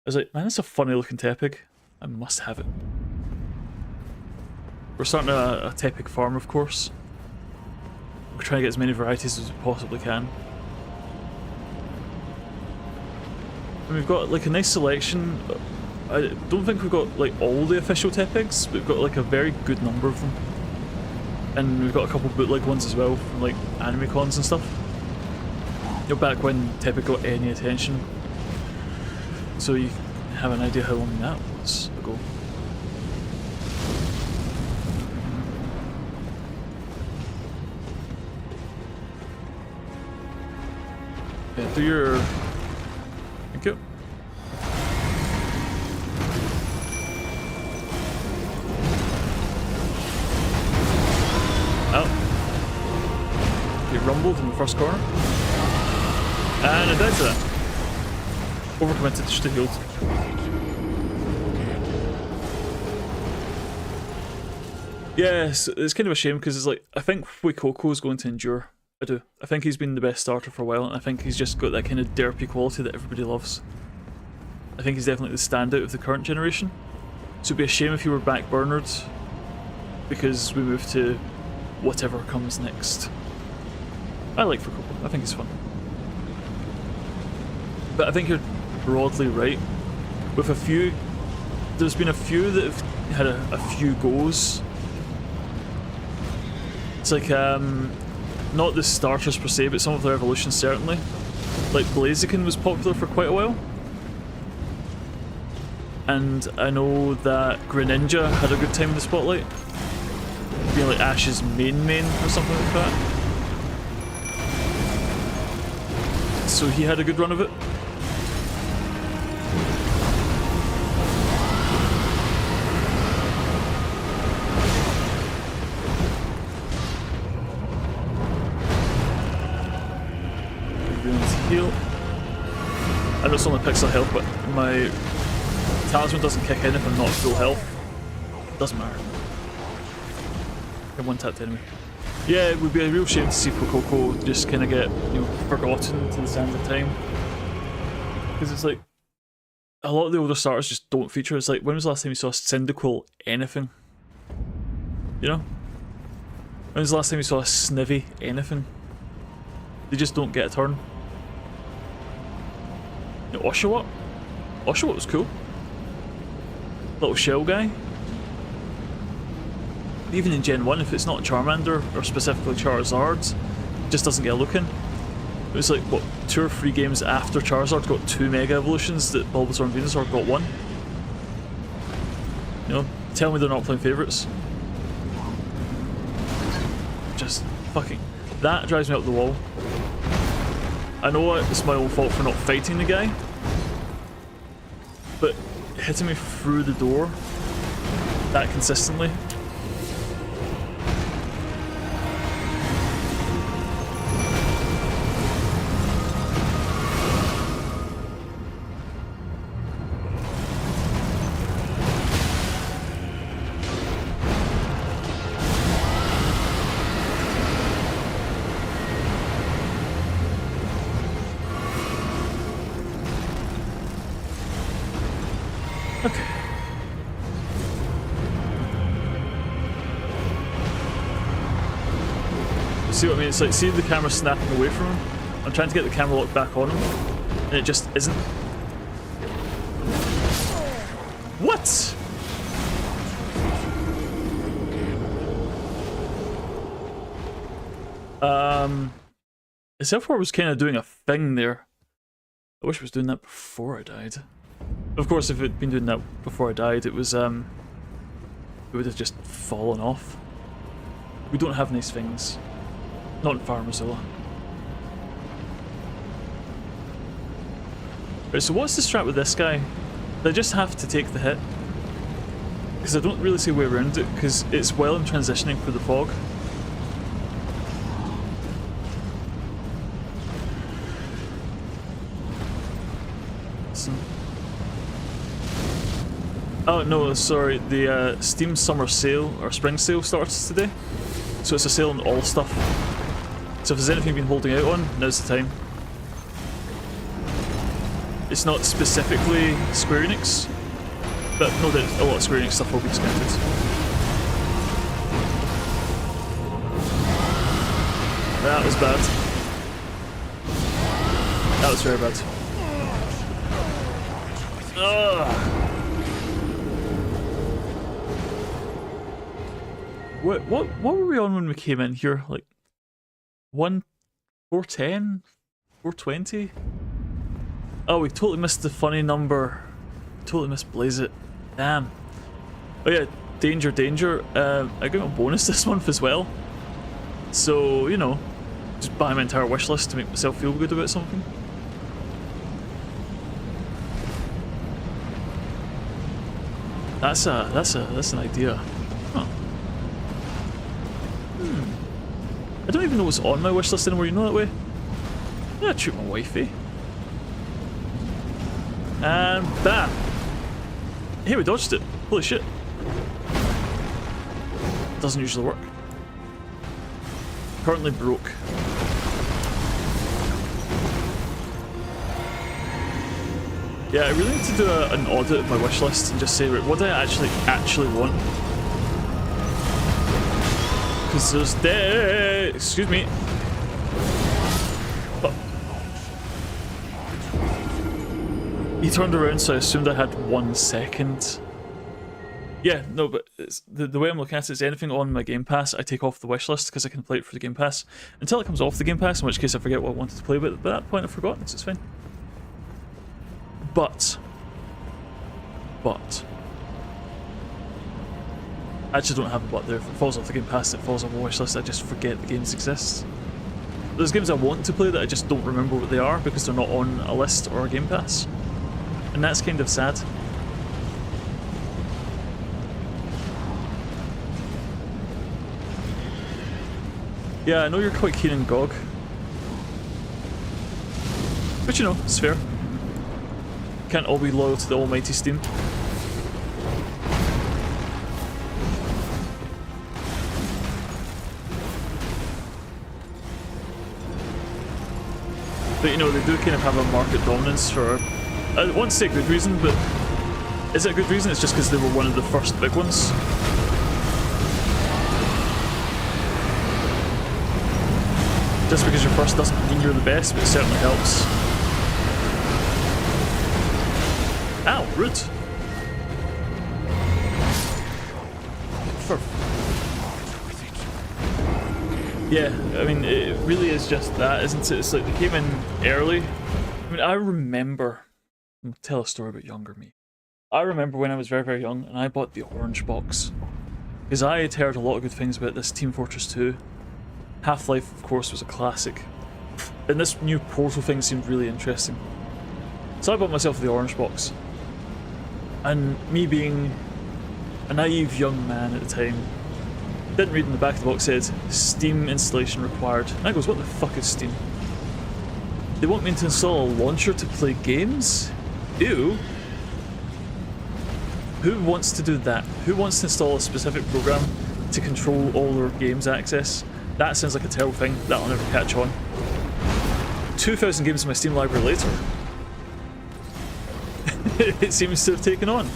I was like, man, that's a funny looking Tepig. I must have it. We're starting a Tepic farm, of course. We're trying to get as many varieties as we possibly can. And we've got like a nice selection. I don't think we've got like all the official Tepics, but we've got like a very good number of them. And we've got a couple bootleg ones as well from like anime cons and stuff. You know, back when Tepic got any attention. So you have an idea how long that was ago. Yeah, do your... Thank you. Oh. Get rumbled in the first corner. And it died to that. Overcommitted, should have healed. Yes, it's kind of a shame because it's like, I think Fuecoco is going to endure. I do. I think he's been the best starter for a while, and I think he's just got that kind of derpy quality that everybody loves. I think he's definitely the standout of the current generation. So it'd be a shame if he were backburnered because we move to whatever comes next. I like Fuecoco. I think he's fun. But I think you're broadly right. With a few, there's been a few that have had a few goes. It's like, not the starters per se, but some of their evolutions certainly. Like Blaziken was popular for quite a while. And I know that Greninja had a good time in the spotlight. Being like Ash's main or something like that. So he had a good run of it. Heal. I know it's only pixel health, but my talisman doesn't kick in if I'm not full health. Doesn't matter. I'm one tapped enemy. Yeah, it would be a real shame to see Fuecoco just kind of get, you know, forgotten to the sands of time. Because it's like, a lot of the older starters just don't feature. It's like, when was the last time you saw Cyndaquil anything? You know? When was the last time you saw a Snivy anything? They just don't get a turn. You know, Oshawott? Oshawott was cool. Little shell guy. Even in Gen 1, if it's not Charmander, or specifically Charizard, just doesn't get a look in. It was like, what, 2 or 3 games after Charizard got 2 Mega Evolutions that Bulbasaur and Venusaur got 1? You know, tell me they're not playing favourites. Just fucking... That drives me up the wall. I know it's my own fault for not fighting the guy, but hitting me through the door that consistently. Okay. See what I mean? It's like, see the camera snapping away from him? I'm trying to get the camera locked back on him, and it just isn't. What? Self-War was kind of doing a thing there. I wish it was doing that before I died. Of course, if it had been doing that before I died, it was, it would have just fallen off. We don't have nice things. Not in Farmazilla. Right, so what's the strat with this guy? Do I just have to take the hit? Because I don't really see a way around it, because it's well in transitioning for the fog. Oh no, sorry, the Steam Summer Sale, or Spring Sale starts today. So it's a sale on all stuff. So if there's anything you've been holding out on, now's the time. It's not specifically Square Enix, but no doubt a lot of Square Enix stuff will be discounted. That was bad. That was very bad. Ugh. What were we on when we came in here? Like 410? 420? Oh, we totally missed the funny number. Totally missed Blaze It. Damn. Oh yeah, danger, danger. I got a bonus this month as well. So, you know, just buy my entire wish list to make myself feel good about something. That's an idea. Huh. I don't even know what's on my wish list anymore, you know that way? Yeah, treat my wifey. And bam! Hey, we dodged it. Holy shit. Doesn't usually work. Currently broke. Yeah, I really need to do an audit of my wish list and just say, right, what do I actually want? Because there's excuse me. Oh. He turned around, so I assumed I had 1 second. Yeah, no, but it's, the way I'm looking at it is anything on my Game Pass, I take off the wish list because I can play it for the Game Pass until it comes off the Game Pass, in which case I forget what I wanted to play, but at that point I've forgotten, so it's fine. But I actually don't have a but there. If it falls off the Game Pass, it falls off a wish list, I just forget the games exist. There's games I want to play that I just don't remember what they are because they're not on a list or a Game Pass. And that's kind of sad. Yeah, I know you're quite keen on GOG. But you know, it's fair. Can't all be loyal to the almighty Steam. But you know, they do kind of have a market dominance for, I won't say a good reason, but is it a good reason? It's just because they were one of the first big ones. Just because you're first doesn't mean you're the best, but it certainly helps. Ow, rude. Yeah, I mean, it really is just that, isn't it? It's like they came in early. I mean, I remember, I'll tell a story about younger me. I remember when I was very, very young and I bought the orange box. Because I had heard a lot of good things about this Team Fortress 2. Half-Life, of course, was a classic. And this new Portal thing seemed really interesting. So I bought myself the orange box. And me being a naive young man at the time, didn't read in the back of the box, said, Steam installation required. And I goes, what the fuck is Steam? They want me to install a launcher to play games? Ew. Who wants to do that? Who wants to install a specific program to control all their games access? That sounds like a terrible thing. That'll never catch on. 2,000 games in my Steam library later. It seems to have taken on.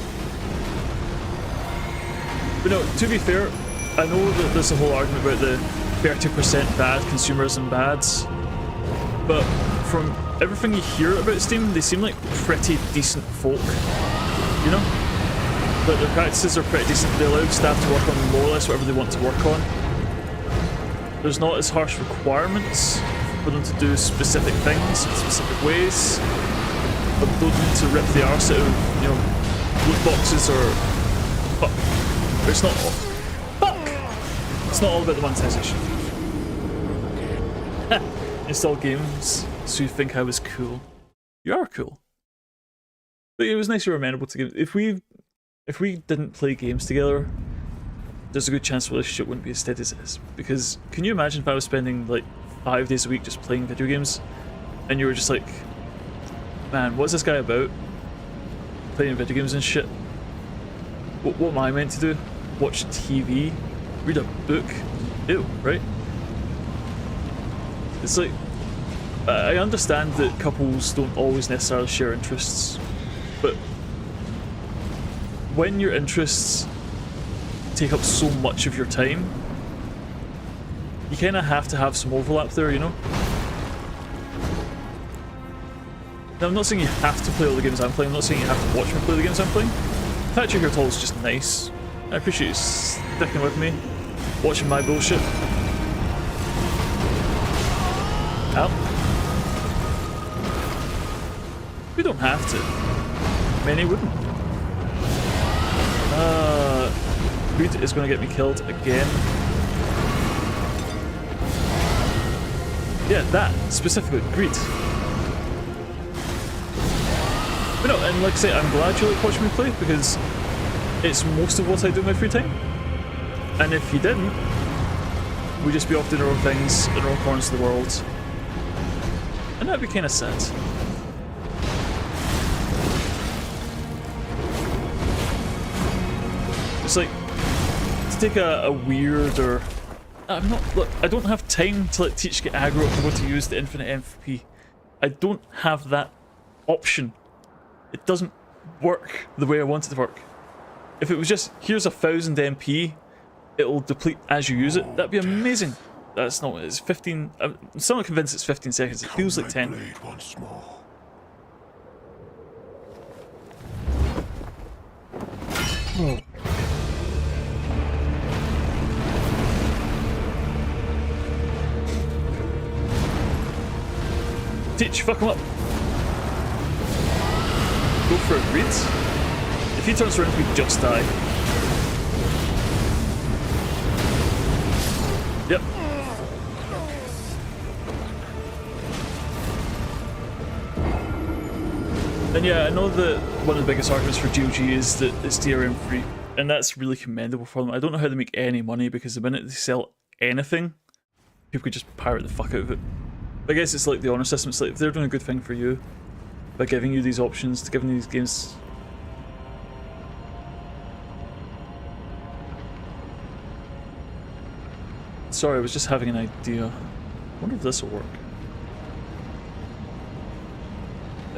But no, to be fair, I know that there's a whole argument about the 30% bad, consumerism bads, but from everything you hear about Steam, they seem like pretty decent folk, you know? But their practices are pretty decent. They allow staff to work on more or less whatever they want to work on. There's not as harsh requirements for them to do specific things in specific ways. But don't need to rip the arse out of, you know, loot boxes or... Fuck. It's not all... Fuck! It's not all about the monetization. Install games so you think I was cool. You are cool. But it was nice you were amenable to games. If we didn't play games together, there's a good chance the relationship wouldn't be as steady as it is. Because can you imagine if I was spending like 5 days a week just playing video games and you were just like, man, what's this guy about? Playing video games and shit. What am I meant to do? Watch TV? Read a book? Ew, right? It's like, I understand that couples don't always necessarily share interests, but when your interests take up so much of your time, you kind of have to have some overlap there, you know? Now, I'm not saying you have to play all the games I'm playing. I'm not saying you have to watch me play the games I'm playing. The fact you're here at all is just nice. I appreciate you sticking with me, watching my bullshit. Ow. We don't have to. Many wouldn't. Greed is going to get me killed again. Yeah, that specifically, greed. But no, and like I say, I'm glad you like watching me play because it's most of what I do in my free time. And if you didn't, we'd just be off doing our own things in our own corners of the world. And that'd be kind of sad. It's like, to take a weird or... Look, I don't have time to like teach get aggro if I want to use the infinite MP. I don't have that option. It doesn't work the way I want it to work. If it was just, here's 1000 MP, it'll deplete as you use it, that'd be amazing. That's not what it is. 15... I'm still not convinced it's 15 seconds. It feels like 10. Once more. Teach, fuck him up. Go for a read. If he turns around, we just die. Yep. And yeah, I know that one of the biggest arguments for GOG is that it's DRM free, and that's really commendable for them. I don't know how they make any money because the minute they sell anything, people could just pirate the fuck out of it. But I guess it's like the honor system. It's like if they're doing a good thing for you by giving you these options, to giving these games. Sorry, I was just having an idea. I wonder if this will work.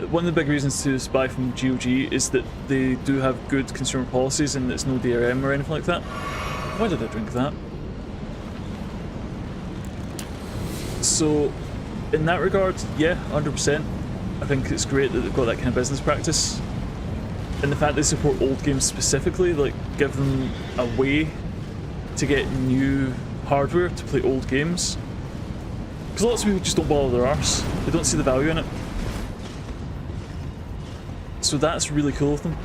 One of the big reasons to buy from GOG is that they do have good consumer policies and it's no DRM or anything like that. Why did I drink that? So, in that regard, yeah, 100%. I think it's great that they've got that kind of business practice. And the fact they support old games specifically, like give them a way to get new hardware to play old games. Because lots of people just don't bother their arse. They don't see the value in it. So that's really cool of them.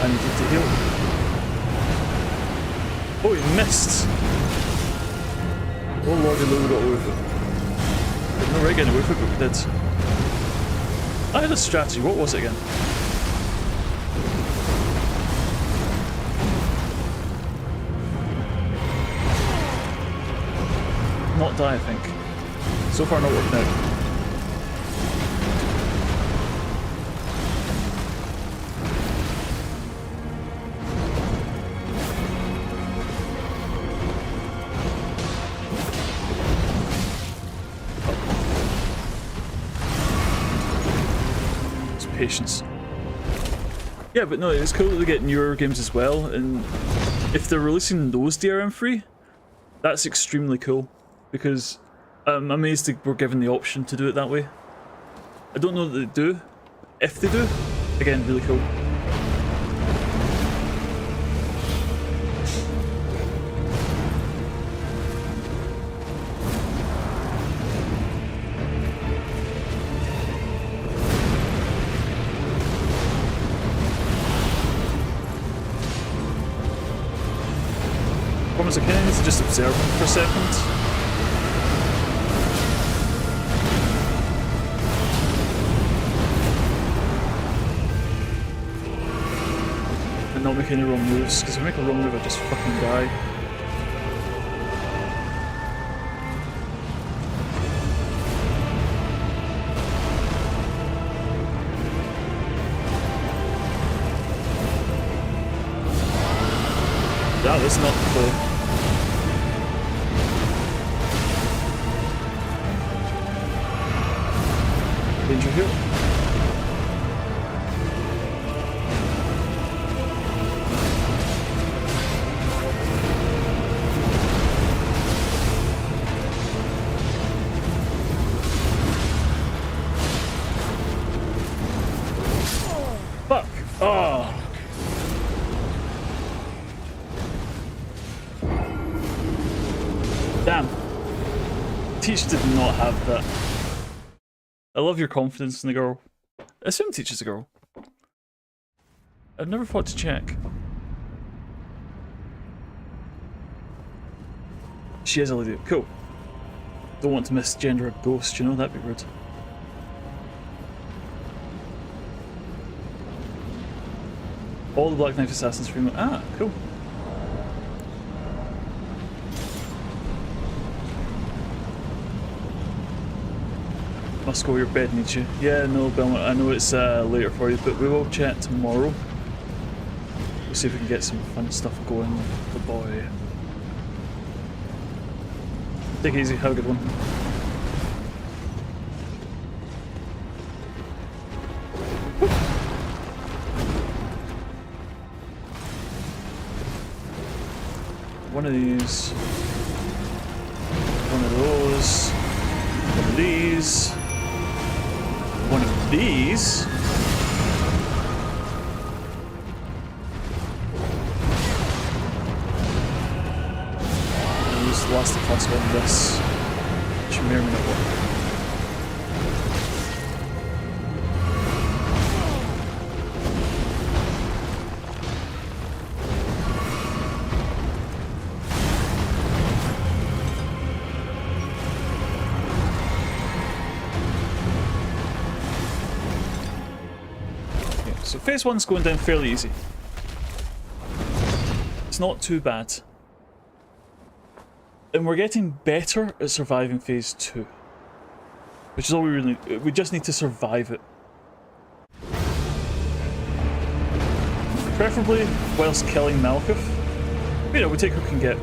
I needed to heal. Oh, he missed! Oh lordy, we got away with it. No right getting away with it, but we did. I had a strategy, what was it again? Not die, I think. So far not working out. Patience. Yeah, but no, it's cool that they get newer games as well, and if they're releasing those DRM free, that's extremely cool, because I'm amazed they were given the option to do it that way. I don't know that they do. If they do, again, really cool. I kind of need to just observe him for a second. And not make any wrong moves, because if I make a wrong move I just fucking die. That was not cool. Danger here. Fuck! Oh! Damn. Teach did not have that. I love your confidence in the girl. I assume Teach is a girl. I've never thought to check. She is a lady. Cool. Don't want to misgender a ghost, you know? That'd be rude. All the Black Knife Assassins free. Ah, cool. Must go to your bed, Nietzsche. Yeah, no, Belmont, I know it's later for you, but we will chat tomorrow. We'll see if we can get some fun stuff going with the boy. Take it easy, have a good one. One of these. One of those. One of these. One of these. I'll use the last class one of this, which may or may not work. So phase one's going down fairly easy. It's not too bad. And we're getting better at surviving phase two. Which is all we really need. We just need to survive it. Preferably whilst killing Malkuth. You know, we take what we can get.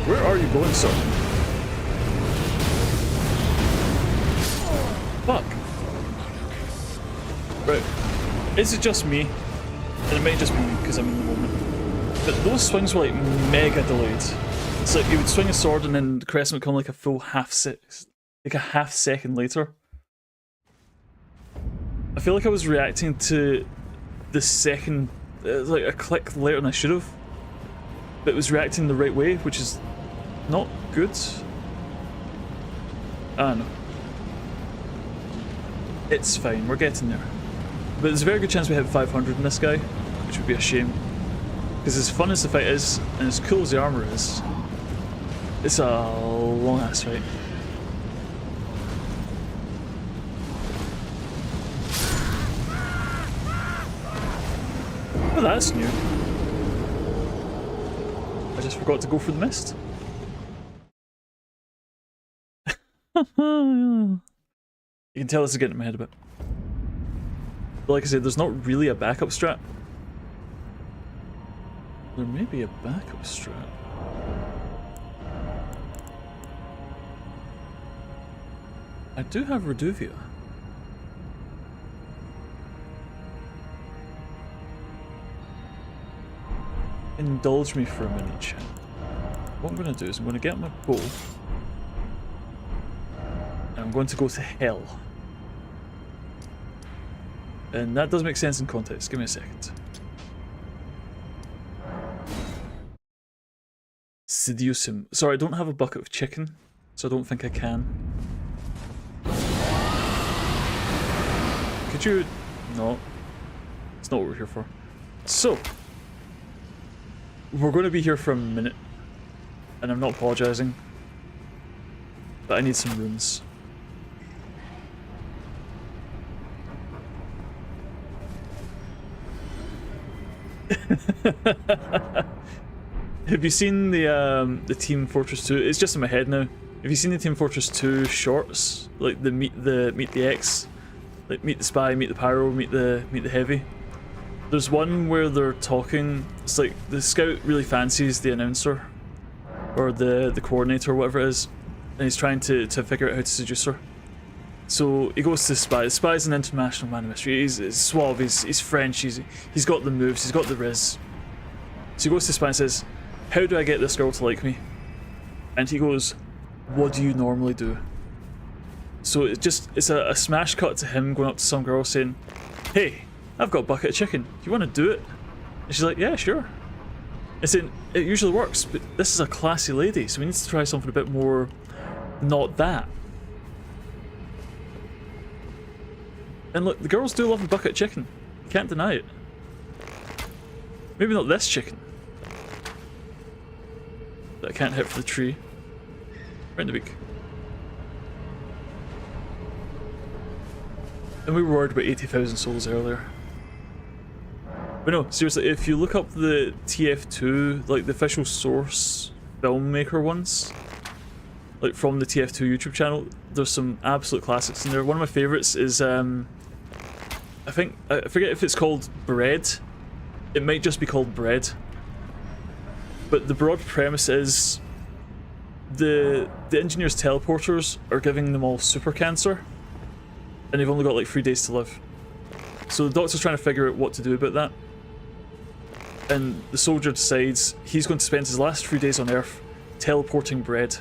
Where are you going, sir? Fuck. Right. Is it just me? And it might just be me because I'm in the moment. But those swings were like mega delayed. It's like you would swing a sword and then the crescent would come like a full half second later. I feel like I was reacting to the second, like a click later than I should have. But it was reacting the right way, which is not good. I don't know. It's fine, we're getting there. But there's a very good chance we hit 500 in this guy, which would be a shame. Because as fun as the fight is, and as cool as the armor is, it's a long ass fight. Well, that's new. I just forgot to go for the mist. You can tell this is getting in my head a bit. But like I said, there's not really a backup strat. There may be a backup strat. I do have Reduvia. Indulge me for a minute, chat. What I'm going to do is I'm going to get my bow. And I'm going to go to hell. And that does make sense in context. Give me a second. Seduce him. Sorry, I don't have a bucket of chicken, so I don't think I can. Could you... No. It's not what we're here for. So. We're going to be here for a minute. And I'm not apologising. But I need some runes. Have you seen the Team Fortress 2? It's just in my head now. Have you seen the Team Fortress 2 shorts? Like the Meet the X Like meet the spy, meet the pyro, meet the heavy. There's one where they're talking. It's like the scout really fancies the announcer or the coordinator or whatever it is, and he's trying to figure out how to seduce her. So he goes to the spy. The spy's an international man of mystery. He's suave, he's French, he's got the moves, he's got the riz. So he goes to the spy and says, "How do I get this girl to like me?" And he goes, "What do you normally do?" So it's a smash cut to him going up to some girl saying, "Hey, I've got a bucket of chicken. You want to do it?" And she's like, "Yeah, sure." And saying, "It usually works, but this is a classy lady, so we need to try something a bit more not that." And look, the girls do love a bucket of chicken. You can't deny it. Maybe not this chicken that I can't hit for the tree. Right in the beak. And we were worried about 80,000 souls earlier. But no, seriously, if you look up the TF2, like the official source filmmaker ones, like from the TF2 YouTube channel, there's some absolute classics in there. One of my favourites is, I forget if it's called Bread. It might just be called Bread. But the broad premise is the engineers' teleporters are giving them all super cancer. And they've only got like 3 days to live. So the doctor's trying to figure out what to do about that. And the soldier decides he's going to spend his last 3 days on Earth teleporting bread.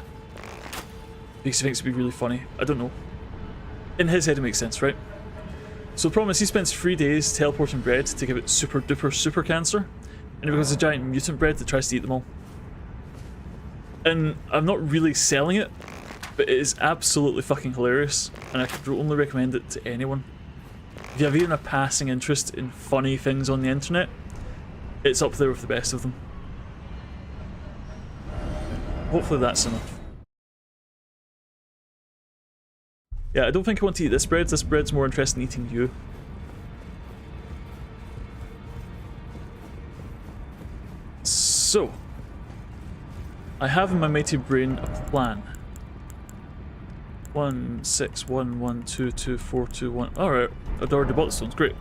Because he thinks it'd be really funny. I don't know. In his head it makes sense, right? So the problem is he spends 3 days teleporting bread to give it super duper super cancer. And it becomes a giant mutant bread that tries to eat them all. And I'm not really selling it, but it is absolutely fucking hilarious, and I could only recommend it to anyone. If you have even a passing interest in funny things on the internet, it's up there with the best of them. Hopefully that's enough. Yeah, I don't think I want to eat this bread. This bread's more interested in eating you. So, I have in my mighty brain a plan. 1, 6, 1, 1, 2, 2, 4, 2, 1. Alright, I'd already bought the stones, great.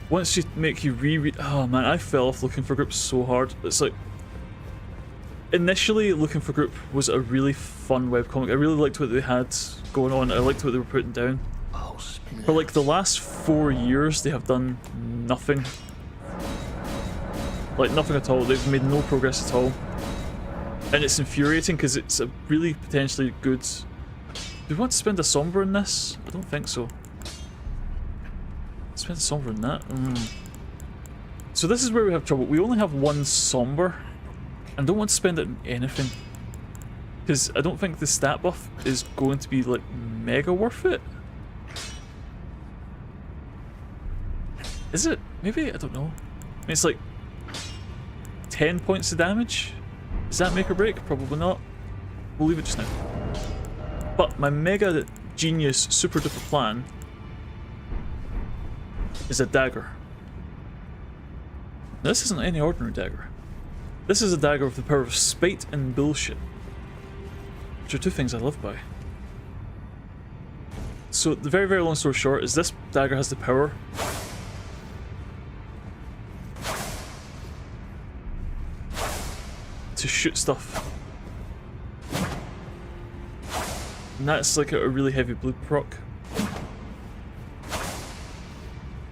Once you make you reread. Oh man, I fell off Looking for Group so hard. It's like. Initially, Looking for Group was a really fun webcomic. I really liked what they had going on, I liked what they were putting down. For like the last 4 years, they have done nothing. Like nothing at all, they've made no progress at all. And it's infuriating because it's a really potentially good... Do we want to spend a somber in this? I don't think so. Spend a somber in that? So this is where we have trouble. We only have one somber. And don't want to spend it on anything. Because I don't think the stat buff is going to be like mega worth it. Is it? Maybe? I don't know. I mean, it's like 10 points of damage. Does that make or break? Probably not. We'll leave it just now. But my mega genius super duper plan is a dagger. Now, this isn't any ordinary dagger. This is a dagger with the power of spite and bullshit, which are two things I live by. So the very, very long story short is this dagger has the power to shoot stuff. And that's like a really heavy blue proc.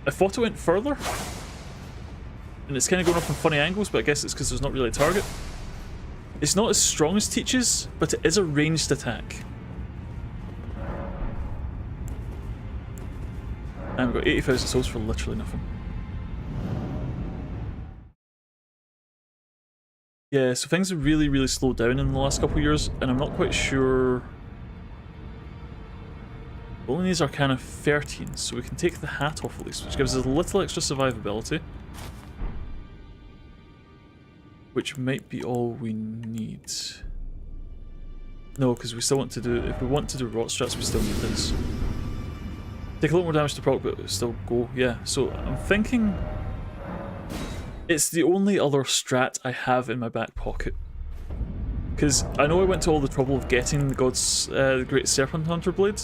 I thought it went further. And it's kind of going off on funny angles, but I guess it's because there's not really a target. It's not as strong as Teach's, but it is a ranged attack. And we've got 80,000 souls for literally nothing. Yeah, so things have really, really slowed down in the last couple of years, and I'm not quite sure... We only need Arcana 13, so we can take the hat off at least, which gives us a little extra survivability. Which might be all we need. No, because we still want to do... If we want to do rot strats, we still need this. Take a little more damage to proc, but still go. Yeah, so I'm thinking... It's the only other strat I have in my back pocket. Because I know I went to all the trouble of getting the God's Great Serpent Hunter Blade.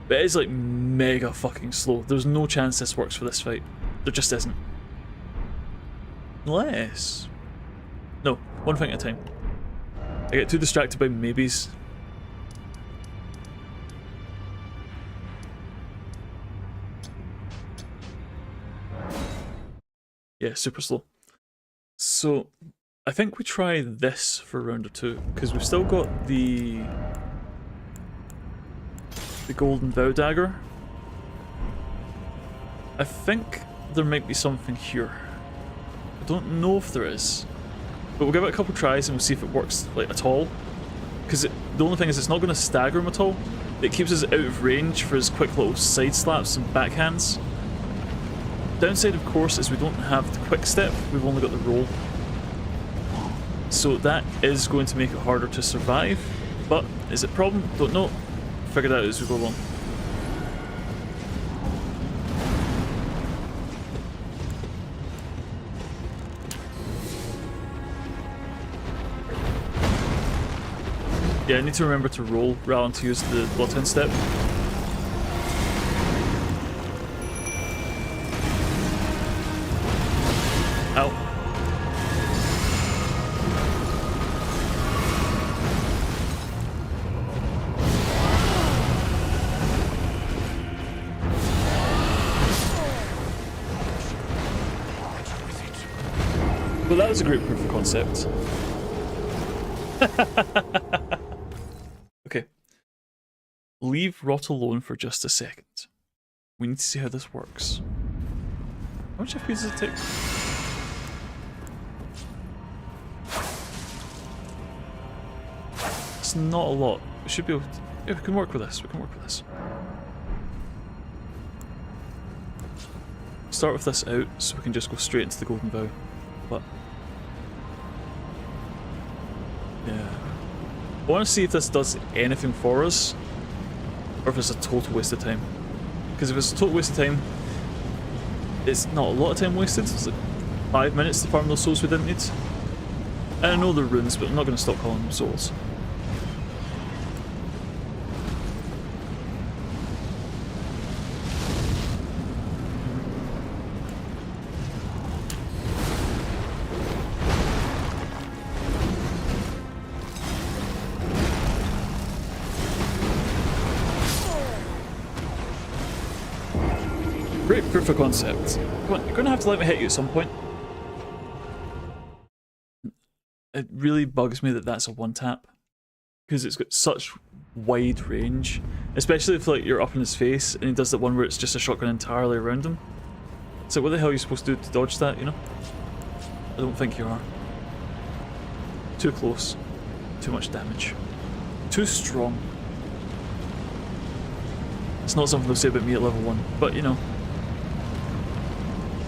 But it is like mega fucking slow. There's no chance this works for this fight. There just isn't. Unless... No, one thing at a time. I get too distracted by maybes. Yeah, super slow. So, I think we try this for round or two, because we've still got the golden bow dagger. I think there might be something here. I don't know if there is, but we'll give it a couple tries and we'll see if it works like at all. Because the only thing is it's not going to stagger him at all. It keeps us out of range for his quick little side slaps and backhands. Downside, of course, is we don't have the quick step, we've only got the roll. So that is going to make it harder to survive, but is it a problem? Don't know. Figure it out as we go along. Yeah, I need to remember to roll rather than to use the Bloodhound step. Ow. Well, that was a great proof of concept. Okay. Leave Rot alone for just a second. We need to see how this works. How much FPS does it take? It's not a lot. We should be able to... Yeah, we can work with this. We can work with this. Start with this out so we can just go straight into the golden bow. But... yeah. I want to see if this does anything for us, or if it's a total waste of time. Because if it's a total waste of time, it's not a lot of time wasted. It's like 5 minutes to farm those souls we didn't need. And I know they're runes, but I'm not going to stop calling them souls. Great proof of concept. Come on, you're going to have to let me hit you at some point. It really bugs me that that's a one tap, because it's got such wide range, especially if like you're up in his face and he does that one where it's just a shotgun entirely around him. So what the hell are you supposed to do to dodge that, you know? I don't think you are. Too close. Too much damage. Too strong. It's not something they'll say about me at level 1, but you know.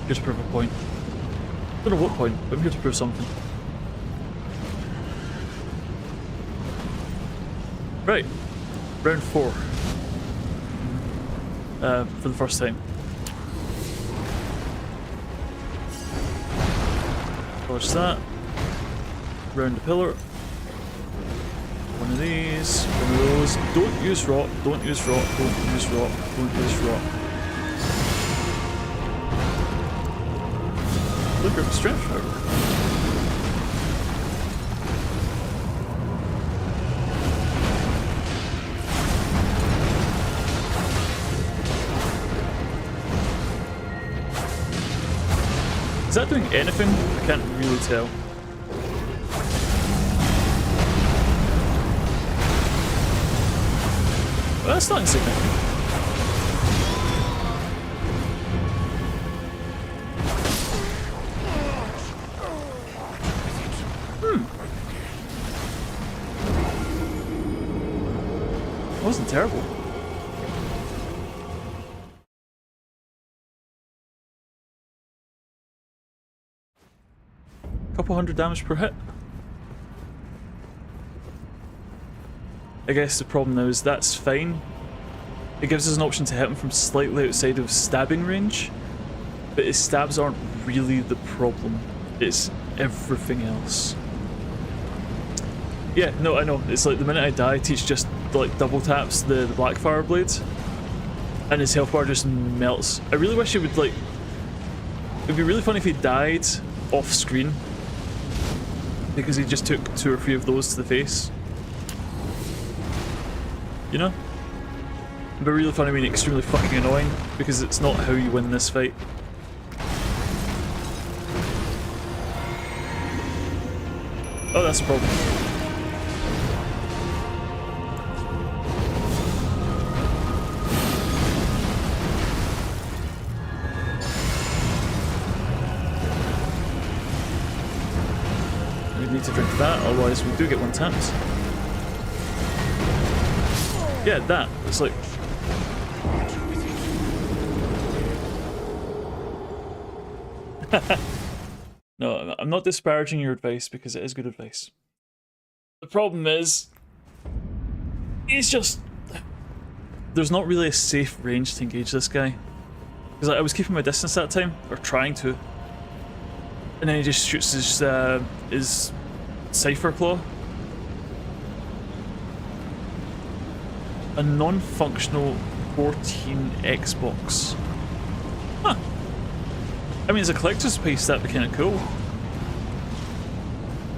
Here to prove a point. I don't know what point, but I'm here to prove something. Right. Round 4. For the first time. Dodge that. Round the pillar. One of these. One of those. Don't use rot. Don't use rot. Don't use rot. Don't use rot. Look at the strength power. Is that doing anything? I can't really tell. Well, that's not insignificant. Wasn't terrible. Couple hundred damage per hit. I guess the problem now is that's fine. It gives us an option to hit him from slightly outside of stabbing range, but his stabs aren't really the problem. It's everything else. Yeah, no, I know. It's like the minute I die, Teach just like double taps the Blackfire blade, and his health bar just melts. I really wish he would like. It'd be really funny if he died off screen because he just took 2 or 3 of those to the face. You know? It'd be really funny, I mean, extremely fucking annoying because it's not how you win this fight. Oh, that's a problem. We need to drink that, otherwise we do get 1 tapped. Yeah, that. It's like... No, I'm not disparaging your advice because it is good advice. The problem is... He's just... There's not really a safe range to engage this guy. Because I was keeping my distance that time, or trying to. And then he just shoots his Cypher Claw. A non-functional 14 Xbox. Huh. I mean, as a collector's piece, that'd be kind of cool.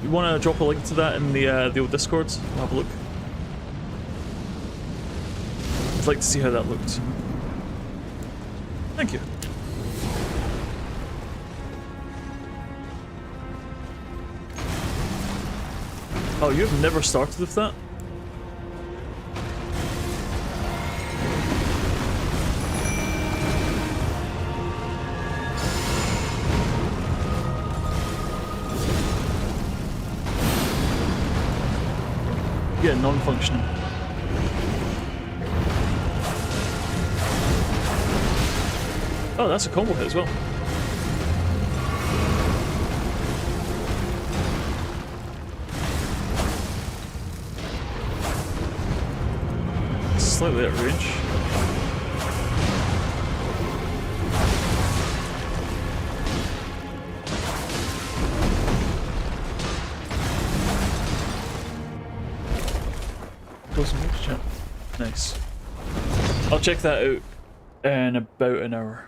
You want to drop a link to that in the old Discord? We'll have a look. I'd like to see how that looked. Thank you. Oh, you've never started with that? Yeah, non-functional. Oh, that's a combo hit as well. Slightly out of range. Nice. I'll check that out in about an hour.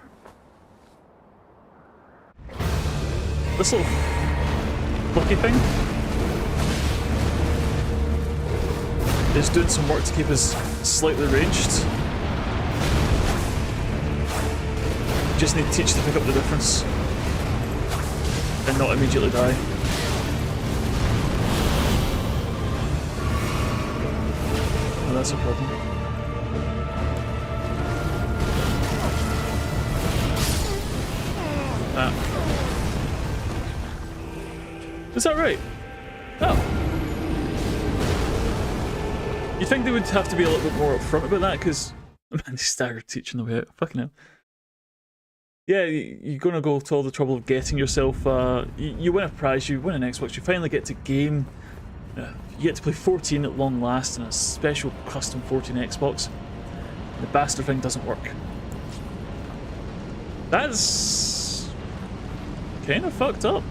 This little flicky thing is doing some work to keep us slightly ranged. Just need to teach to pick up the difference and not immediately die. Oh, that's a problem. Ah. Is that right? Oh. You'd think they would have to be a little bit more upfront about that, because man, they staggered teaching the way out. Fucking hell. Yeah, you're gonna go to all the trouble of getting yourself. You win a prize, you win an Xbox, you finally get to game. You get to play 14 at long last in a special custom 14 Xbox. The bastard thing doesn't work. That's kind of fucked up,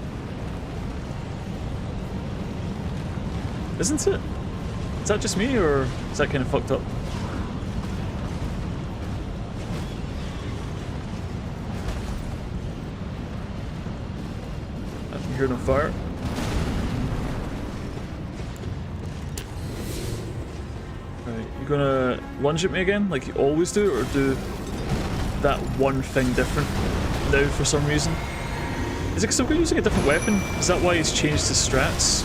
isn't it? Is that just me, or is that kind of fucked up? I can hear no fire. Right, you gonna lunge at me again, like you always do, or do that one thing different now for some reason? Is it because I'm using a different weapon? Is that why he's changed his strats?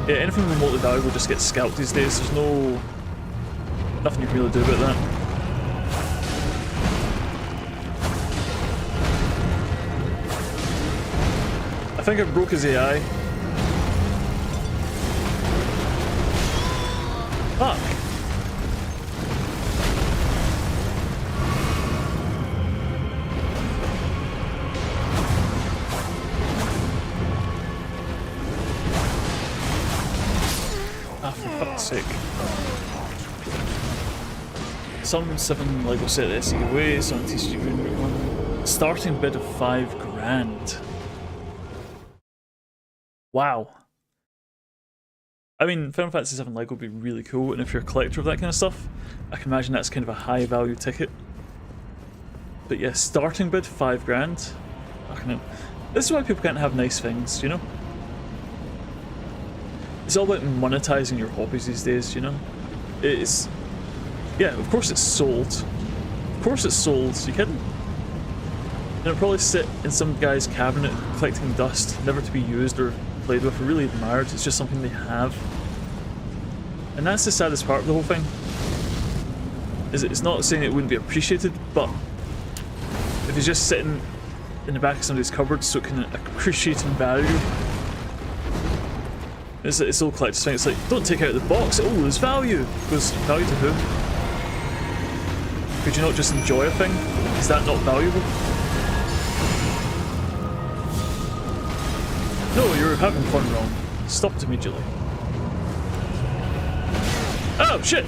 Yeah, anything remotely valuable just gets scalped these days. There's nothing you can really do about that. I think I broke his AI. Fuck. Sake. Some 7 Lego set SE away, some TCG Route 1. Starting bid of $5,000. Wow. I mean, Final Fantasy VII Lego would be really cool, and if you're a collector of that kind of stuff, I can imagine that's kind of a high value ticket. But yeah, starting bid, 5 grand. Fucking hell. This is why people can't have nice things, you know? It's all about monetizing your hobbies these days, you know? It's... yeah, of course it's sold. Of course it's sold, you kidding? And it'll probably sit in some guy's cabinet collecting dust, never to be used or played with or really admired. It's just something they have. And that's the saddest part of the whole thing. Is it's not saying it wouldn't be appreciated, but if it's just sitting in the back of somebody's cupboard so it can appreciate in value. It's all collector's thing. It's like, don't take it out of the box, it'll lose value. Goes, value to who? Could you not just enjoy a thing? Is that not valuable? No, you're having fun wrong. Stop it immediately. Oh, shit!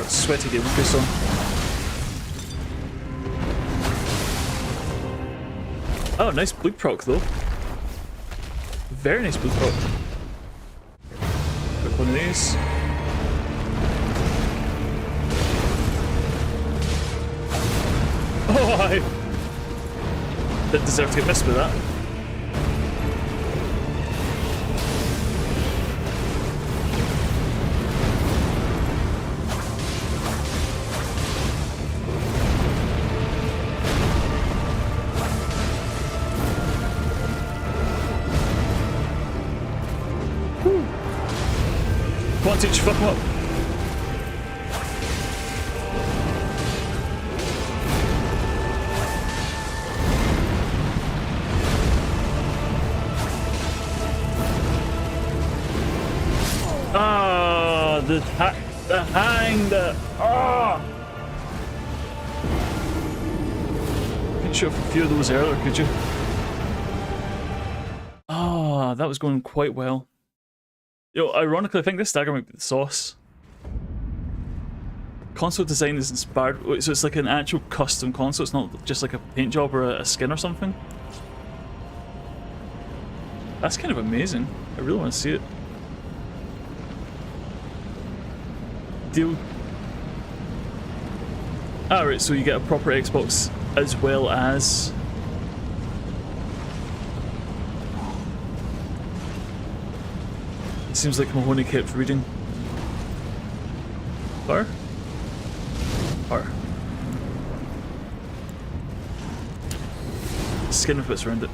Sweaty game with this on. Oh, nice blue proc though. Very nice blue proc. Quick one of these. Oh, I didn't deserve to get missed with that. Teach fuck him up. Ah, the hang, ah. You could shoot a few of those earlier, could you? Ah, that was going quite well. Yo, ironically, I think this dagger might be the sauce. Console design is inspired, so it's like an actual custom console, it's not just like a paint job or a skin or something. That's kind of amazing. I really want to see it. Deal. Ah, right, so you get a proper Xbox as well as... Seems like Mahoney kept reading. Fire? Fire. Skin with bits around it.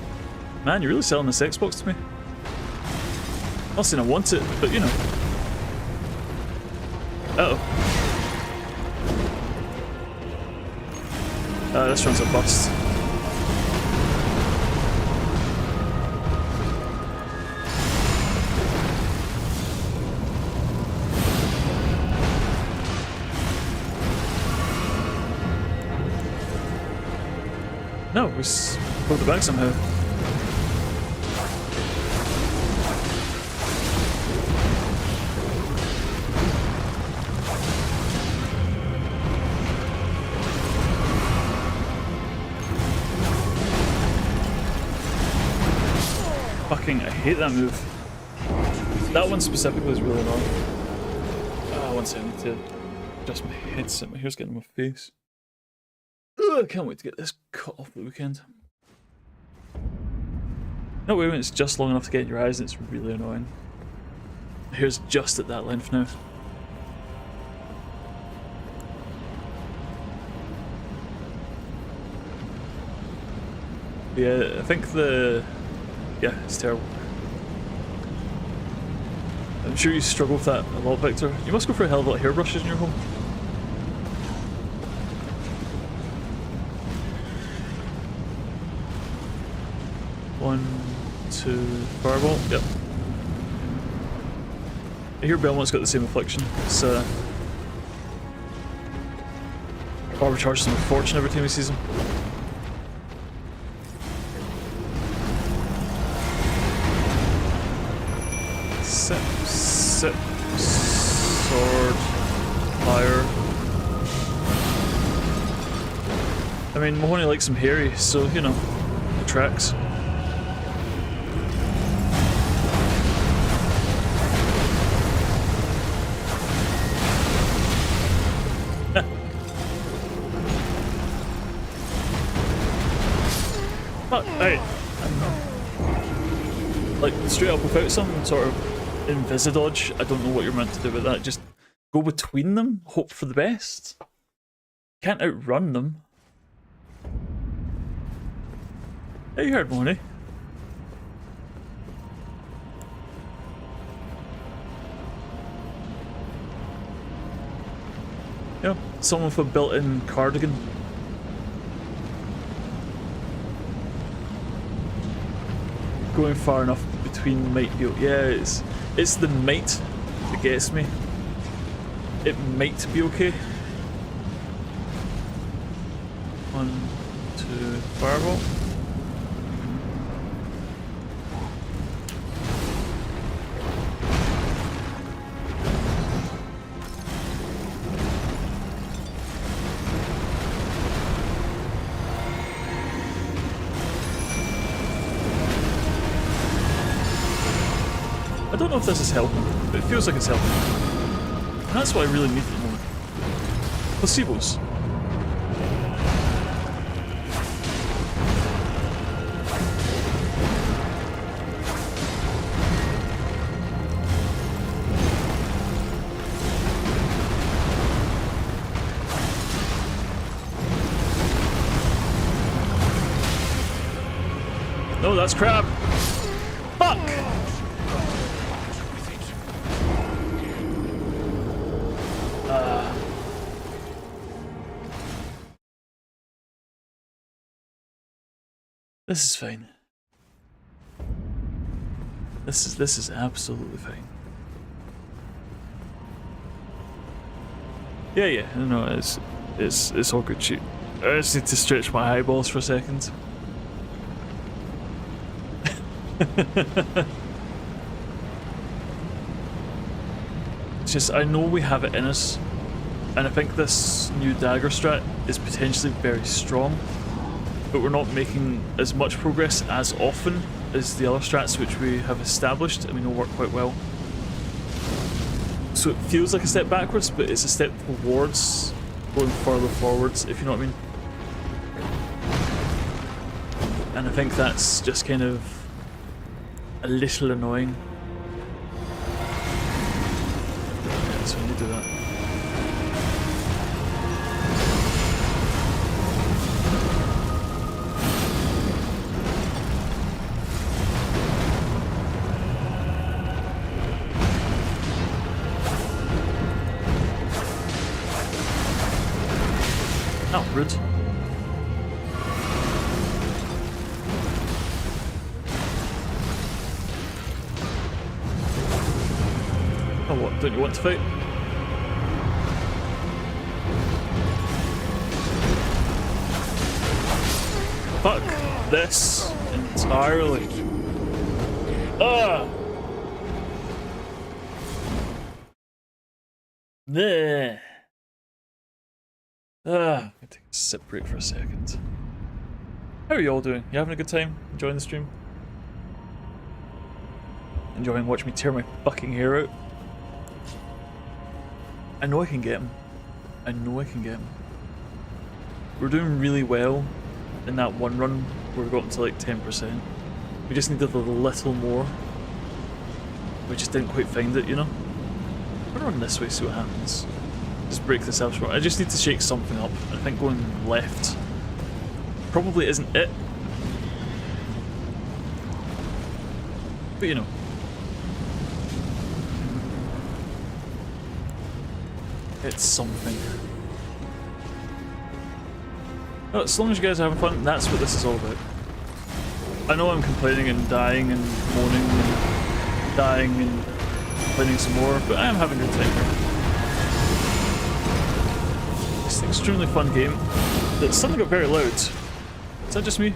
Man, you're really selling this Xbox to me. Not saying I want it, but you know. Uh-oh. This one's a bust. No, we pulled it back somehow. Fucking, I hate that move. That one specifically is really annoying. Ah, one second, I need to adjust my headset. My hair's getting in my face. Ugh, I can't wait to get this cut off the weekend. No, wait, when it's just long enough to get in your eyes, and it's really annoying. My hair's just at that length now. Yeah, I think the... yeah, it's terrible. I'm sure you struggle with that a lot, Victor. You must go for a hell of a lot of hairbrushes in your home. One, to Fireball. Yep. I hear Belmont's got the same affliction. It's Barber charges him a fortune every time he sees him. Sip, sword, fire. I mean, Mahoney likes him hairy, so, you know, it tracks. But, hey, like, straight up without some sort of invisidodge, I don't know what you're meant to do with that. Just go between them, hope for the best. Can't outrun them. Hey, you heard Mahoney. Yeah, someone with a built-in cardigan. Going far enough between might be. Yeah, it's the might that gets me. It might be okay. 1, 2, fireball. I don't know if this is helping, but it feels like it's helping. And that's what I really need at the moment. Placebos. No, that's crap. Fuck! This is fine. This is absolutely fine. Yeah, no, it's all good shit. I just need to stretch my eyeballs for a second. It's just, I know we have it in us, and I think this new dagger strat is potentially very strong, but we're not making as much progress as often as the other strats which we have established and we know work quite well. So it feels like a step backwards, but it's a step towards going further forwards, if you know what I mean. And I think that's just kind of a little annoying. Yeah, so when you do that. Oh, rude. Oh, what? Don't you want to fight? Fuck this entirely. Ah! Nah. I'm gonna take a sip break for a second. How are you all doing? You having a good time? Enjoying the stream? Enjoying watching me tear my fucking hair out? I know I can get him. I know I can get him. We're doing really well in that one run where we got to like 10%. We just needed a little more. We just didn't quite find it, you know? I'm gonna run this way, see what happens. Just break this out. I just need to shake something up. I think going left probably isn't it. But you know. It's something. Well, as long as you guys are having fun, that's what this is all about. I know I'm complaining and dying and moaning and dying and complaining some more, but I am having a good time here. It's an extremely fun game that suddenly got very loud. Is that just me?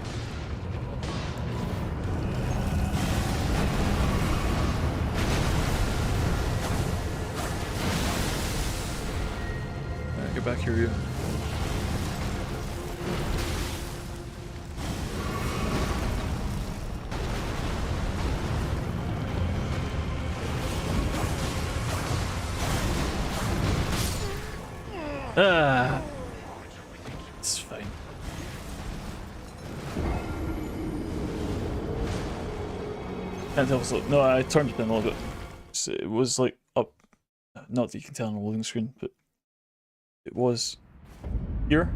Alright, get back here, you. Ah, it's fine. Can't tell if it's no, I turned it down a little bit. So it was like up, not that you can tell on the loading screen, but it was here.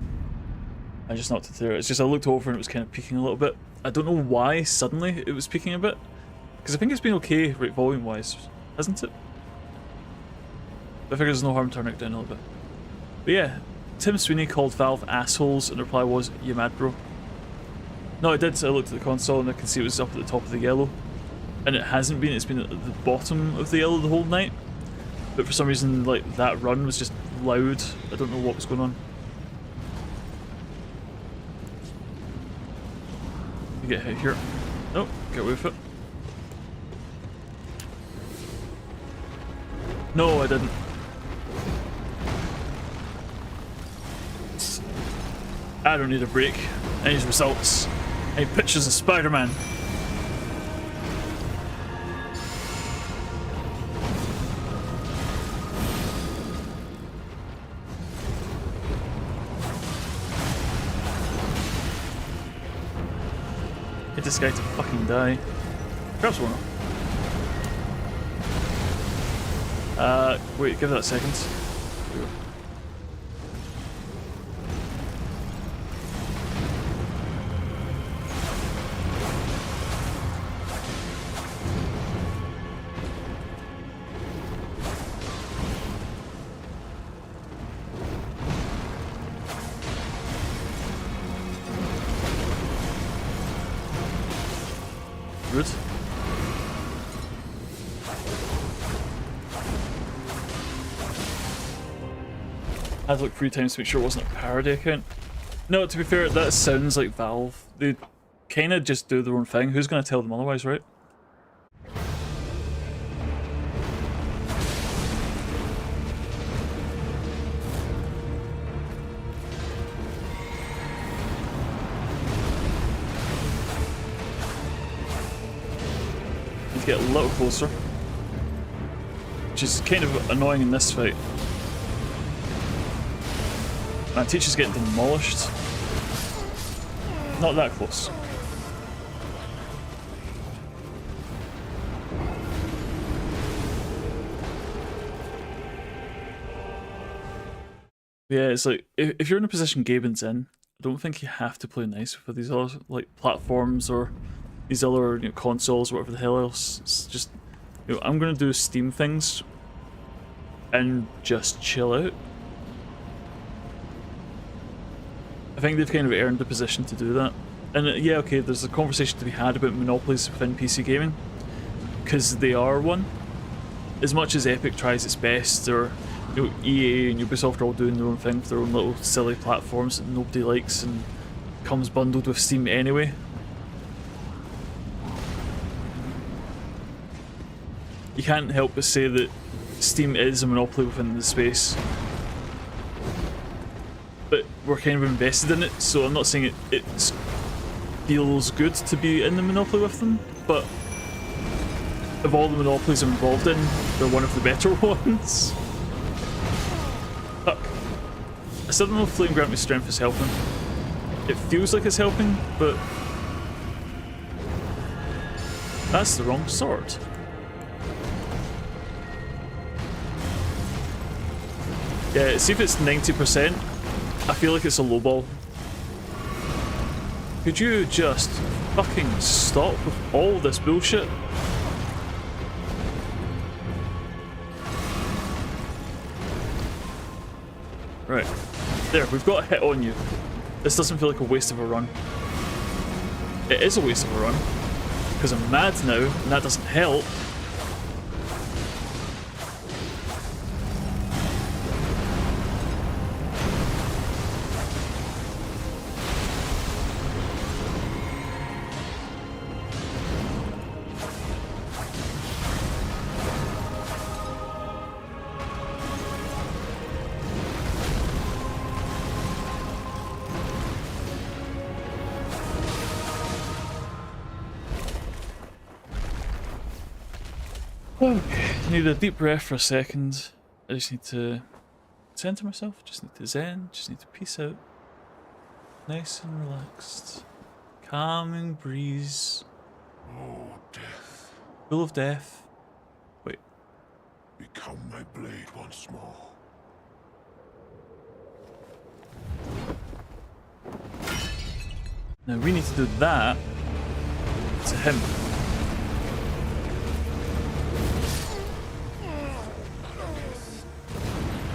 I just knocked it there. It's just I looked over and it was kind of peaking a little bit. I don't know why suddenly it was peaking a bit, because I think it's been okay, right, volume wise, hasn't it? I figure there's no harm turning it down a little bit. But yeah, Tim Sweeney called Valve assholes, and the reply was, "You mad, bro?" No, I did. I looked at the console and I can see it was up at the top of the yellow, and it hasn't been. It's been at the bottom of the yellow the whole night. But for some reason, like that run was just loud. I don't know what was going on. You get hit here. Nope, get away with it. No, I didn't. I don't need a break. I need results. I need pictures of Spider-Man. Get this guy to fucking die. Perhaps one. Wait, give that a second. Rude. I had to look 3 times to make sure it wasn't a parody account. No, to be fair, that sounds like Valve. They kind of just do their own thing. Who's going to tell them otherwise, right? Need to get a little closer. Which is kind of annoying in this fight. My teacher's getting demolished. Not that close. Yeah, it's like, if you're in a position Gaben's in, I don't think you have to play nice with these other, like, platforms or these other, you know, consoles or whatever the hell else. It's just, you know, I'm gonna do Steam things and just chill out. I think they've kind of earned the position to do that. And yeah, okay, there's a conversation to be had about monopolies within PC gaming, because they are one. As much as Epic tries its best, or you know, EA and Ubisoft are all doing their own thing for their own little silly platforms that nobody likes and comes bundled with Steam anyway. You can't help but say that Steam is a monopoly within the space. But we're kind of invested in it, so I'm not saying it feels good to be in the monopoly with them, but of all the monopolies I'm involved in, they're one of the better ones. Fuck. I still don't know if Flame Grant Me Strength is helping. It feels like it's helping, but that's the wrong sword. Yeah, see if it's 90%. I feel like it's a low ball. Could you just fucking stop with all this bullshit? Right. There, we've got a hit on you. This doesn't feel like a waste of a run. It is a waste of a run, because I'm mad now, and that doesn't help. Okay, need a deep breath for a second. I just need to center myself, just need to zen, just need to peace out. Nice and relaxed. Calming breeze. Oh, death, Full of death. Wait. become my blade once more. Now we need to do that to him.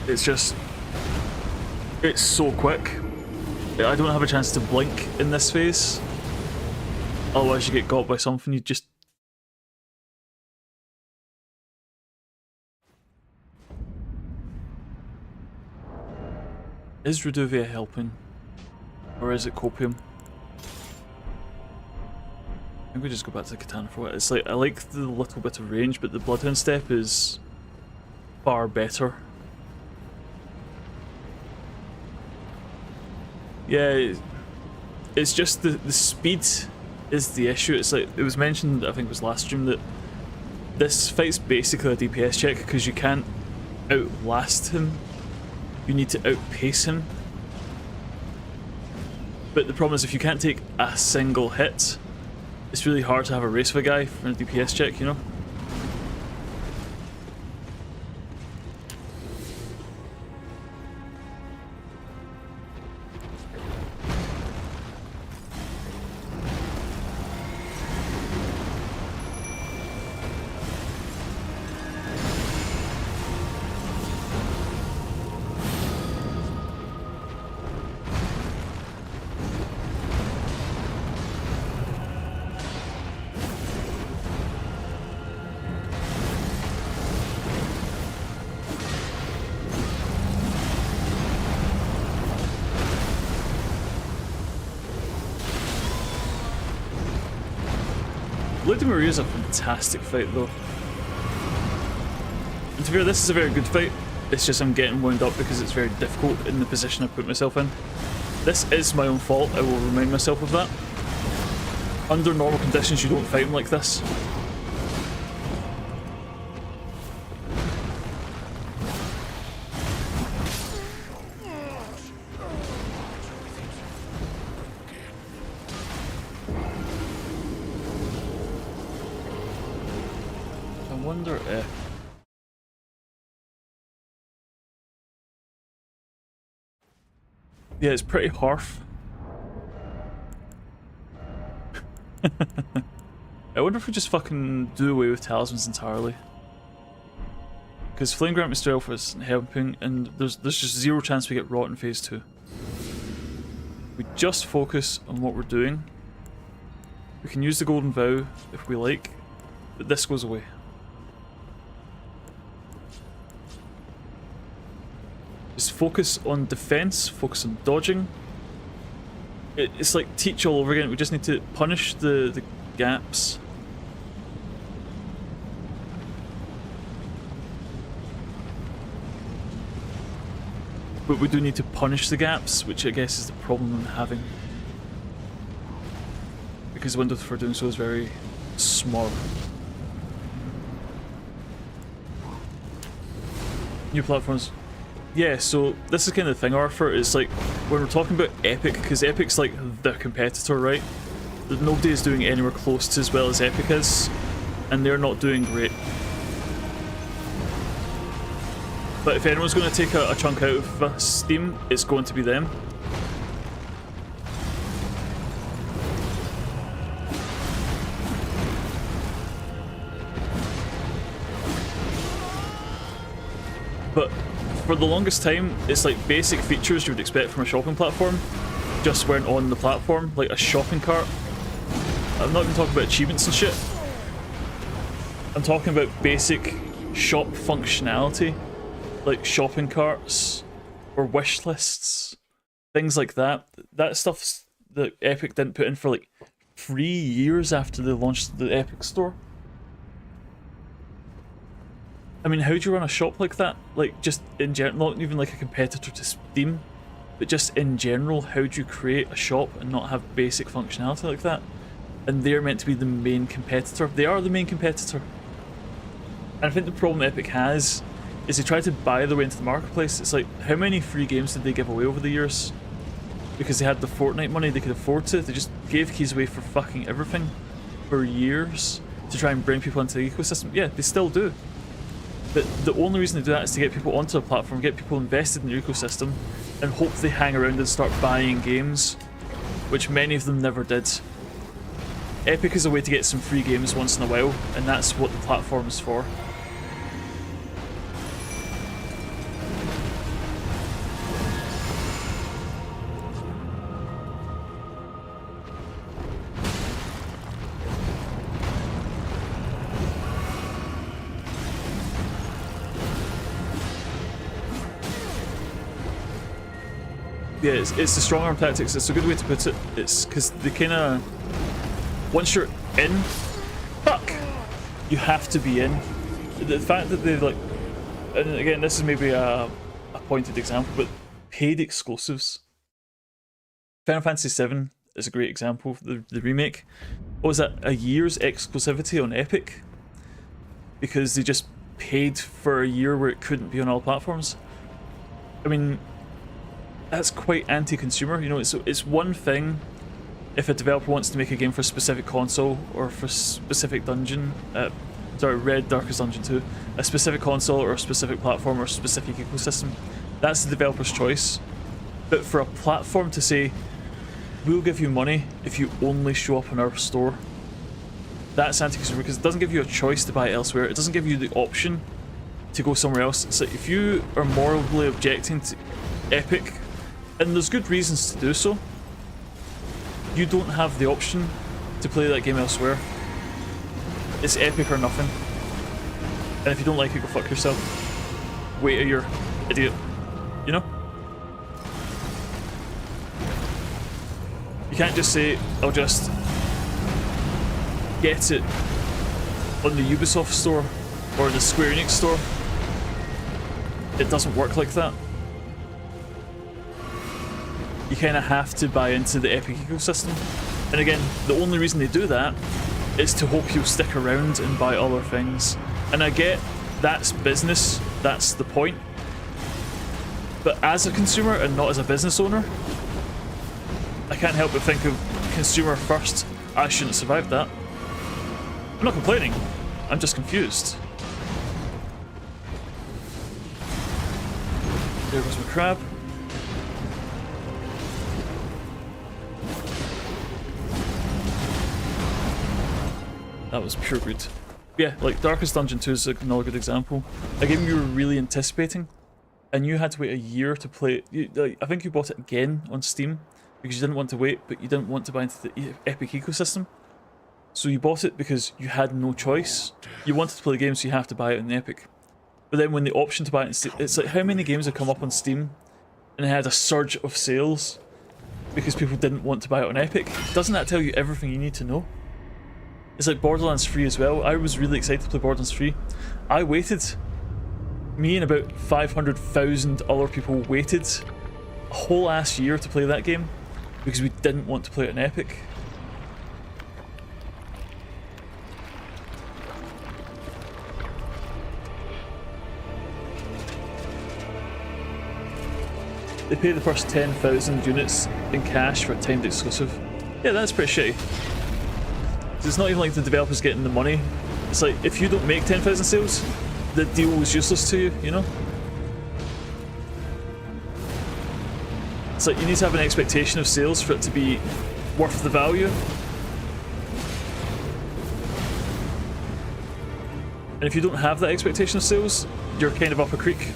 It's just... it's so quick. I don't have a chance to blink in this phase. Otherwise you get got by something, you just... Is Reduvia helping? Or is it copium? Maybe we just go back to the katana for what it's like. I like the little bit of range, but the Bloodhound step is far better. Yeah, it's just the speed is the issue. It's like, it was mentioned, I think it was last stream, that this fight's basically a DPS check because you can't outlast him. You need to outpace him. But the problem is if you can't take a single hit, it's really hard to have a race with a guy for a DPS check, you know? Lady Maria's a fantastic fight though. And to be fair, this is a very good fight. It's just I'm getting wound up because it's very difficult in the position I put myself in. This is my own fault, I will remind myself of that. Under normal conditions you don't fight him like this. I wonder if... yeah, it's pretty harsh. I wonder if we just fucking do away with talismans entirely. Because Flame Grant Mr. Alpha isn't helping, and there's just zero chance we get rot in phase 2. We just focus on what we're doing. We can use the Golden Vow if we like, but this goes away. Just focus on defense, focus on dodging. It's like Teach all over again, we just need to punish the gaps. But we do need to punish the gaps, which I guess is the problem I'm having. Because the window for doing so is very small. New platforms. Yeah, so this is kind of the thing, Arthur, is like, when we're talking about Epic, because Epic's like the competitor, right? Nobody is doing anywhere close to as well as Epic is, and they're not doing great. But if anyone's going to take a chunk out of Steam, it's going to be them. But for the longest time, it's like basic features you would expect from a shopping platform just weren't on the platform, like a shopping cart. I'm not even talking about achievements and shit. I'm talking about basic shop functionality, like shopping carts or wish lists, things like that. That stuff that Epic didn't put in for like 3 years after they launched the Epic Store. I mean, how do you run a shop like that? Like, just in general, not even like a competitor to Steam, but just in general, how do you create a shop and not have basic functionality like that? And they're meant to be the main competitor. They are the main competitor. And I think the problem Epic has is they try to buy their way into the marketplace. It's like, how many free games did they give away over the years? Because they had the Fortnite money, they could afford to. They just gave keys away for fucking everything for years to try and bring people into the ecosystem. Yeah, they still do. But the only reason they do that is to get people onto the platform, get people invested in the ecosystem, and hope they hang around and start buying games, which many of them never did. Epic is a way to get some free games once in a while, and that's what the platform is for. Yeah, it's the strong arm tactics. It's a good way to put it. It's because they kind of, once you're in, fuck, you have to be in. The fact that they like, and again, this is maybe a pointed example, but paid exclusives. Final Fantasy VII is a great example of the remake. What was that? A year's exclusivity on Epic, because they just paid for a year where it couldn't be on all platforms. I mean, that's quite anti-consumer, you know. It's one thing if a developer wants to make a game for a specific console or for a specific dungeon, Red Darkest Dungeon 2, a specific console or a specific platform or a specific ecosystem. That's the developer's choice. But for a platform to say, we'll give you money if you only show up in our store, that's anti-consumer, because it doesn't give you a choice to buy it elsewhere. It doesn't give you the option to go somewhere else. It's like, if you are morally objecting to Epic, and there's good reasons to do so, you don't have the option to play that game elsewhere. It's Epic or nothing. And if you don't like it, go fuck yourself. Wait till you're idiot. You know? You can't just say, I'll just get it on the Ubisoft store or the Square Enix store. It doesn't work like that. You kind of have to buy into the Epic ecosystem. And again, the only reason they do that is to hope you'll stick around and buy other things. And I get that's business, that's the point. But as a consumer and not as a business owner, I can't help but think of consumer first. I shouldn't have survived that. I'm not complaining, I'm just confused. There goes my crab. That was pure good. Yeah, like Darkest Dungeon 2 is another good example. A game you were really anticipating, and you had to wait a year to play it. I think you bought it again on Steam because you didn't want to wait, but you didn't want to buy into the Epic ecosystem. So you bought it because you had no choice. You wanted to play the game, so you have to buy it on the Epic. But then when the option to buy it on Steam, it's like how many games have come up on Steam and it had a surge of sales because people didn't want to buy it on Epic? Doesn't that tell you everything you need to know? It's like Borderlands 3 as well. I was really excited to play Borderlands 3. I waited. Me and about 500,000 other people waited a whole ass year to play that game because we didn't want to play it on Epic. They pay the first 10,000 units in cash for a timed exclusive. Yeah, that's pretty shitty. It's not even like the developer's getting the money. It's like, if you don't make 10,000 sales, the deal was useless to you, you know? It's like, you need to have an expectation of sales for it to be worth the value. And if you don't have that expectation of sales, you're kind of up a creek.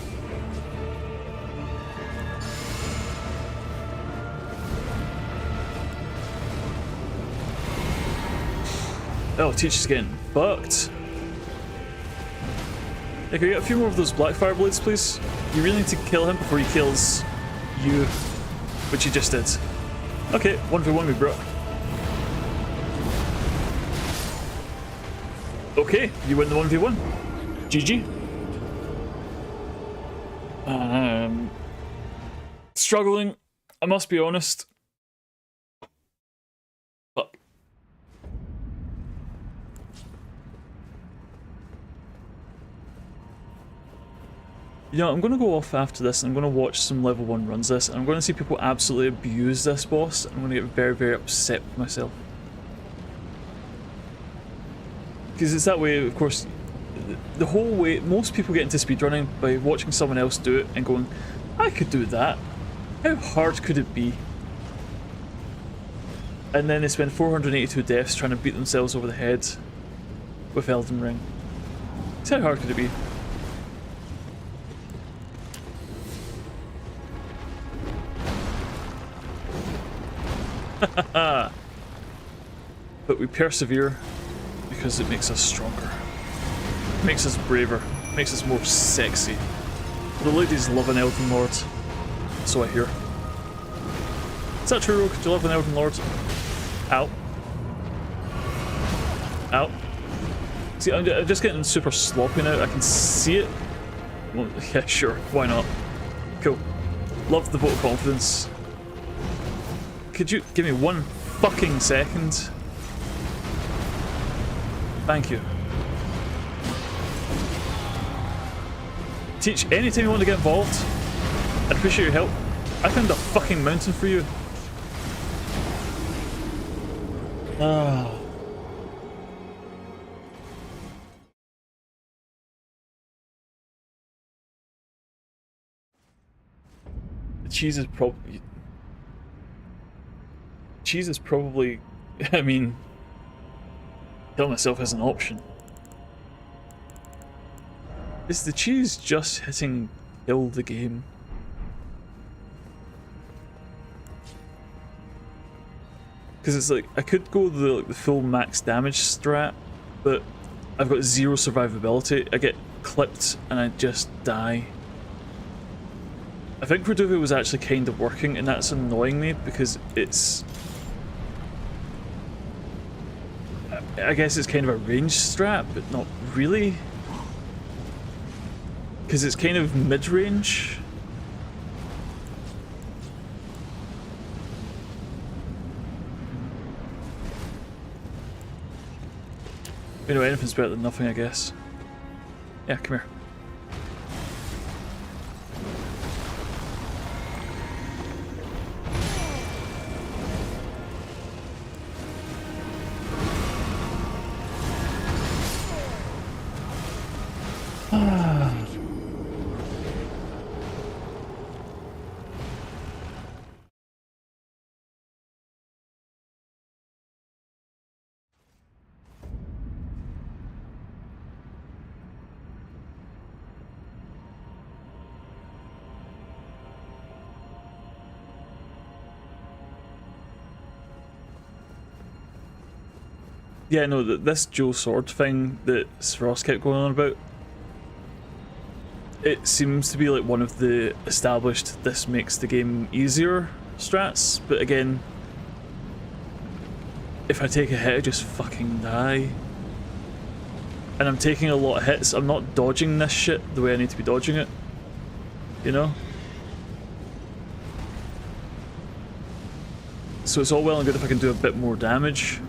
Oh, Teach is getting fucked. Yeah, can we get a few more of those black fire blades, please? You really need to kill him before he kills you, which he just did. Okay, 1v1 me, bro. Okay, you win the 1v1. GG. Struggling, I must be honest. But you know, I'm going to go off after this and I'm going to watch some level 1 runs this, and I'm going to see people absolutely abuse this boss, and I'm going to get very, very upset with myself. Because it's that way, of course, the whole way, most people get into speedrunning by watching someone else do it and going, I could do that. How hard could it be? And then they spend 482 deaths trying to beat themselves over the head with Elden Ring. So how hard could it be? But we persevere because it makes us stronger. It makes us braver. It makes us more sexy. The ladies love an Elden Lord. So I hear. Is that true, Rogue? Do you love an Elden Lord? Ow. Ow. See, I'm just getting super sloppy now. I can see it. Well, yeah, sure. Why not? Cool. Love the vote of confidence. Could you give me 1 fucking second? Thank you. Teach, anytime you want to get involved, I'd appreciate your help. I found a fucking mountain for you. Ah. The cheese is probably... Cheese is probably... I mean... Tell myself as an option. Is the cheese just hitting kill the game? Because it's like, I could go the full max damage strat, but I've got 0 survivability. I get clipped and I just die. I think Reduva was actually kind of working, and that's annoying me because it's... I guess it's kind of a ranged strat, but not really. Because it's kind of mid-range. You know, anything's better than nothing, I guess. Yeah, come here. Yeah, no, this dual sword thing that Ross kept going on about, it seems to be like one of the established this makes the game easier strats, but again, if I take a hit I just fucking die. And I'm taking a lot of hits, I'm not dodging this shit the way I need to be dodging it, you know? So it's all well and good if I can do a bit more damage.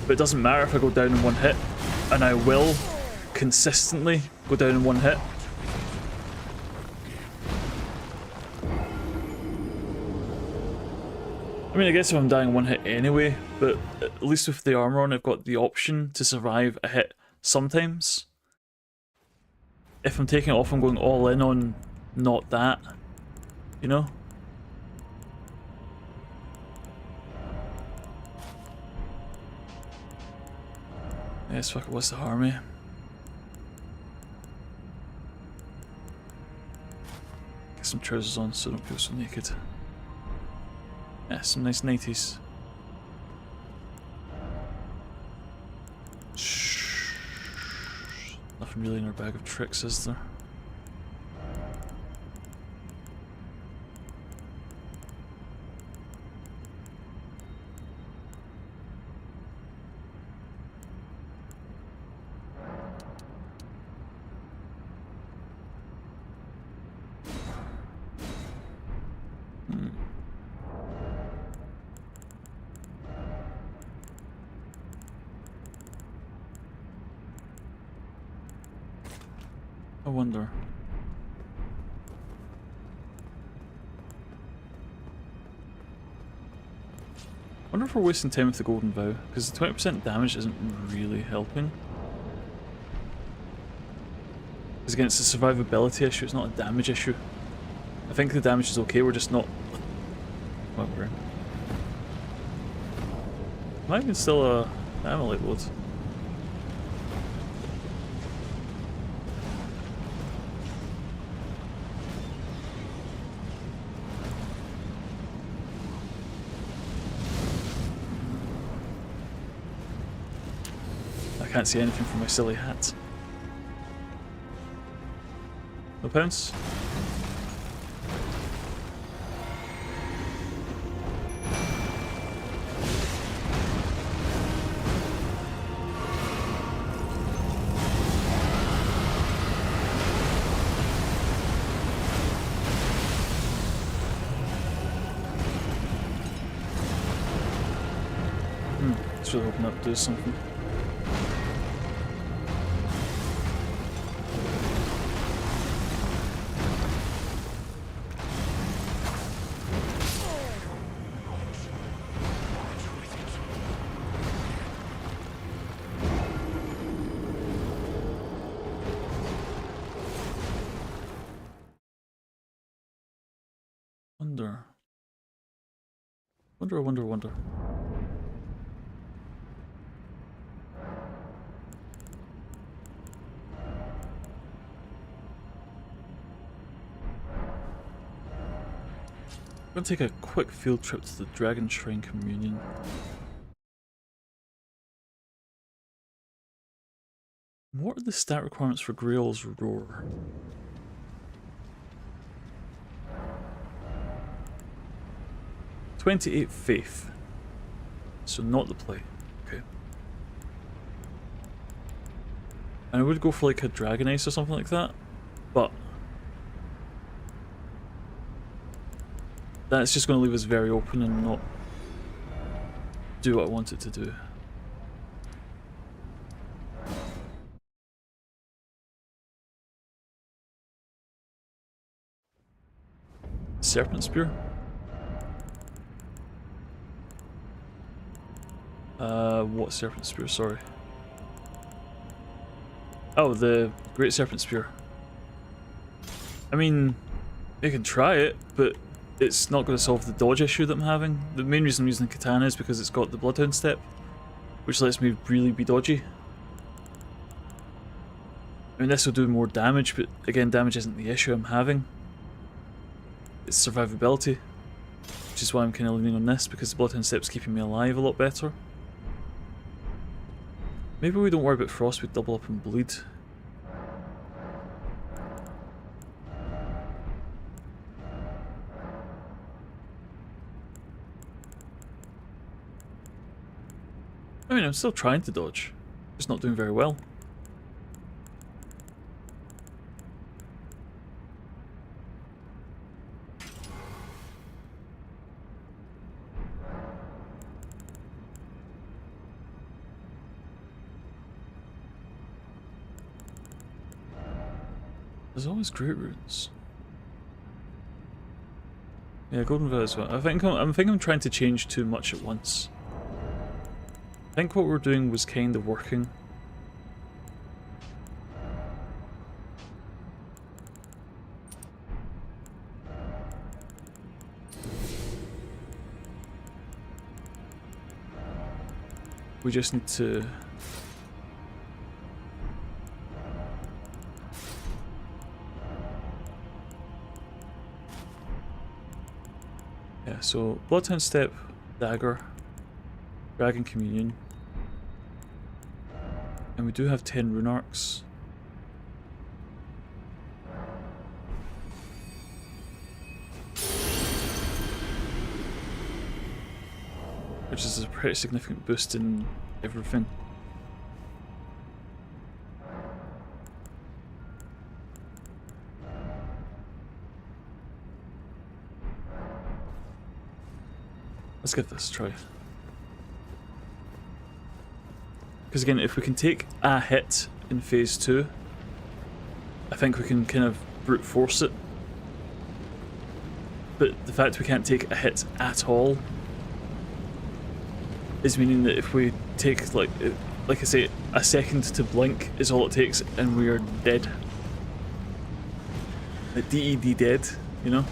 But it doesn't matter if I go down in 1 hit, and I will consistently go down in 1 hit. I mean, I guess if I'm dying in 1 hit anyway, but at least with the armor on, I've got the option to survive a hit sometimes. If I'm taking it off, I'm going all in on not that, you know? Yes, fuck it, what's the harm, eh? Get some trousers on so I don't feel so naked. Yeah, some nice 90s. Nothing really in our bag of tricks, is there? I wonder. I wonder if we're wasting time with the Golden Vow, because the 20% damage isn't really helping. Because again, it's a survivability issue, it's not a damage issue. I think the damage is okay, we're just not... Well, we're... Might even still a ammo load. I can't see anything from my silly hat. No pounce? Just really hoping that does something. Wonder. I'm gonna take a quick field trip to the Dragon Shrine Communion. What are the stat requirements for Grail's Roar? "28 faith." So not the play. Okay. And I would go for like a Dragon Ace or something like that, but that's just going to leave us very open and not do what I want it to do. Serpent Spear? What Serpent Spear? Sorry. Oh, the Great Serpent Spear. I mean, you can try it, but it's not going to solve the dodge issue that I'm having. The main reason I'm using the katana is because it's got the Bloodhound step, which lets me really be dodgy. I mean, this will do more damage, but again, damage isn't the issue I'm having. It's survivability, which is why I'm kind of leaning on this, because the Bloodhound step's keeping me alive a lot better. Maybe we don't worry about frost, we double up and bleed. I mean, I'm still trying to dodge, just not doing very well. There's always great runes. Yeah, Golden Vow as well. I think I'm trying to change too much at once. I think what we're doing was kind of working. We just need to... Yeah, so Bloodhound Step, Dagger, Dragon Communion. And we do have 10 rune arcs. which is a pretty significant boost in everything. Let's give this a try. Because again, if we can take a hit in phase 2, I think we can kind of brute force it. But the fact we can't take a hit at all is meaning that if we take, like I say, a second to blink is all it takes and we are dead. Like DED dead, you know?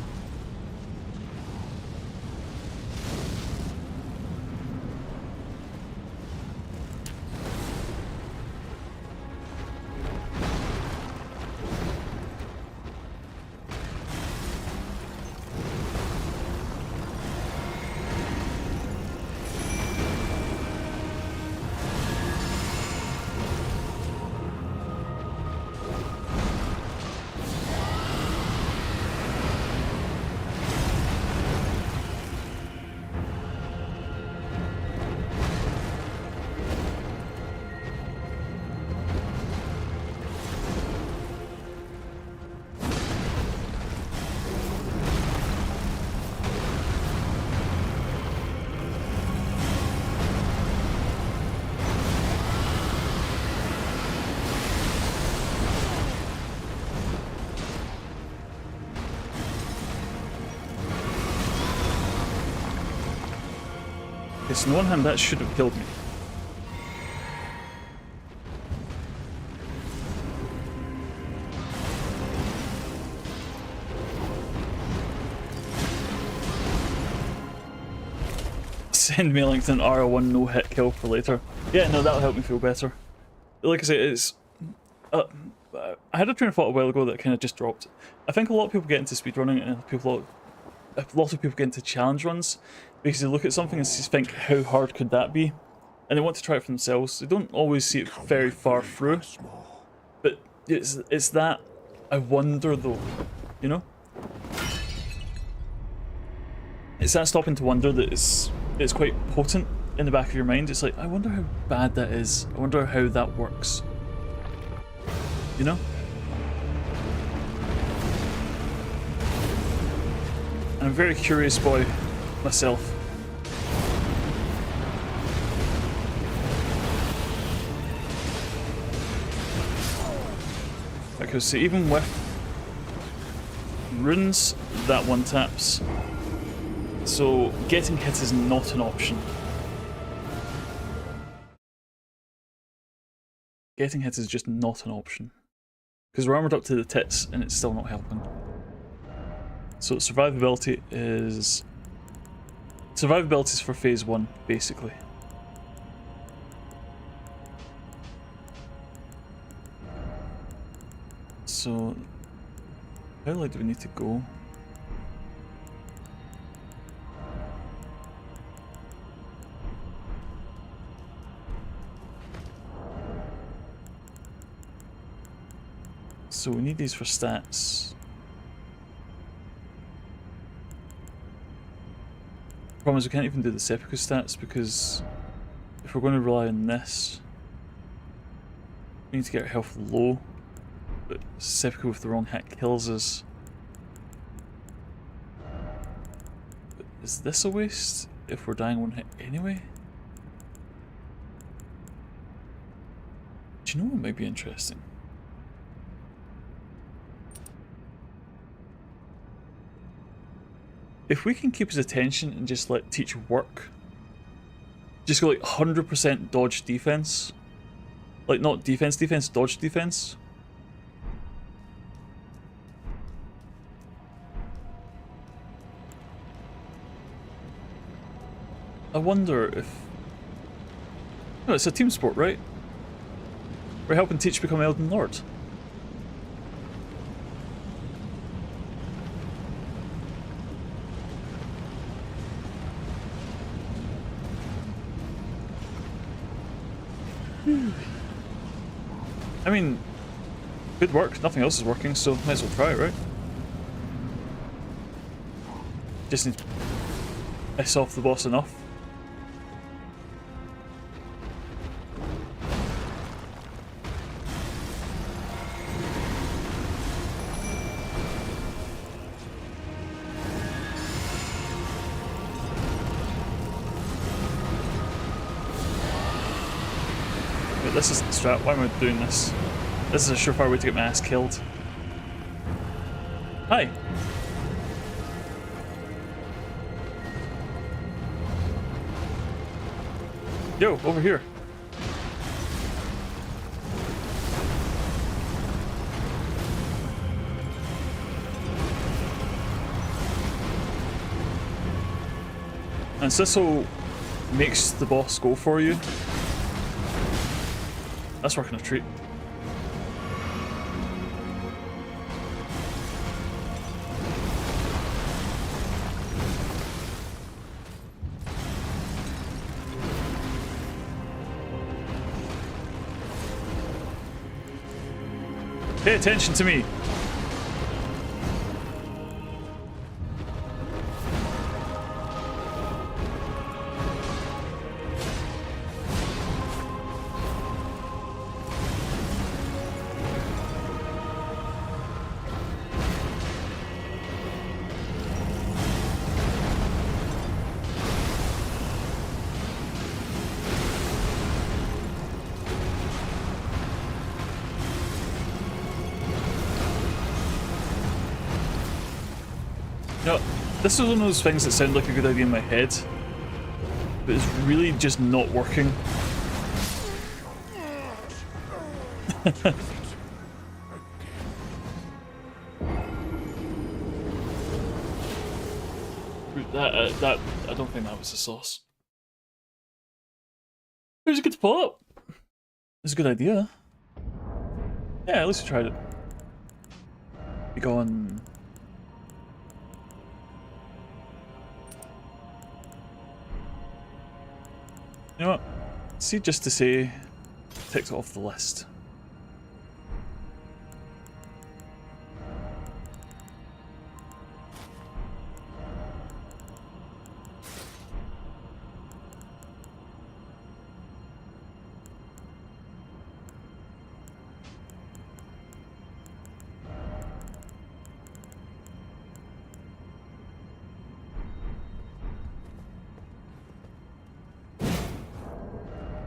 Yes, on the one hand, that should have killed me. Send me a link to an R1 no-hit kill for later. Yeah, no, that'll help me feel better. Like I say, it's... I had a train of thought a while ago that kind of just dropped. I think a lot of people get into speedrunning and a lot of people get into challenge runs because they look at something and think, how hard could that be? And they want to try it for themselves. They don't always see it very far through. But it's that I wonder though, you know? It's that stopping to wonder that it's quite potent in the back of your mind. It's like, I wonder how bad that is. I wonder how that works. You know? I'm a very curious boy myself. Okay, so even with runes, that one taps. So getting hit is not an option. Getting hit is just not an option. Because we're armoured up to the tits and it's still not helping. So survivability is for phase 1, basically. So how low do we need to go? So we need these for stats. Problem is we can't even do the seppuku stats because if we're going to rely on this, we need to get our health low. But seppuku with the wrong hit kills us. But is this a waste if we're dying one hit anyway? Do you know what might be interesting? If we can keep his attention and just let Teach work, just go like 100% dodge defense, like not defense, dodge defense. I wonder if... No, it's a team sport, right? We're helping Teach become Elden Lord. I mean, good work. Nothing else is working, so might as well try it, right? Just need to piss off the boss enough. Wait, this is the strat. Why am I doing this? This is a surefire way to get my ass killed. Hi! Yo, over here. And Sissel makes the boss go for you. That's working a treat. Pay attention to me. No, this is one of those things that sound like a good idea in my head, but it's really just not working. That I don't think that was the sauce. It was good to pull up. It's a good idea. Yeah, at least we tried it. Be gone. You know what? See, just to say, ticked it off the list.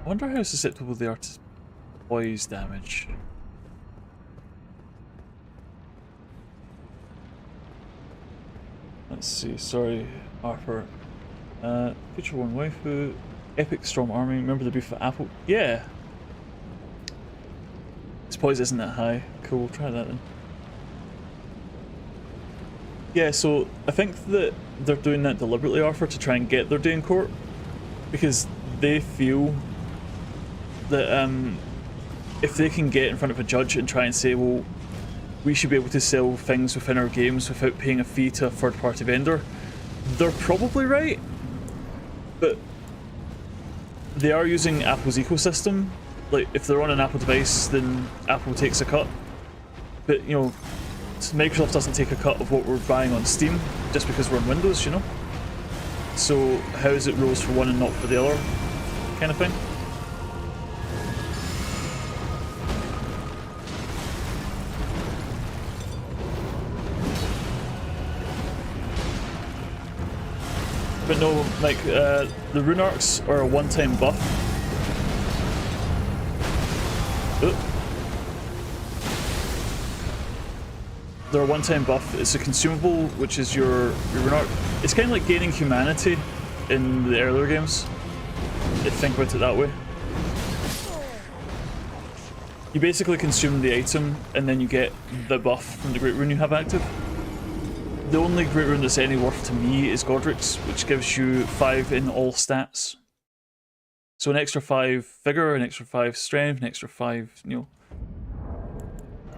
I wonder how susceptible they are to poise damage. Let's see, sorry, Arthur. Future one waifu, epic storm army, remember the beef at Apple? Yeah! His poise isn't that high. Cool, try that then. Yeah, so I think that they're doing that deliberately, Arthur, to try and get their day in court. Because they feel that if they can get in front of a judge and try and say, well, we should be able to sell things within our games without paying a fee to a third-party vendor, they're probably right, but they are using Apple's ecosystem. Like, if they're on an Apple device, then Apple takes a cut, but, you know, Microsoft doesn't take a cut of what we're buying on Steam just because we're on Windows, you know? So how is it rules for one and not for the other kind of thing? But no, like, the rune arcs are a one-time buff. Oop. They're a one-time buff. It's a consumable, which is your rune arc. It's kind of like gaining humanity in the earlier games, if you think about it that way. You basically consume the item, and then you get the buff from the Great Rune you have active. The only Great Rune that's any worth to me is Godric's, which gives you 5 in all stats. So an extra 5 vigor, an extra 5 strength, an extra 5, you know.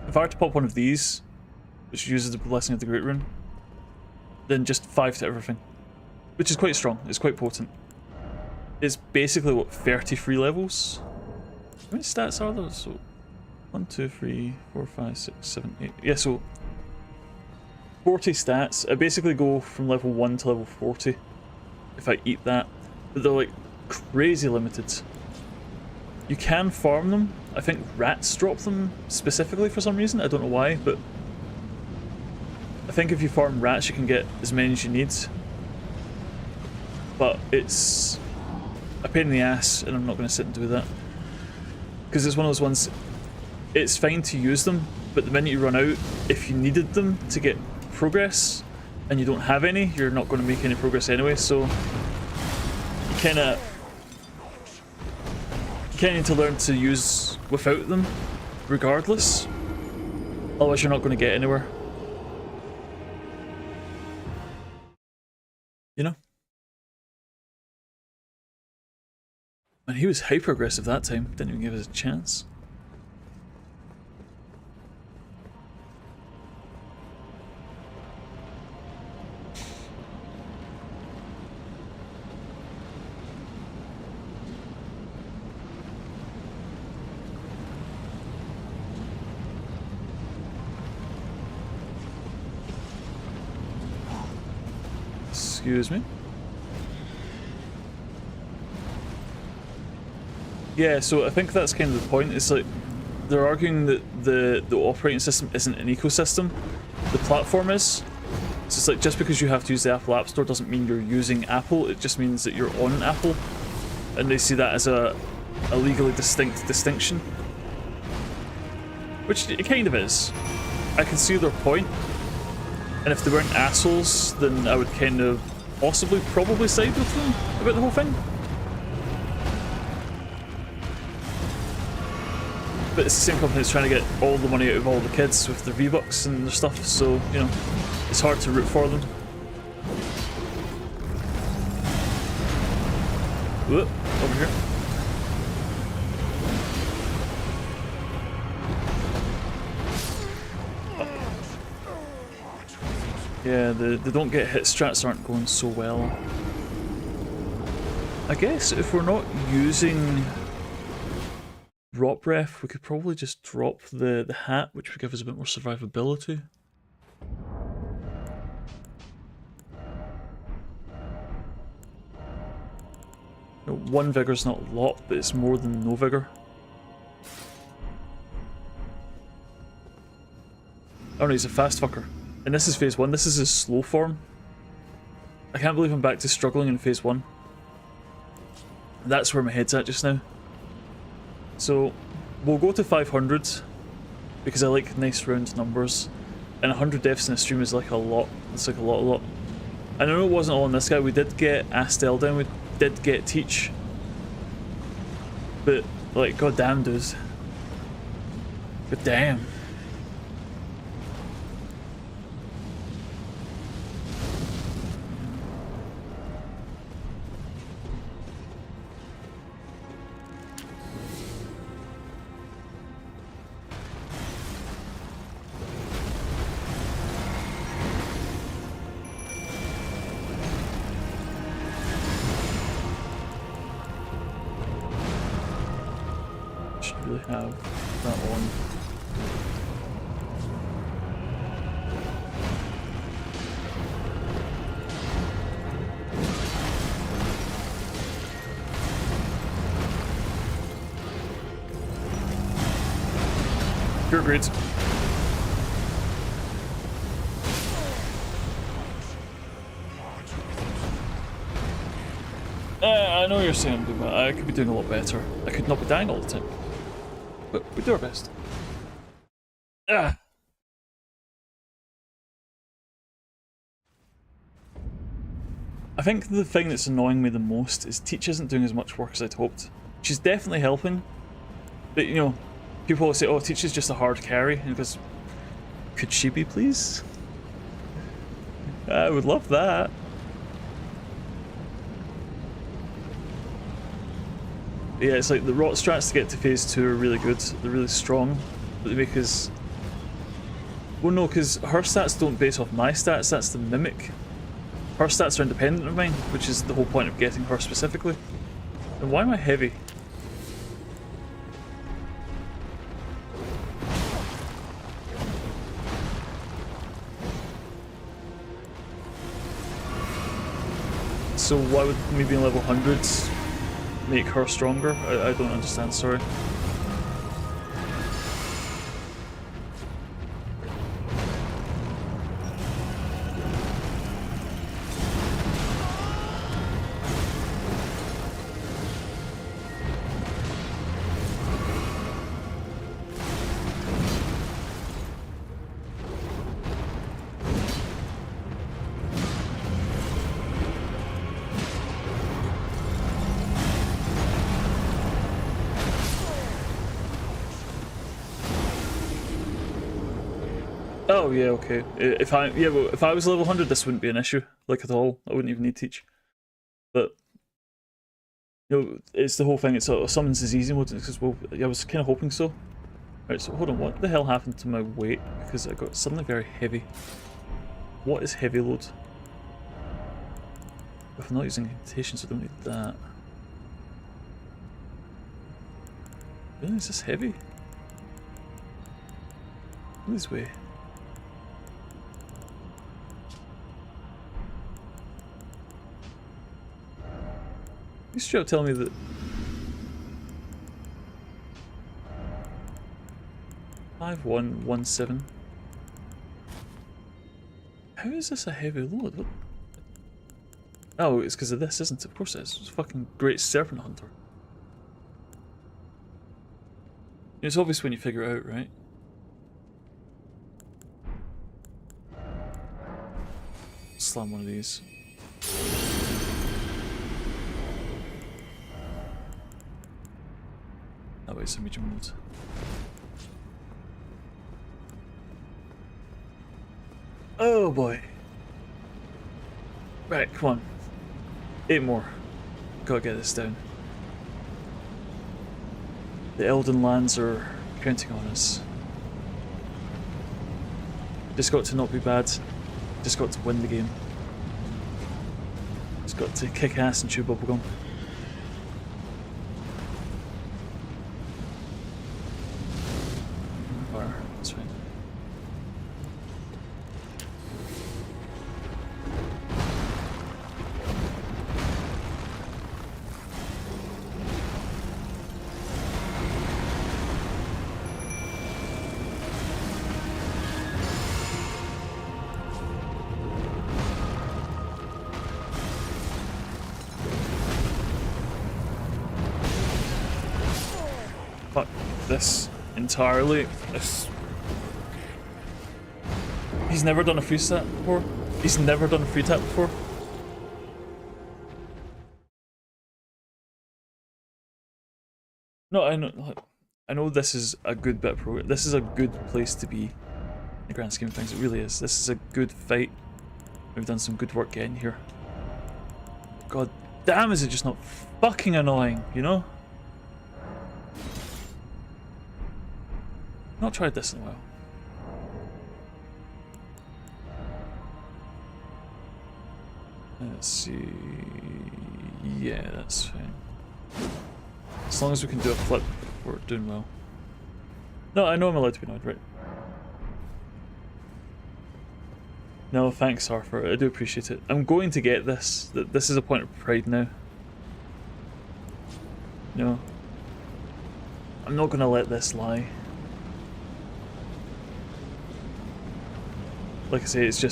If I were to pop one of these, which uses the blessing of the Great Rune, then just 5 to everything. Which is quite strong, it's quite potent. It's basically, what, 33 levels? How many stats are there? So, 1, 2, 3, 4, 5, 6, 7, 8. Yeah, so 40 stats. I basically go from level 1 to level 40 if I eat that, but they're like crazy limited. You can farm them. I think rats drop them specifically for some reason, I don't know why, but I think if you farm rats you can get as many as you need, but it's a pain in the ass and I'm not going to sit and do that. Because it's one of those ones, it's fine to use them, but the minute you run out, if you needed them to get progress, and you don't have any, you're not going to make any progress anyway, so you kind of need to learn to use without them, regardless. Otherwise you're not going to get anywhere. You know? And he was hyper aggressive that time, didn't even give us a chance. Excuse me. Yeah, so I think that's kind of the point. It's like they're arguing that the operating system isn't an ecosystem. The platform is. So it's like just because you have to use the Apple App Store doesn't mean you're using Apple. It just means that you're on Apple, and they see that as a legally distinct distinction, which it kind of is. I can see their point. And if they weren't assholes, then I would kind of probably side with them about the whole thing. But it's the same company that's trying to get all the money out of all the kids with their V-Bucks and their stuff, so, you know, it's hard to root for them. Whoop, over here. Yeah, the don't get hit strats aren't going so well. I guess if we're not using Rot Breath, we could probably just drop the hat, which would give us a bit more survivability. You know, 1 vigor's not a lot, but it's more than no vigor. Oh no, he's a fast fucker. And this is phase 1, this is his slow form. I can't believe I'm back to struggling in phase 1. That's where my head's at just now. So, we'll go to 500, because I like nice round numbers. And 100 deaths in a stream is like a lot. It's like a lot. And I know it wasn't all on this guy, we did get Astel down, we did get Teach. But, like, goddamn dude. But damn. Have that one. Pure grades. I know you're saying I'm doing that. I could be doing a lot better. I could not be dying all the time. But we do our best. Ah. I think the thing that's annoying me the most is Teach isn't doing as much work as I'd hoped. She's definitely helping, but you know, people will say, oh, Teach is just a hard carry, and because could she be, please? I would love that. Yeah, it's like the rot strats to get to phase 2 are really good. They're really strong, but they make us... Well, no, because her stats don't base off my stats, that's the mimic. Her stats are independent of mine, which is the whole point of getting her specifically. And why am I heavy? So why would me being level 100s make her stronger? I don't understand, sorry. Oh yeah, okay. If I was level 100, this wouldn't be an issue, like at all. I wouldn't even need teach. But it's the whole thing. It's summons is easy mode. Because well, I was kind of hoping so. Right, so hold on. What the hell happened to my weight? Because I got suddenly very heavy. What is heavy load? If I'm not using incantations, I don't need that. Really, is this heavy? This way. You straight up tell me that 5117. How is this a heavy load? What? Oh, it's because of this, isn't it? Of course it is. It's a fucking great serpent hunter. It's obvious when you figure it out, right? Slam one of these. That way it's a medium mode. Oh boy. Right, come on. 8 more. Gotta get this down. The Elden lands are counting on us. Just got to not be bad. Just got to win the game. Just got to kick ass and chew bubblegum. Fire, that's fine. Fuck this entirely. He's never done a free stat before. He's never done a free tap before. No, I know this is a good bit of progress. This is a good place to be in the grand scheme of things. It really is. This is a good fight. We've done some good work getting here. God damn, is it just not fucking annoying, you know? Not tried this in a while. Let's see. Yeah, that's fine. As long as we can do a flip, we're doing well. No, I know I'm allowed to be annoyed, right? No, thanks, Harper. I do appreciate it. I'm going to get this. This is a point of pride now. No. I'm not going to let this lie. Like I say, it's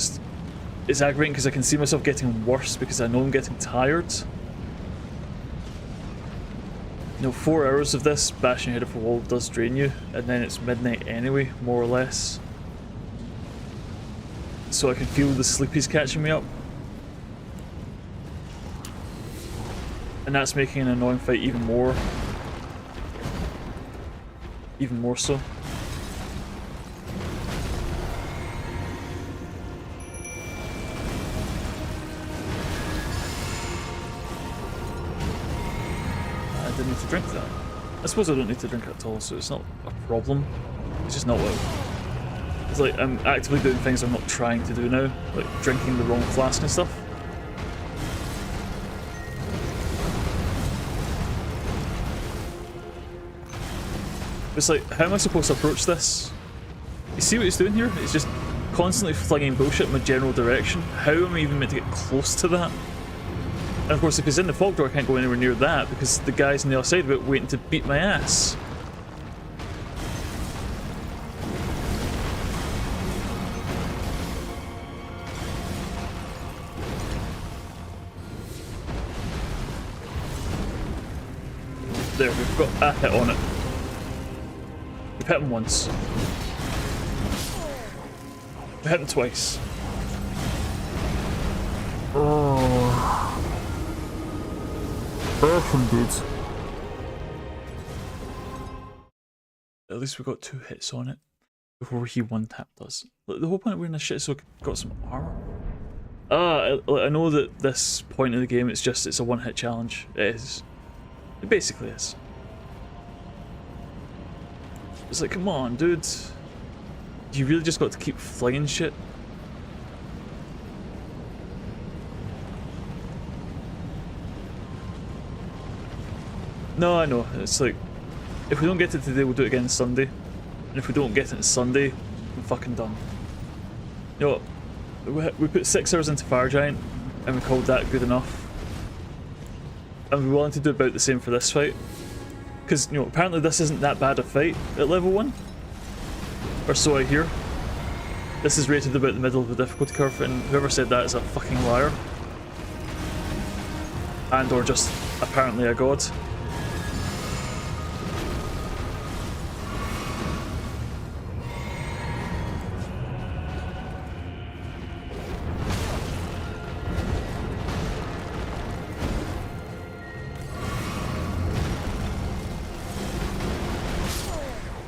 aggravating because I can see myself getting worse because I know I'm getting tired. You know, 4 hours of this bashing your head off a wall does drain you, and then it's midnight anyway, more or less. So I can feel the sleepies catching me up. And that's making an annoying fight even more. Even more so. I didn't need to drink that. I suppose I don't need to drink it at all, so it's not a problem. It's just not what... It's like I'm actively doing things I'm not trying to do now, like drinking the wrong flask and stuff. It's like, how am I supposed to approach this? You see what he's doing here? He's just constantly flinging bullshit in my general direction. How am I even meant to get close to that? And of course, if he's in the fog door, I can't go anywhere near that because the guy's on the other side of it waiting to beat my ass. There, we've got a hit on it. We've hit him once. We hit him twice. Oh. Indeed. At least we got 2 hits on it. before he one-tapped us. Like, the whole point of wearing this shit is so I got some armor. I know that this point of the game it's a one-hit challenge. It is. It basically is. It's like, come on, dude. You really just got to keep flinging shit? No, I know. It's like, if we don't get it today, we'll do it again Sunday. And if we don't get it Sunday, we're fucking done. You know what? We put 6 hours into Fire Giant, and we called that good enough. And we're willing to do about the same for this fight. Because, you know, apparently this isn't that bad a fight at level 1. Or so I hear. This is rated about the middle of the difficulty curve, and whoever said that is a fucking liar. And or just apparently a god.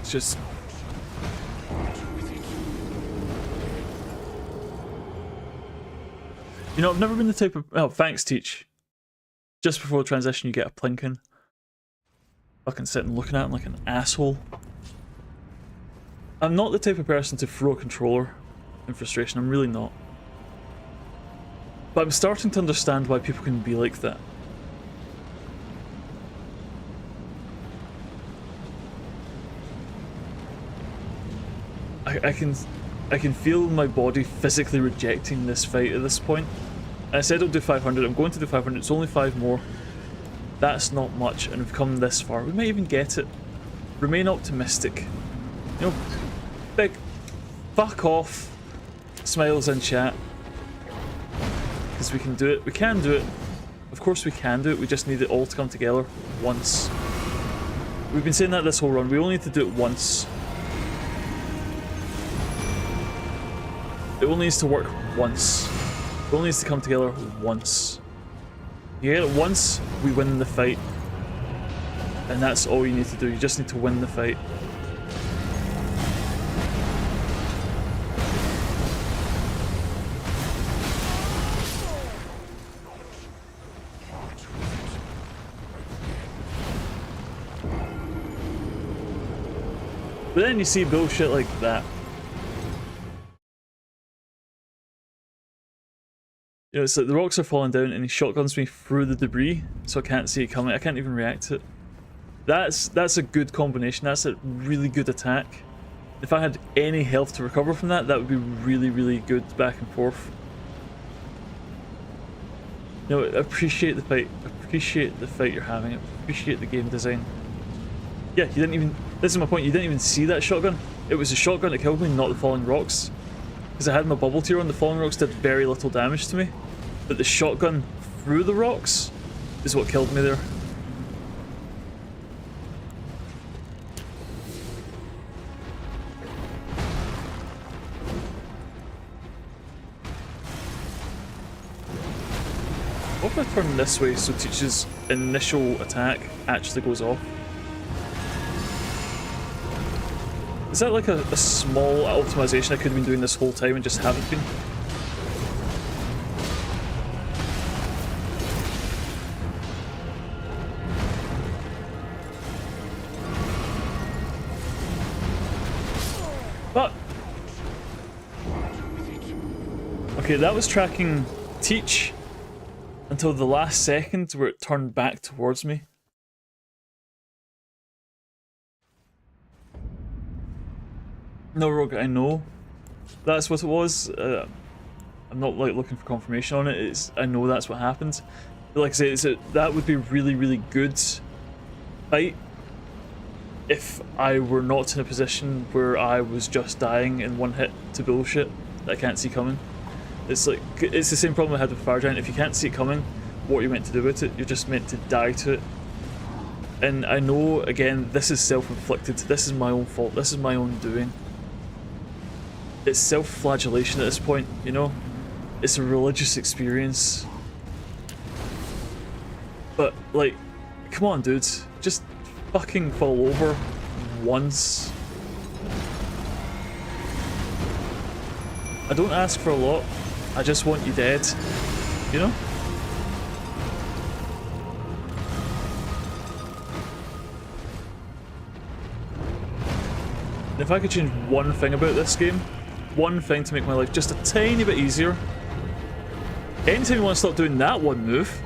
It's just... You know, I've never been the type of... Oh, thanks, Teach. Just before the transition, you get a plinking. Fucking sitting looking at him like an asshole. I'm not the type of person to throw a controller in frustration. I'm really not. But I'm starting to understand why people can be like that. I can feel my body physically rejecting this fight at this point. I said I'll do 500, I'm going to do 500, it's only 5 more. That's not much, and we've come this far. We might even get it. Remain optimistic. You know, big fuck off smiles in chat. Because we can do it. We can do it. Of course we can do it, we just need it all to come together once. We've been saying that this whole run, we only need to do it once. It only needs to work once. It only needs to come together once. You get it once, we win the fight. And that's all you need to do, you just need to win the fight. But then you see bullshit like that. You know, it's like the rocks are falling down and he shotguns me through the debris, so I can't see it coming. I can't even react to it. That's a good combination. That's a really good attack. If I had any health to recover from that, that would be really, really good back and forth. You know, appreciate the fight. Appreciate the fight you're having. Appreciate the game design. Yeah, you didn't even... This is my point. You didn't even see that shotgun. It was the shotgun that killed me, not the falling rocks. Because I had my bubble tier on, the falling rocks did very little damage to me. But the shotgun through the rocks is what killed me there. What if I turn this way so Teach's initial attack actually goes off? Is that like a small optimization I could have been doing this whole time and just haven't been? But okay, that was tracking Teach until the last second where it turned back towards me. No, Rogue, I know that's what it was. I'm not like looking for confirmation on it. I know that's what happened. But like I say, that would be really, really good fight if I were not in a position where I was just dying in one hit to bullshit that I can't see coming. It's like, it's the same problem I had with Fire Giant. If you can't see it coming, what are you meant to do with it? You're just meant to die to it. And I know, again, this is self-inflicted. This is my own fault. This is my own doing. It's self-flagellation at this point, you know? It's a religious experience. But, like, come on, dudes. Just fucking fall over once. I don't ask for a lot. I just want you dead. You know? And if I could change one thing about this game, one thing to make my life just a tiny bit easier. Anytime you want to stop doing that one move.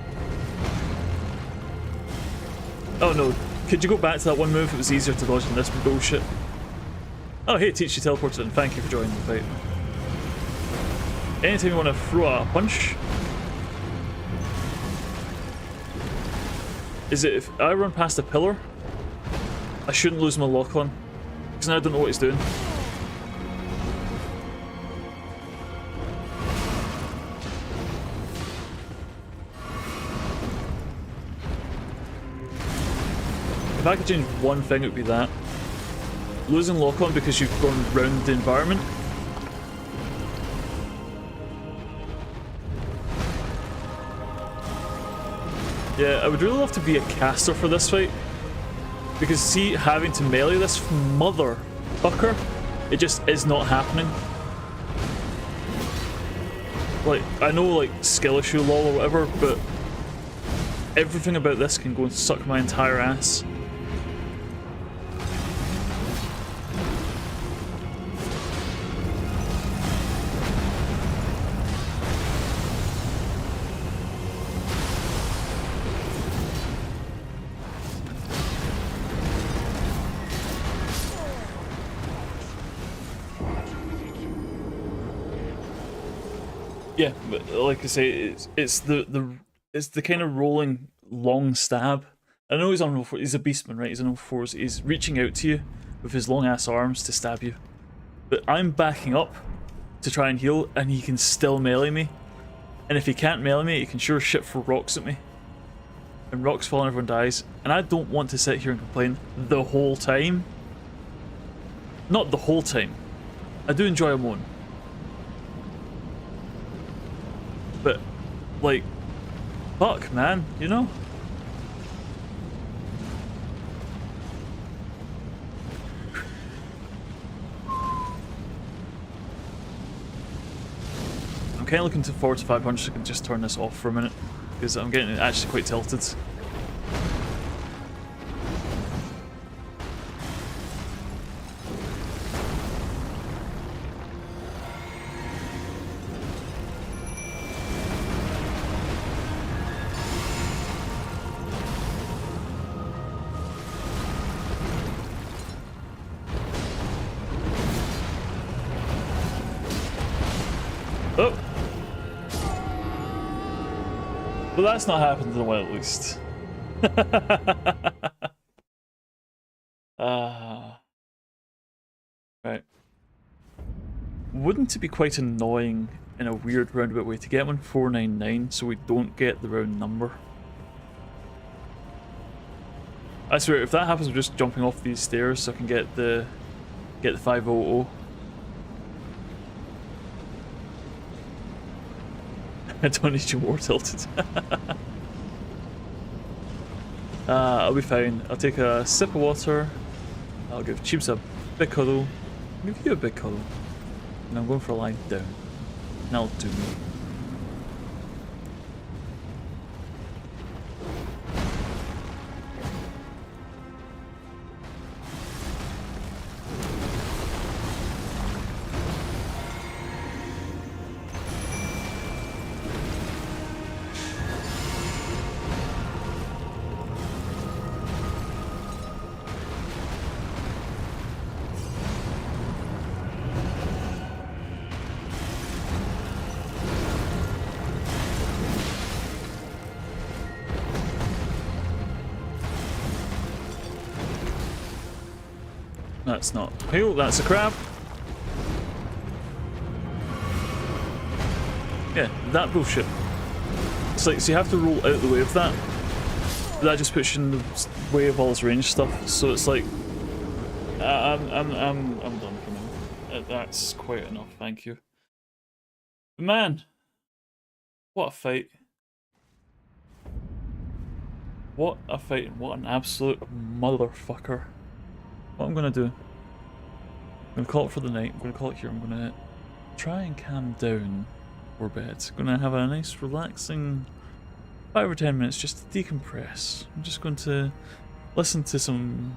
Oh no, could you go back to that one move? It was easier to dodge than this bullshit. Oh hey, Teach, you teleported in. Thank you for joining the fight. Anytime you want to throw out a punch. Is it if I run past a pillar, I shouldn't lose my lock on. Because now I don't know what he's doing. If I could change one thing, it would be that. Losing lock-on because you've gone round the environment. Yeah, I would really love to be a caster for this fight. Because see, having to melee this motherfucker, it just is not happening. Like, I know like skill issue lol or whatever, but everything about this can go and suck my entire ass. Yeah, but like I say, it's the kind of rolling long stab. I know he's on roll 4, he's a beastman, right? He's on roll 4s. He's reaching out to you with his long ass arms to stab you. But I'm backing up to try and heal, and he can still melee me. And if he can't melee me, he can sure shit throw rocks at me. And rocks fall and everyone dies. And I don't want to sit here and complain the whole time. Not the whole time. I do enjoy a moan. But, like, fuck, man, you know? I'm kind of looking forward to 500 so I can just turn this off for a minute, because I'm getting actually quite tilted. Oh! Well, that's not happened in a while, at least. Right. Wouldn't it be quite annoying in a weird roundabout way to get 1499 so we don't get the round number? I swear, if that happens, I'm just jumping off these stairs so I can get the 500. I don't need you more tilted. I'll be fine. I'll take a sip of water. I'll give Chips a big cuddle. I'll give you a big cuddle. And I'm going for a lie down. And that'll do me. That's not heal, that's a crab. Yeah, that bullshit. It's like, so you have to roll out the way of that. That just puts you in the way of all his range stuff. So it's like, I'm done for now. That's quite enough, thank you. Man, what a fight. What a fight, and what an absolute motherfucker. What I'm gonna do, I'm gonna call it for the night. I'm gonna call it here. I'm gonna try and calm down for bed. Gonna have a nice relaxing 5 or 10 minutes just to decompress. I'm just going to listen to some,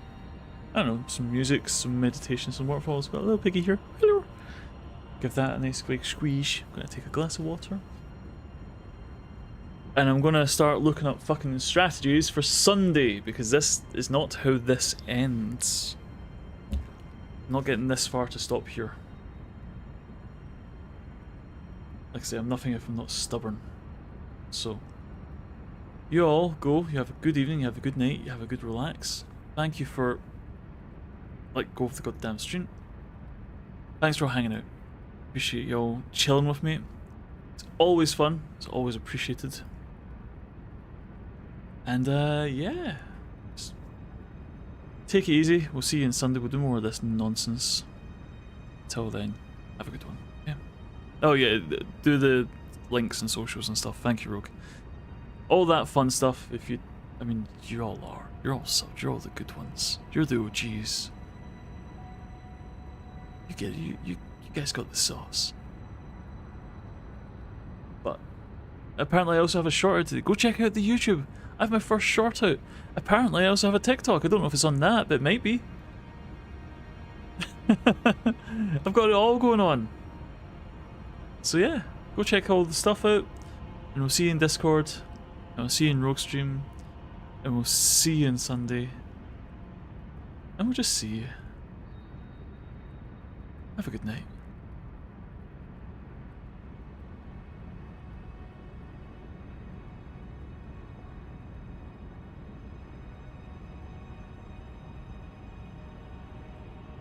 I don't know, some music, some meditation, some waterfalls. Got a little piggy here. Hello. Give that a nice quick squeeze. I'm gonna take a glass of water. And I'm gonna start looking up fucking strategies for Sunday, because this is not how this ends. I'm not getting this far to stop here. Like I say, I'm nothing if I'm not stubborn. So, you all go, you have a good evening, you have a good night, you have a good relax. Thank you for, like, go off the goddamn stream. Thanks for hanging out. Appreciate y'all chilling with me. It's always fun, it's always appreciated. And yeah, just take it easy. We'll see you on Sunday. We'll do more of this nonsense. Till then, have a good one. Yeah. Oh yeah, do the links and socials and stuff. Thank you, Rogue. All that fun stuff. If you, I mean, you all are. You're all subbed. You're all the good ones. You're the OGs. You get you guys got the sauce. But apparently, I also have a short out today. Go check out the YouTube. I have my first short out. Apparently, I also have a TikTok. I don't know if it's on that, but it might be. I've got it all going on. So yeah, go check all the stuff out. And we'll see you in Discord. And we'll see you in Rogue Stream. And we'll see you on Sunday. And we'll just see you. Have a good night.